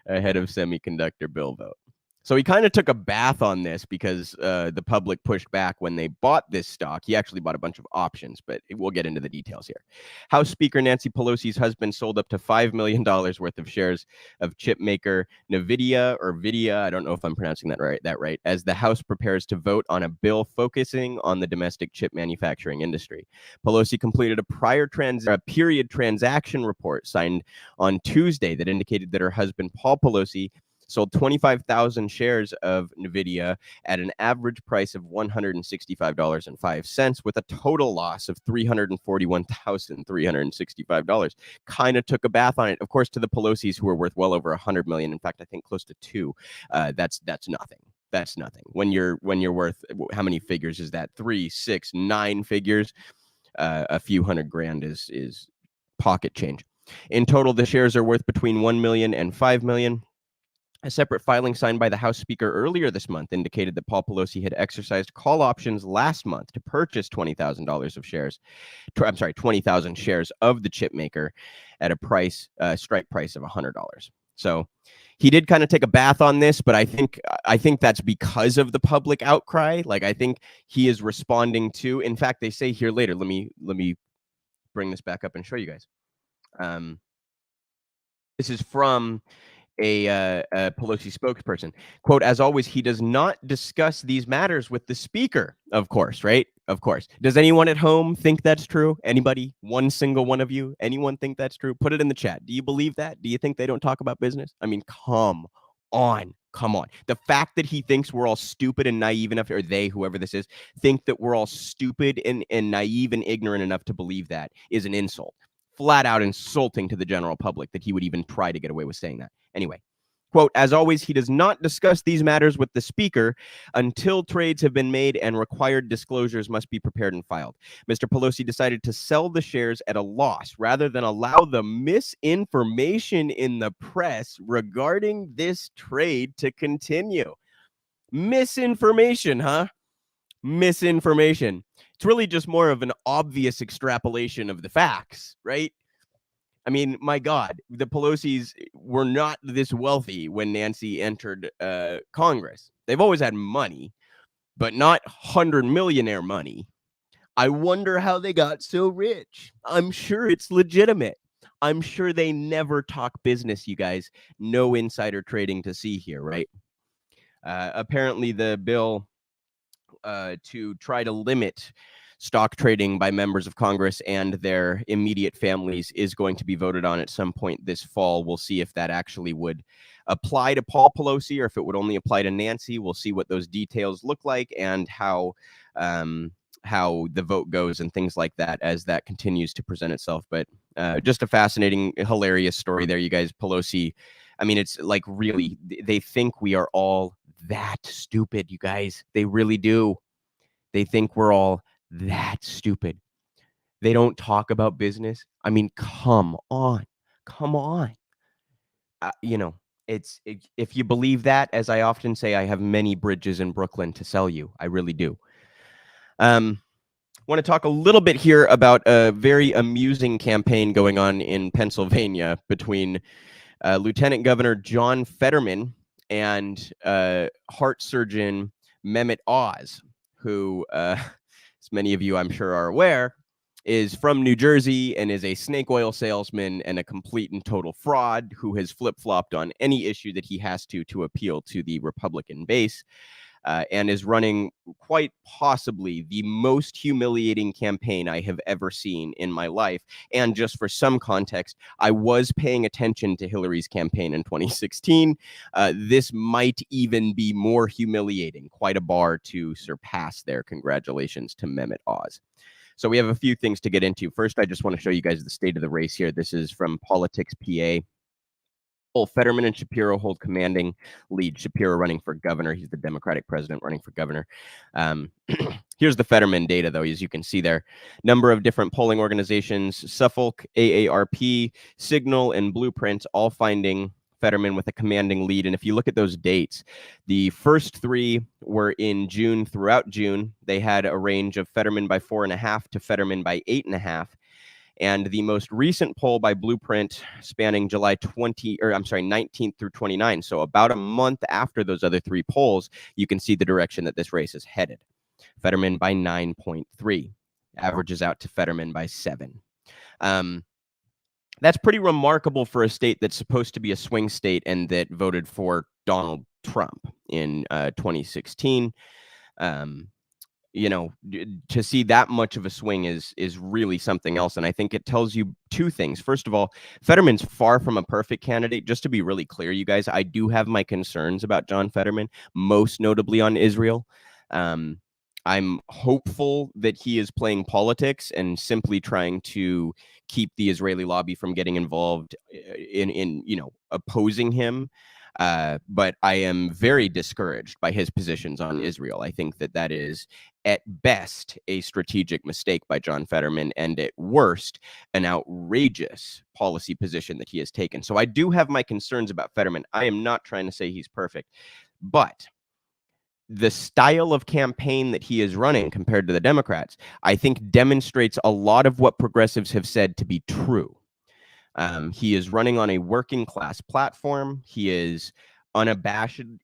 [SPEAKER 4] ahead of semiconductor bill vote. So he kind of took a bath on this because the public pushed back when they bought this stock. He actually bought a bunch of options, but we'll get into the details here. House Speaker Nancy Pelosi's husband sold up to $5 million worth of shares of chipmaker Nvidia, I don't know if I'm pronouncing that right, as the House prepares to vote on a bill focusing on the domestic chip manufacturing industry. Pelosi completed a period transaction report signed on Tuesday that indicated that her husband, Paul Pelosi, sold 25,000 shares of Nvidia at an average price of $165.05 with a total loss of $341,365. Kind of took a bath on it. Of course, to the Pelosi's, who are worth well over $100 million, in fact, I think close to $2, that's nothing. That's nothing. When you're worth, how many figures is that? 3, 6, 9 figures. A few $100,000 is pocket change. In total, the shares are worth between $1 million and $5 million. A separate filing signed by the House Speaker earlier this month indicated that Paul Pelosi had exercised call options last month to purchase $20,000 of shares. 20,000 shares of the chip maker at a strike price of $100. So he did kind of take a bath on this, but I think that's because of the public outcry. Like, I think he is responding to. In fact, they say here later. Let me bring this back up and show you guys. This is from a Pelosi spokesperson. Quote, as always, he does not discuss these matters with the speaker. Of course, right? Of course. Does anyone at home think that's true? Anybody? One single one of you? Anyone think that's true? Put it in the chat. Do you believe that? Do you think they don't talk about business? I mean, come on. The fact that he thinks we're all stupid and naive enough, or they, whoever this is, think that we're all stupid and naive and ignorant enough to believe that is an insult. Flat out insulting to the general public that he would even try to get away with saying that. Anyway, quote, as always, he does not discuss these matters with the speaker until trades have been made and required disclosures must be prepared and filed. Mr. Pelosi decided to sell the shares at a loss rather than allow the misinformation in the press regarding this trade to continue. Misinformation, huh? Misinformation. It's really just more of an obvious extrapolation of the facts, right? I mean, my God, the Pelosi's were not this wealthy when Nancy entered Congress. They've always had money, but not 100 millionaire money. I wonder how they got so rich. I'm sure it's legitimate. I'm sure they never talk business, you guys. No insider trading to see here, right? Apparently, the bill to try to limit stock trading by members of Congress and their immediate families is going to be voted on at some point this fall. We'll see if that actually would apply to Paul Pelosi or if it would only apply to Nancy. We'll see what those details look like and how the vote goes and things like that as that continues to present itself. But just a fascinating, hilarious story there, you guys. Pelosi, I mean, it's like really, they think we are all that stupid, you guys. They really do. They think we're all that stupid. They don't talk about business. I mean, come on. You know, if you believe that, as I often say, I have many bridges in Brooklyn to sell you. I really do. Want to talk a little bit here about a very amusing campaign going on in Pennsylvania between Lieutenant Governor John Fetterman and heart surgeon Mehmet Oz, who, as many of you I'm sure are aware, is from New Jersey and is a snake oil salesman and a complete and total fraud who has flip-flopped on any issue that he has to appeal to the Republican base. And is running quite possibly the most humiliating campaign I have ever seen in my life. And just for some context, I was paying attention to Hillary's campaign in 2016. This might even be more humiliating, quite a bar to surpass there. Congratulations to Mehmet Oz. So we have a few things to get into. First, I just want to show you guys the state of the race here. This is from Politics PA. Fetterman and Shapiro hold commanding lead. Shapiro running for governor. He's the Democratic president running for governor. Here's the Fetterman data, though, as you can see there. Number of different polling organizations, Suffolk, AARP, Signal, and Blueprint, all finding Fetterman with a commanding lead. And if you look at those dates, the first three were in June, throughout June. They had a range of Fetterman by 4.5 to Fetterman by 8.5. And the most recent poll by Blueprint spanning July 19th through 29. So about a month after those other three polls, you can see the direction that this race is headed. Fetterman by 9.3, averages out to Fetterman by 7. That's pretty remarkable for a state that's supposed to be a swing state and that voted for Donald Trump in 2016. You know, to see that much of a swing is really something else. And I think it tells you two things. First of all, Fetterman's far from a perfect candidate. Just to be really clear, you guys, I do have my concerns about John Fetterman, most notably on Israel. I'm hopeful that he is playing politics and simply trying to keep the Israeli lobby from getting involved in you know, opposing him. But I am very discouraged by his positions on Israel. I think that is, at best, a strategic mistake by John Fetterman, and at worst, an outrageous policy position that he has taken. So I do have my concerns about Fetterman. I am not trying to say he's perfect, but the style of campaign that he is running compared to the Democrats, I think demonstrates a lot of what progressives have said to be true. He is running on a working class platform. He is unabashedly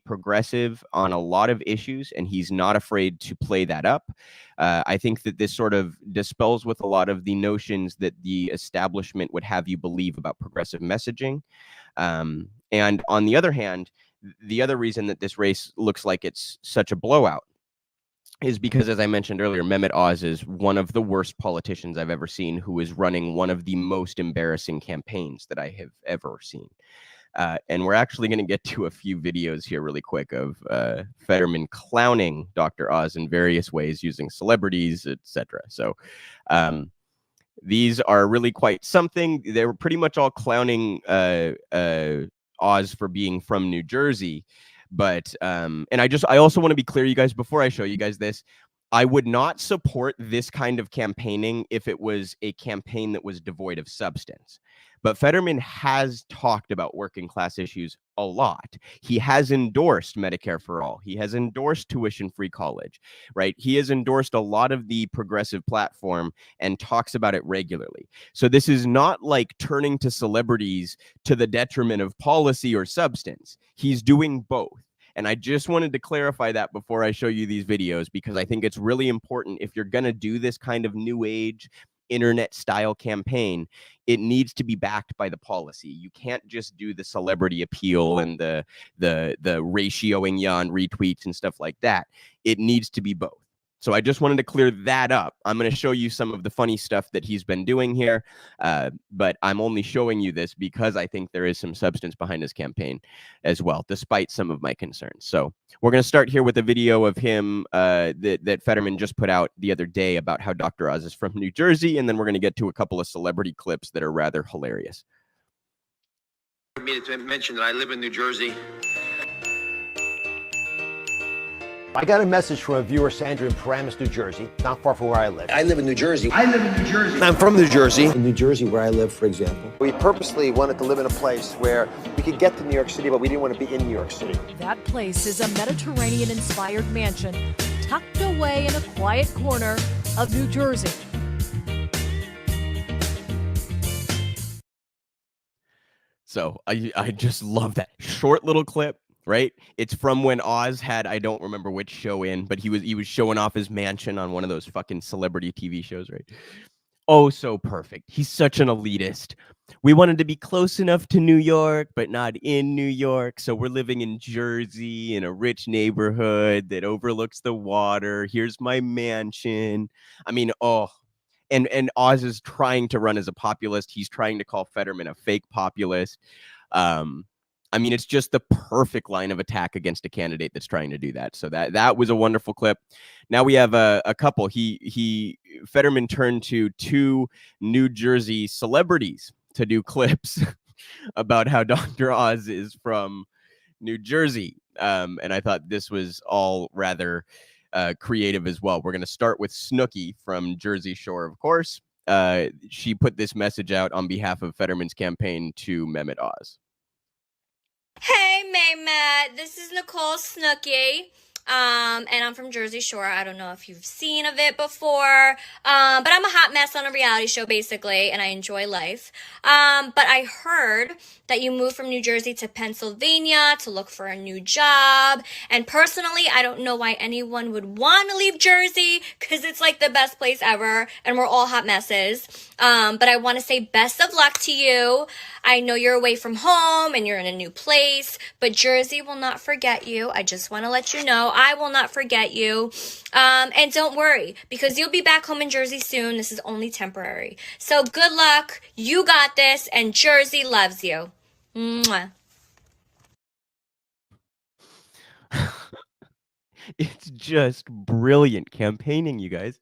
[SPEAKER 4] progressive on a lot of issues, and he's not afraid to play that up. I think that this sort of dispels with a lot of the notions that the establishment would have you believe about progressive messaging. And on the other hand, the other reason that this race looks like it's such a blowout is because, as I mentioned earlier, Mehmet Oz is one of the worst politicians I've ever seen, who is running one of the most embarrassing campaigns that I have ever seen. And we're actually going to get to a few videos here really quick of Fetterman clowning Dr. Oz in various ways using celebrities, etc. So these are really quite something. They were pretty much all clowning Oz for being from New Jersey. But and I also want to be clear, you guys, before I show you guys this, I would not support this kind of campaigning if it was a campaign that was devoid of substance. But Fetterman has talked about working class issues a lot. He has endorsed Medicare for all. He has endorsed tuition-free college, right? He has endorsed a lot of the progressive platform and talks about it regularly. So this is not like turning to celebrities to the detriment of policy or substance. He's doing both. And I just wanted to clarify that before I show you these videos, because I think it's really important. If you're going to do this kind of new age internet style campaign, it needs to be backed by the policy. You can't just do the celebrity appeal and the ratioing you on retweets and stuff like that. It needs to be both. So I just wanted to clear that up. I'm going to show you some of the funny stuff that he's been doing here, but I'm only showing you this because I think there is some substance behind his campaign as well, despite some of my concerns. So we're going to start here with a video of him that Fetterman just put out the other day about how Dr. Oz is from New Jersey, and then we're going to get to a couple of celebrity clips that are rather hilarious.
[SPEAKER 10] I mean to mention that I live in New Jersey.
[SPEAKER 11] I got a message from a viewer, Sandra, in Paramus, New Jersey, not far from where I live.
[SPEAKER 10] I live in New Jersey.
[SPEAKER 11] I'm from New Jersey. In New Jersey, where I live, for example.
[SPEAKER 12] We purposely wanted to live in a place where we could get to New York City, but we didn't want to be in New York City.
[SPEAKER 13] That place is a Mediterranean-inspired mansion tucked away in a quiet corner of New Jersey.
[SPEAKER 4] So I just love that short little clip. Right? It's from when Oz had, I don't remember which show in, but he was showing off his mansion on one of those fucking celebrity TV shows, right? Oh, so perfect. He's such an elitist. We wanted to be close enough to New York, but not in New York. So we're living in Jersey in a rich neighborhood that overlooks the water. Here's my mansion. I mean, and Oz is trying to run as a populist. He's trying to call Fetterman a fake populist. I mean, it's just the perfect line of attack against a candidate that's trying to do that. So that was a wonderful clip. Now we have a couple. Fetterman turned to two New Jersey celebrities to do clips about how Dr. Oz is from New Jersey. And I thought this was all rather creative as well. We're going to start with Snooki from Jersey Shore, of course. She put this message out on behalf of Fetterman's campaign to Mehmet Oz.
[SPEAKER 14] Hey, Mehmet, this is Nicole Snooki, and I'm from Jersey Shore. I don't know if you've seen of it before, but I'm a hot mess on a reality show, basically, and I enjoy life. But I heard that you moved from New Jersey to Pennsylvania to look for a new job, and personally, I don't know why anyone would want to leave Jersey, because it's like the best place ever, and we're all hot messes. But I want to say best of luck to you. I know you're away from home and you're in a new place, but Jersey will not forget you. I just want to let you know I will not forget you. And don't worry, because you'll be back home in Jersey soon. This is only temporary. So good luck. You got this, and Jersey loves you. Mwah.
[SPEAKER 4] It's just brilliant campaigning, you guys.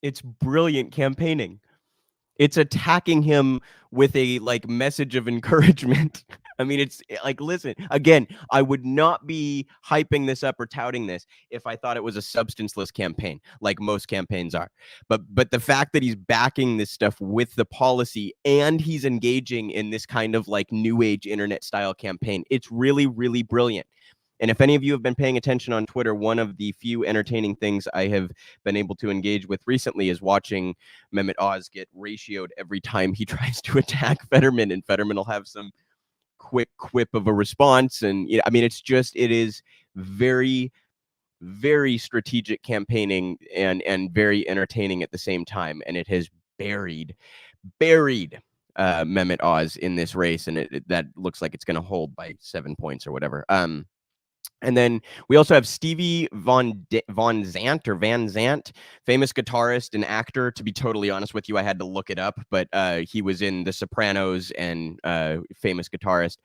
[SPEAKER 4] It's brilliant campaigning. It's attacking him with a message of encouragement. I mean, it's like, listen, again, I would not be hyping this up or touting this if I thought it was a substanceless campaign, like most campaigns are. But the fact that he's backing this stuff with the policy and he's engaging in this kind of new age internet style campaign, it's really, really brilliant. And if any of you have been paying attention on Twitter, one of the few entertaining things I have been able to engage with recently is watching Mehmet Oz get ratioed every time he tries to attack Fetterman, and Fetterman will have some quick quip of a response. And I mean, it is very, very strategic campaigning and very entertaining at the same time. And it has buried Mehmet Oz in this race, and that looks like it's going to hold by 7 points or whatever. And then we also have Stevie Van Zandt, famous guitarist and actor. To be totally honest with you, I had to look it up, but he was in The Sopranos and famous guitarist.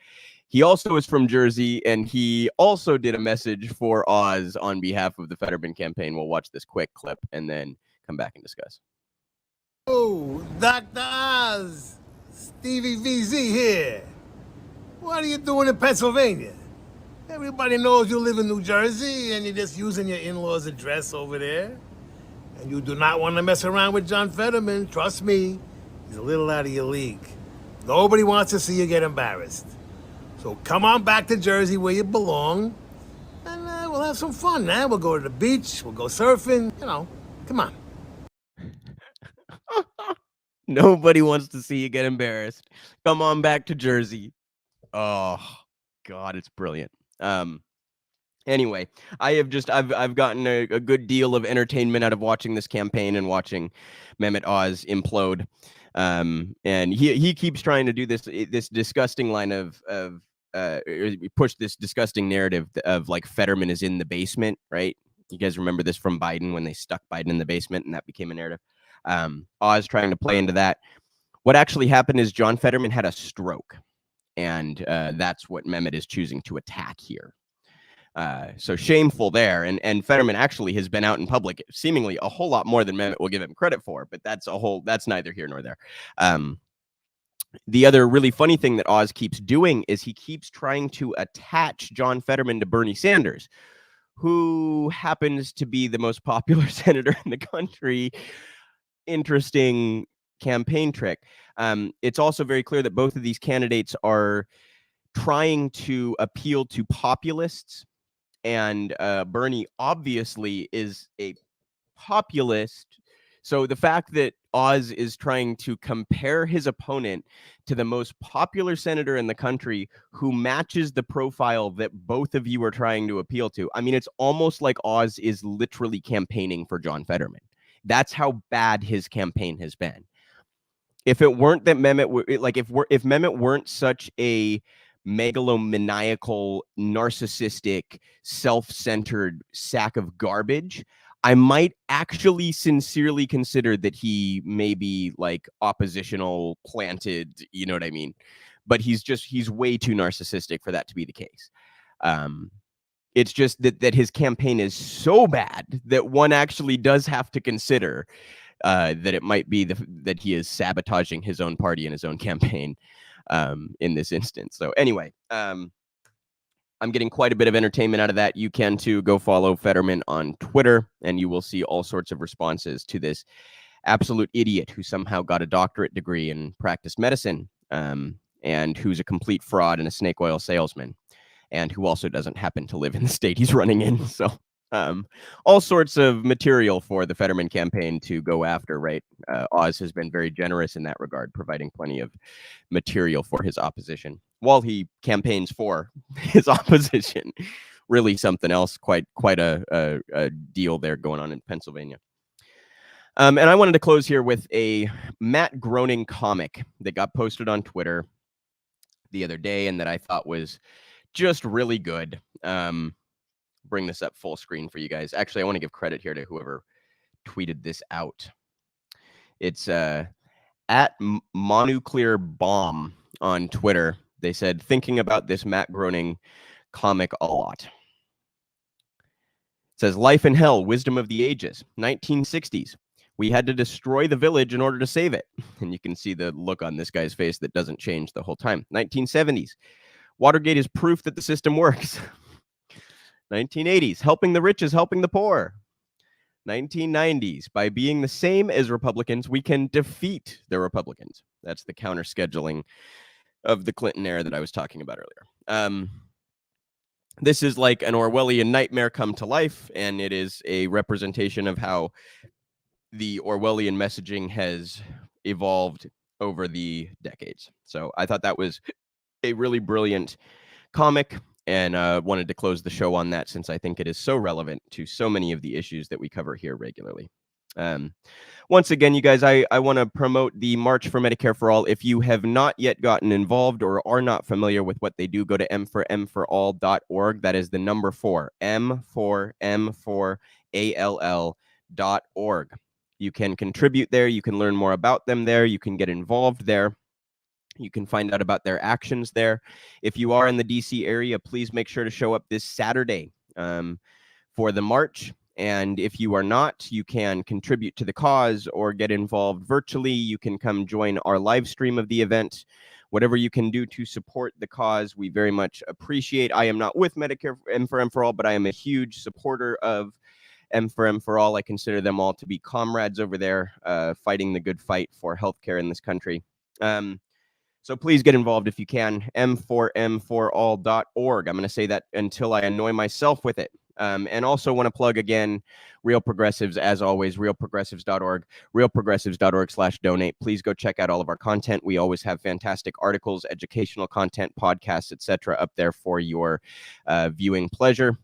[SPEAKER 4] He also is from Jersey, and he also did a message for Oz on behalf of the Fetterman campaign. We'll watch this quick clip and then come back and discuss.
[SPEAKER 15] Oh, Dr. Oz, Stevie VZ here. What are you doing in Pennsylvania? Everybody knows you live in New Jersey and you're just using your in-laws' address over there. And you do not want to mess around with John Fetterman. Trust me, he's a little out of your league. Nobody wants to see you get embarrassed. So come on back to Jersey where you belong, and we'll have some fun, man. We'll go to the beach, we'll go surfing, come on.
[SPEAKER 4] Nobody wants to see you get embarrassed. Come on back to Jersey. Oh, God, it's brilliant. Anyway, I've gotten a good deal of entertainment out of watching this campaign and watching Mehmet Oz implode. And he keeps trying to do this disgusting line of push this disgusting narrative of Fetterman is in the basement, right? You guys remember this from Biden when they stuck Biden in the basement and that became a narrative. Oz trying to play into that. What actually happened is John Fetterman had a stroke, and that's what Mehmet is choosing to attack here. So shameful there. And Fetterman actually has been out in public seemingly a whole lot more than Mehmet will give him credit for, but that's neither here nor there. The other really funny thing that Oz keeps doing is he keeps trying to attach John Fetterman to Bernie Sanders, who happens to be the most popular senator in the country. Interesting campaign trick. It's also very clear that both of these candidates are trying to appeal to populists, and Bernie obviously is a populist. So the fact that Oz is trying to compare his opponent to the most popular senator in the country who matches the profile that both of you are trying to appeal to, I mean, it's almost like Oz is literally campaigning for John Fetterman. That's how bad his campaign has been. If it weren't that Mehmet, if Mehmet weren't such a megalomaniacal, narcissistic, self-centered sack of garbage, I might actually sincerely consider that he may be like oppositional, planted, you know what I mean? But he's way too narcissistic for that to be the case. It's just that his campaign is so bad that one actually does have to consider that it might be that he is sabotaging his own party and his own campaign in this instance. So anyway, I'm getting quite a bit of entertainment out of that. You can too. Go follow Fetterman on Twitter, and you will see all sorts of responses to this absolute idiot who somehow got a doctorate degree and practiced medicine, and who's a complete fraud and a snake oil salesman, and who also doesn't happen to live in the state he's running in. So all sorts of material for the Fetterman campaign to go after, right? Oz has been very generous in that regard, providing plenty of material for his opposition while he campaigns for his opposition. Really something else, quite a deal there going on in Pennsylvania. And I wanted to close here with a Matt Groening comic that got posted on Twitter the other day and that I thought was just really good. Bring this up full screen for you guys. Actually, I want to give credit here to whoever tweeted this out. It's at Monuclear Bomb on Twitter. They said, thinking about this Matt Groening comic a lot. It says, Life in Hell, Wisdom of the Ages, 1960s. We had to destroy the village in order to save it. And you can see the look on this guy's face that doesn't change the whole time. 1970s. Watergate is proof that the system works. 1980s, helping the rich is helping the poor. 1990s, by being the same as Republicans, we can defeat the Republicans. That's the counter scheduling of the Clinton era that I was talking about earlier. This is like an Orwellian nightmare come to life, and it is a representation of how the Orwellian messaging has evolved over the decades. So I thought that was a really brilliant comic, and wanted to close the show on that since I think it is so relevant to so many of the issues that we cover here regularly. Once again, you guys, I want to promote the March for Medicare for All. If you have not yet gotten involved or are not familiar with what they do, go to m4all.org. That is the number 4, m4all.org. You can contribute there. You can learn more about them there. You can get involved there. You can find out about their actions there. If you are in the DC area, please make sure to show up this Saturday for the march. And if you are not, you can contribute to the cause or get involved virtually. You can come join our live stream of the event. Whatever you can do to support the cause, we very much appreciate. I am not with Medicare M for All, but I am a huge supporter of M for All. I consider them all to be comrades over there, fighting the good fight for healthcare in this country. So please get involved if you can. m4all.org. I'm going to say that until I annoy myself with it. And also want to plug again, Real Progressives, as always, realprogressives.org, realprogressives.org/donate. Please go check out all of our content. We always have fantastic articles, educational content, podcasts, etc. up there for your viewing pleasure.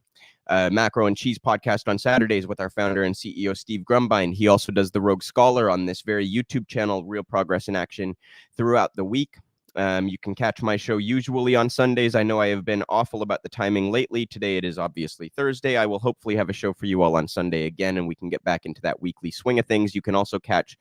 [SPEAKER 4] Macro and Cheese podcast on Saturdays with our founder and CEO, Steve Grumbine. He also does the Rogue Scholar on this very YouTube channel, Real Progress in Action, throughout the week. You can catch my show usually on Sundays. I know I have been awful about the timing lately. Today it is obviously Thursday. I will hopefully have a show for you all on Sunday again, and we can get back into that weekly swing of things. You can also catch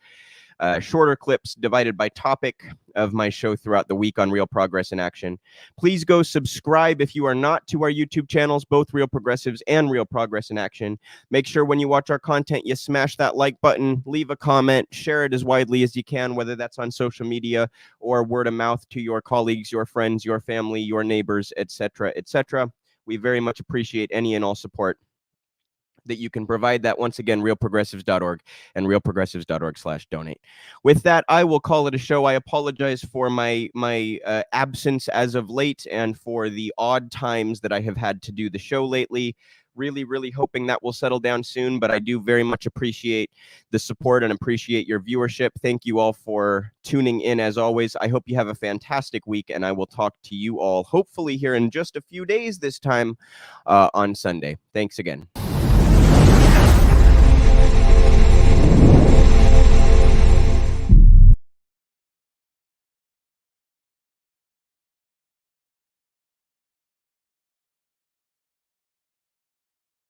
[SPEAKER 4] shorter clips divided by topic of my show throughout the week on Real Progress in Action. Please go subscribe if you are not to our YouTube channels, both Real Progressives and Real Progress in Action. Make sure when you watch our content, you smash that like button, leave a comment, share it as widely as you can, whether that's on social media or word of mouth to your colleagues, your friends, your family, your neighbors, etc., etc. We very much appreciate any and all support that you can provide that. Once again, realprogressives.org and realprogressives.org/donate. With that, I will call it a show. I apologize for my absence as of late and for the odd times that I have had to do the show lately. Really hoping that will settle down soon, but I do very much appreciate the support and appreciate your viewership. Thank you all for tuning in as always. I hope you have a fantastic week, and I will talk to you all hopefully here in just a few days this time on Sunday. Thanks again.